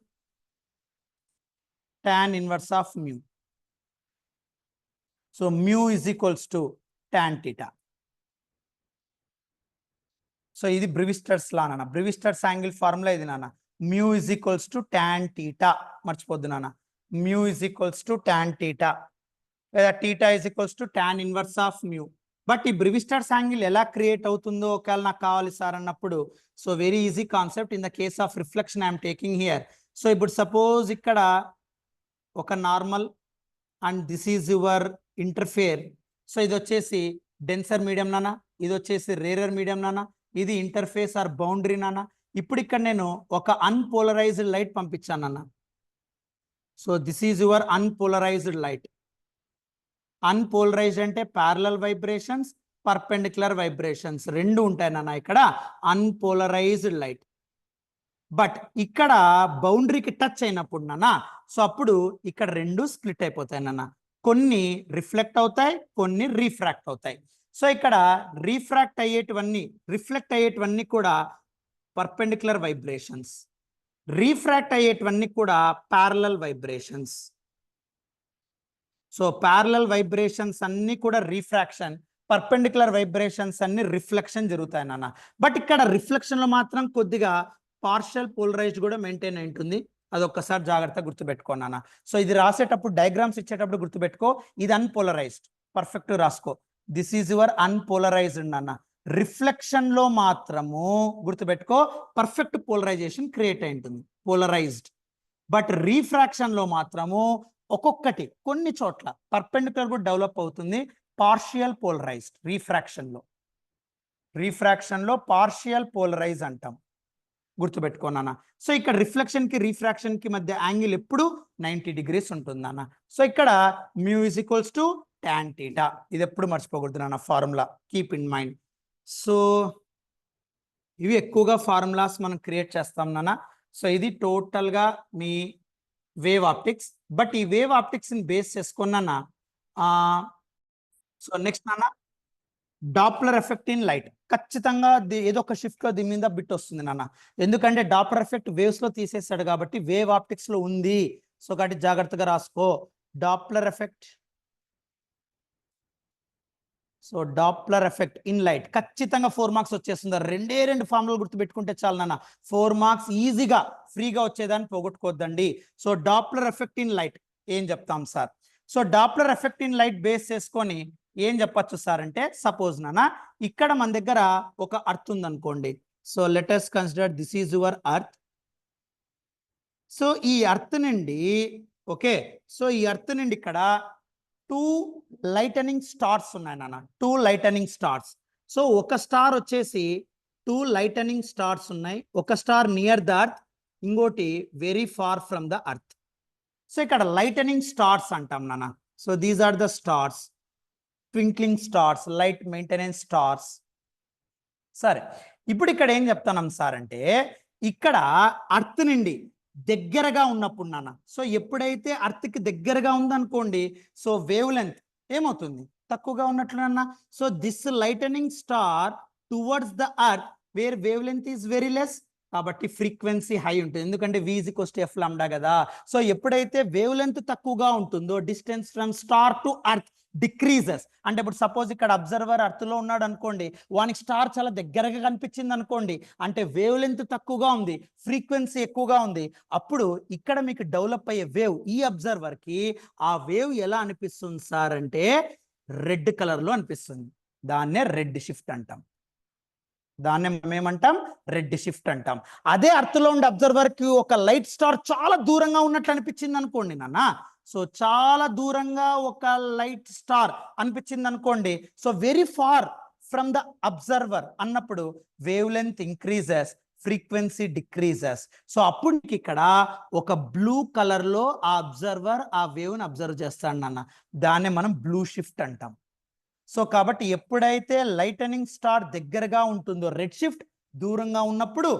tan inverse of mu. So mu is equals to tan theta. So ఇది బ్రివిస్టర్స్ లా నాన్న. బ్రివిస్టర్స్ యాంగిల్ ఫార్ములా ఇది నాన్న, mu is equals to tan theta. మర్చిపోద్దు నాన్న, mu is equals to tan theta లేదా theta is equals to tan inverse of mu. But ఈ Brewster's angle ఎలా create అవుతుందో ఒకవేళ నాకు కావాలి సార్ అన్నప్పుడు, so very easy concept. In the case of reflection I'm taking here. So ఇప్పుడు suppose ఇక్కడ ఒక normal and this is your interfere. So ఇది వచ్చేసి డెన్సర్ మీడియం నానా, ఇది వచ్చేసి రేరర్ మీడియం నానా, ఇది ఇంటర్ఫేస్ ఆర్ బౌండరీ నానా. ఇప్పుడు ఇక్కడ నేను ఒక అన్పోలరైజ్డ్ లైట్ పంపించాను అన్న. So this is your unpolarized light. Unpolarised అంటే ప్యారలల్ వైబ్రేషన్స్, పర్పెండిక్యులర్ వైబ్రేషన్స్ రెండు ఉంటాయి నాన్న ఇక్కడ అన్పోలరైజ్డ్ లైట్. బట్ ఇక్కడ బౌండరీకి టచ్ అయినప్పుడు నాన్న, సో అప్పుడు ఇక్కడ రెండు స్ప్లిట్ అయిపోతాయి నాన్న. కొన్ని రిఫ్లెక్ట్ అవుతాయి, కొన్ని రీఫ్రాక్ట్ అవుతాయి. సో ఇక్కడ రిఫ్లెక్ట్ అయ్యేటివన్నీ కూడా పర్పెండిక్యులర్ వైబ్రేషన్స్, రీఫ్రాక్ట్ అయ్యేటివన్నీ కూడా parallel vibrations. So parallel vibrations అన్ని కూడా రీఫ్రాక్షన్, పర్పెండిక్యులర్ వైబ్రేషన్స్ అన్ని రిఫ్లెక్షన్ జరుగుతాయి నాన్న. బట్ ఇక్కడ రిఫ్లెక్షన్ లో మాత్రం కొద్దిగా పార్షియల్ పోలరైజ్డ్ కూడా మెయింటైన్ అయి ఉంటుంది. అది ఒక్కసారి జాగ్రత్తగా గుర్తుపెట్టుకో నాన్న. సో ఇది రాసేటప్పుడు డయాగ్రామ్స్ ఇచ్చేటప్పుడు గుర్తుపెట్టుకో, ఇది అన్పోలరైజ్డ్, పర్ఫెక్ట్ రాసుకో. దిస్ ఈజ్ యువర్ అన్పోలరైజ్డ్ నాన్న. రిఫ్లెక్షన్ లో మాత్రము గుర్తుపెట్టుకో పర్ఫెక్ట్ పోలరైజేషన్ క్రియేట్ అయి ఉంటుంది, పోలరైజ్డ్. బట్ రీఫ్రాక్షన్ లో మాత్రము ఒక్కొక్కటి కొన్ని చోట్ల పర్పెండిక్యులర్ కూడా డెవలప్ అవుతుంది, పార్షియల్ పోలరైజ్డ్. రీఫ్రాక్షన్ లో పార్షియల్ పోలరైజ్ అంటాం, గుర్తుపెట్టుకో నాన్న. సో ఇక్కడ రిఫ్లెక్షన్ కి రీఫ్రాక్షన్ కి మధ్య యాంగిల్ ఎప్పుడు 90 degrees ఉంటుంది నాన్న. సో ఇక్కడ mu is equals to tan θ. ఇది ఎప్పుడు మర్చిపోకూడదు నాన్న formula, keep in mind. So ఇవి ఎక్కువగా ఫార్ములాస్ మనం క్రియేట్ చేస్తాం నాన్న. సో ఇది టోటల్ గా మీ వేవ్ ఆప్టిక్స్. బట్ ఈ వేవ్ ఆప్టిక్స్ ని బేస్ చేసుకున్నా. సో నెక్స్ట్ నాన్న డాప్లర్ ఎఫెక్ట్ ఇన్ లైట్. ఖచ్చితంగా ఏదో ఒక షిఫ్ట్ లో దీని మీద బిట్ వస్తుంది నాన్న, ఎందుకంటే డాప్లర్ ఎఫెక్ట్ వేవ్స్ లో తీసేస్తాడు కాబట్టి వేవ్ ఆప్టిక్స్ లో ఉంది. సో కాబట్టి జాగ్రత్తగా రాసుకో Doppler effect. So Doppler effect in light ఖచ్చితంగా 4 మార్క్స్ వచ్చేస్తుంది. రెండు ఫార్ములాలు గుర్తుపెట్టుకుంటే చాలు నాన్న, 4 మార్క్స్ ఈజీగా ఫ్రీగా వచ్చేదాన్ని పోగొట్టుకోవద్దండి. So Doppler effect in light ఏం చెప్తాం sir? So Doppler effect in light base చేసుకొని ఏం చెప్పచ్చు సార్ అంటే, సపోజ్ నాన్న ఇక్కడ మన దగ్గర ఒక అర్త్ ఉందనుకోండి. So let us consider this is your earth. So ఈ అర్త్ నుండి ఓకే, సో ఈ అర్త్ నుండి ఇక్కడ 2 లైటనింగ్ స్టార్స్ ఉన్నాయి నాన్న, 2 లైటనింగ్ స్టార్స్. సో ఒక స్టార్ వచ్చేసి 2 లైటనింగ్ స్టార్స్ ఉన్నాయి, ఒక స్టార్ నియర్ ద అర్త్, ఇంకోటి very far from the earth. So ఇక్కడ లైటనింగ్ స్టార్స్ అంటాం నాన్న. So these are the stars, twinkling stars, light maintenance stars. సరే ఇప్పుడు ఇక్కడ ఏం చెప్తాం సార్ అంటే, ఇక్కడ అర్త్ నుండి దగ్గరగా ఉన్నప్పుడు నాన్న, సో ఎప్పుడైతే అర్త్ కి దగ్గరగా ఉందనుకోండి, సో వేవ్ లెంత్ ఏమవుతుంది? తక్కువగా ఉన్నట్లు నాన్న. So this lightning star towards the earth where wavelength is very less, కాబట్టి ఫ్రీక్వెన్సీ హై ఉంటుంది, ఎందుకంటే v = f లాంబ్డా కదా. సో ఎప్పుడైతే వేవ్ లెంత్ తక్కువగా ఉంటుందో distance from star to earth decreases. అంటే ఇప్పుడు సపోజ్ ఇక్కడ అబ్జర్వర్ అర్త్ లో ఉన్నాడు అనుకోండి, వానికి స్టార్ చాలా దగ్గరగా కనిపించింది అనుకోండి, అంటే వేవ్ లెంత్ తక్కువగా ఉంది, ఫ్రీక్వెన్సీ ఎక్కువగా ఉంది. అప్పుడు ఇక్కడ మీకు డెవలప్ అయ్యే వేవ్, ఈ అబ్జర్వర్ కి ఆ వేవ్ ఎలా అనిపిస్తుంది సార్ అంటే రెడ్ కలర్ లో అనిపిస్తుంది. దాన్నే రెడ్ షిఫ్ట్ అంటాం, దాన్ని మేమంటాం రెడ్ షిఫ్ట్ అంటాం. అదే అర్త్ లో ఉండే అబ్జర్వర్ కి ఒక లైట్ స్టార్ చాలా దూరంగా ఉన్నట్లు అనిపించింది అనుకోండి నాన్న, సో చాలా దూరంగా ఒక లైట్ స్టార్ అనిపించింది అనుకోండి, so very far from the observer అన్నప్పుడు wavelength increases, frequency decreases. So అప్పుడు ఇక్కడ ఒక బ్లూ కలర్ లో ఆ అబ్జర్వర్ ఆ వేవ్ ని అబ్జర్వ్ చేస్తాడు నాన్న, దాన్ని మనం బ్లూ షిఫ్ట్ అంటాం. సో కాబట్టి ఎప్పుడైతే లైటనింగ్ స్టార్ దగ్గరగా ఉంటుందో రెడ్ షిఫ్ట్, దూరంగా ఉన్నప్పుడు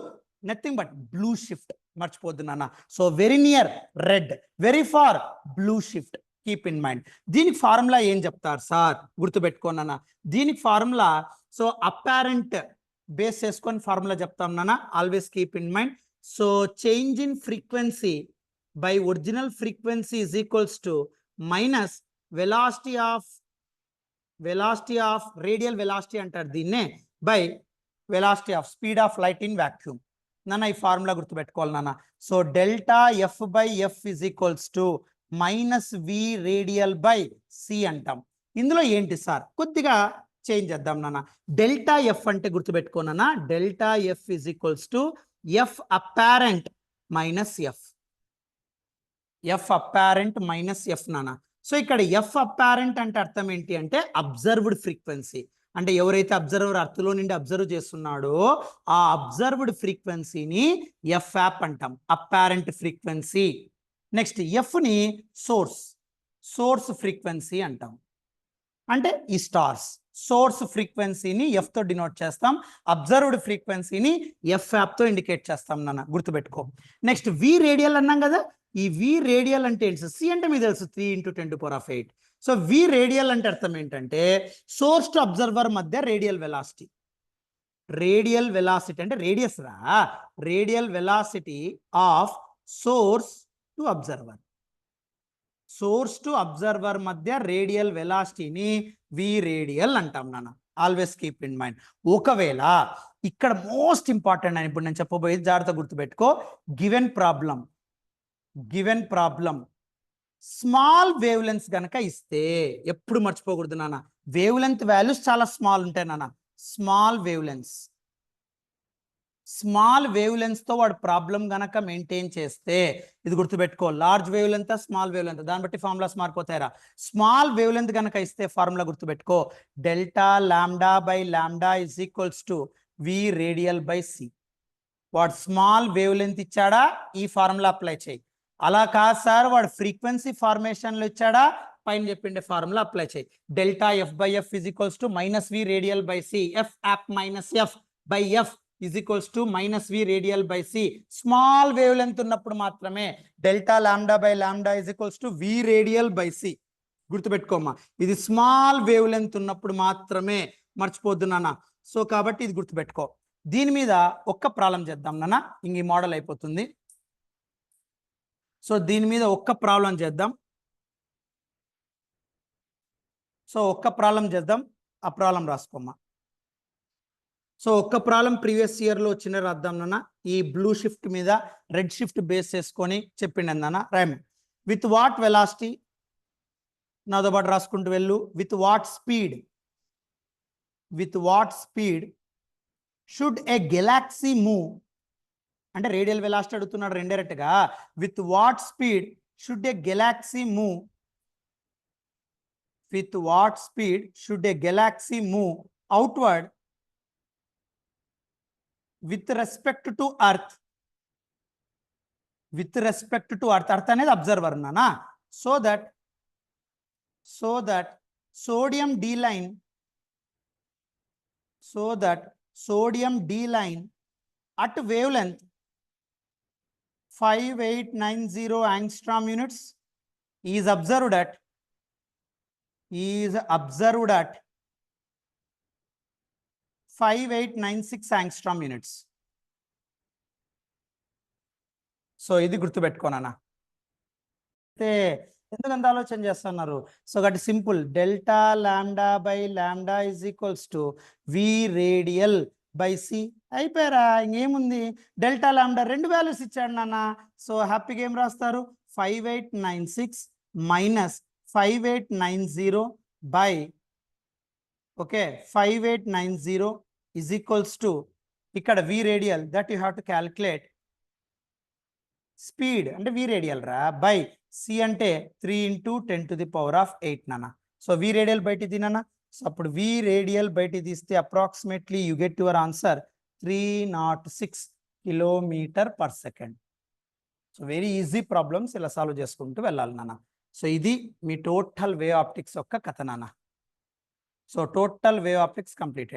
నథింగ్ బట్ బ్లూ షిఫ్ట్. మర్చిపోద్దు నాన్న. So very near red, very far blue shift, keep in mind. దీనికి ఫార్ములా ఏం చెప్తారు సార్? గుర్తుపెట్టుకోనన్నా దీనికి ఫార్ములా. సో అపారెంట్ బేస్ చేసుకొని ఫార్ములా చెప్తాం నాన్న, always keep in mind. So change in frequency by original frequency is equals to minus velocity of radial velocity అంటారు దీన్నే, by velocity of speed of light in vacuum. నాన్న ఈ formula గుర్తుపెట్టుకోవాలి నాన్న. So delta F by F is equals to minus V radial by C అంటాం. ఇందులో ఏంటి sir? కొద్దిగా చేంజ్ చేద్దాం నాన్న. డెల్టా ఎఫ్ అంటే గుర్తుపెట్టుకోనన్నా, delta F is equals to F apparent minus F. F apparent minus F నానా. సో ఇక్కడ ఎఫ్ అపారెంట్ అంటే అర్థం ఏంటి అంటే అబ్జర్వ్డ్ ఫ్రీక్వెన్సీ. అంటే ఎవరైతే అబ్జర్వర్ అర్త్లో నుండి అబ్జర్వ్ చేస్తున్నాడో ఆ అబ్జర్వ్డ్ ఫ్రీక్వెన్సీని ఎఫ్ యాప్ అంటాం, అపారెంట్ ఫ్రీక్వెన్సీ. నెక్స్ట్ ఎఫ్ని సోర్స్ ఫ్రీక్వెన్సీ అంటాం. అంటే ఈ స్టార్స్ సోర్స్ ఫ్రీక్వెన్సీని ఎఫ్ తో డినోట్ చేస్తాం, అబ్జర్వ్డ్ ఫ్రీక్వెన్సీని ఎఫ్ యాప్ తో ఇండికేట్ చేస్తాం నాన్న, గుర్తుపెట్టుకో. నెక్స్ట్ వి రేడియల్ అన్నాం కదా, ఈ వి రేడియల్ అంటే ఏంటి? సి అంటే మీకు తెలుసు 3 × 10⁸. సో వి రేడియల్ అంటే అర్థం ఏంటంటే సోర్స్ టు అబ్జర్వర్ మధ్య రేడియల్ వెలాసిటీ. రేడియల్ వెలాసిటీ అంటే రేడియస్ రా, radial velocity of swords to observer. Source to observer మధ్య రేడియల్ వెలాసిటీని వి రేడియల్ అంటాం నాన్న. Always keep in mind. ఒకవేళ ఇక్కడ మోస్ట్ ఇంపార్టెంట్ అని ఇప్పుడు నేను చెప్పబోయేది జాగ్రత్త గుర్తుపెట్టుకో. Given problem small wave length కనుక ఇస్తే, ఎప్పుడు మర్చిపోకూడదు నాన్న, వేవ్ లెంత్ వాల్యూస్ చాలా స్మాల్ ఉంటాయి నాన్న. స్మాల్ వేవ్ లెన్స్ తో వాడు ప్రాబ్లం గనక మెయింటైన్ చేస్తే, ఇది గుర్తుపెట్టుకో, large wavelength small wavelength, దాన్ని బట్టి ఫార్ములాస్ మారిపోతాయిరా. స్మాల్ వేవ్ లెంత్ గనక ఇస్తే ఫార్ములా గుర్తుపెట్టుకో, delta lambda by lambda is equals to V radial by C. వాడు స్మాల్ వేవ్ లెంత్ ఇచ్చాడా, ఈ ఫార్ములా అప్లై చేయి. అలా కాదు సార్, వాడు ఫ్రీక్వెన్సీ ఫార్మేషన్లో ఇచ్చాడా, పైన చెప్పిండే ఫార్ములా అప్లై చేయి. Delta F by F is equals to minus V radial by C, F app minus F by F is equals to minus v radial by c. Small wavelength ఉన్నప్పుడు మాత్రమే delta lambda by lambda is equals to v radial by c. గుర్తుపెట్టుకోమ్మా, ఇది small wavelength ఉన్నప్పుడు మాత్రమే, మర్చిపోద్దు నాన్న. So కాబట్టి ఇది గుర్తుపెట్టుకో. దీని మీద ఒక్క ప్రాబ్లం చేద్దాం నాన్న, ఇంక ఈ మోడల్ అయిపోతుంది. సో దీని మీద ఒక్క ప్రాబ్లం చేద్దాం. ఆ ప్రాబ్లం రాసుకోమ్మా. సో ఒక్క ప్రాబ్లం ప్రీవియస్ ఇయర్లో వచ్చిన రాద్దాం నాన్న. ఈ బ్లూ షిఫ్ట్ మీద రెడ్ షిఫ్ట్ బేస్ చేసుకొని చెప్పిండి నాన్న. రైమ్ విత్ వాట్ వెలాసిటీ, నాతో పాటు రాసుకుంటూ వెళ్ళు. With what speed should a galaxy move, అంటే రేడియల్ వెలాసిటీ అడుగుతున్నాడు ఇండైరెక్ట్ గా. With what speed should a galaxy move outward with respect to earth. Earth అనేది అబ్జర్వర్ నానా. So that sodium D line at wavelength 5890 angstrom units is observed at 5896 angstrom units. So ఇది గుర్తుపెట్టుకోనా. అయితే ఎందుకంత ఆలోచన చేస్తున్నారు? సో కాబట్టి simple, delta lambda by lambda is equals to V radial by C. అయిపోయారా, ఇంకేముంది. డెల్టా లాంబ్డా రెండు వాల్యూస్ ఇచ్చాడు నాన్న. సో హ్యాపీగా ఏం రాస్తారు, 5896 minus 5890 by 5890 is equals to ఇక్కడ v radial, that you have to calculate speed అంటే v radial రా, బై c అంటే 3 × 10⁸ నాన్న. సో v radial బయట నాన్న. సో అప్పుడు v radial బయట తీస్తే approximately you get your answer 306 km/s. So very easy problems ఇలా సాల్వ్ చేసుకుంటూ వెళ్ళాలి నాన్న. సో ఇది మీ టోటల్ వేవ్ ఆప్టిక్స్ యొక్క కథ నాన్న. So total wave optics completed.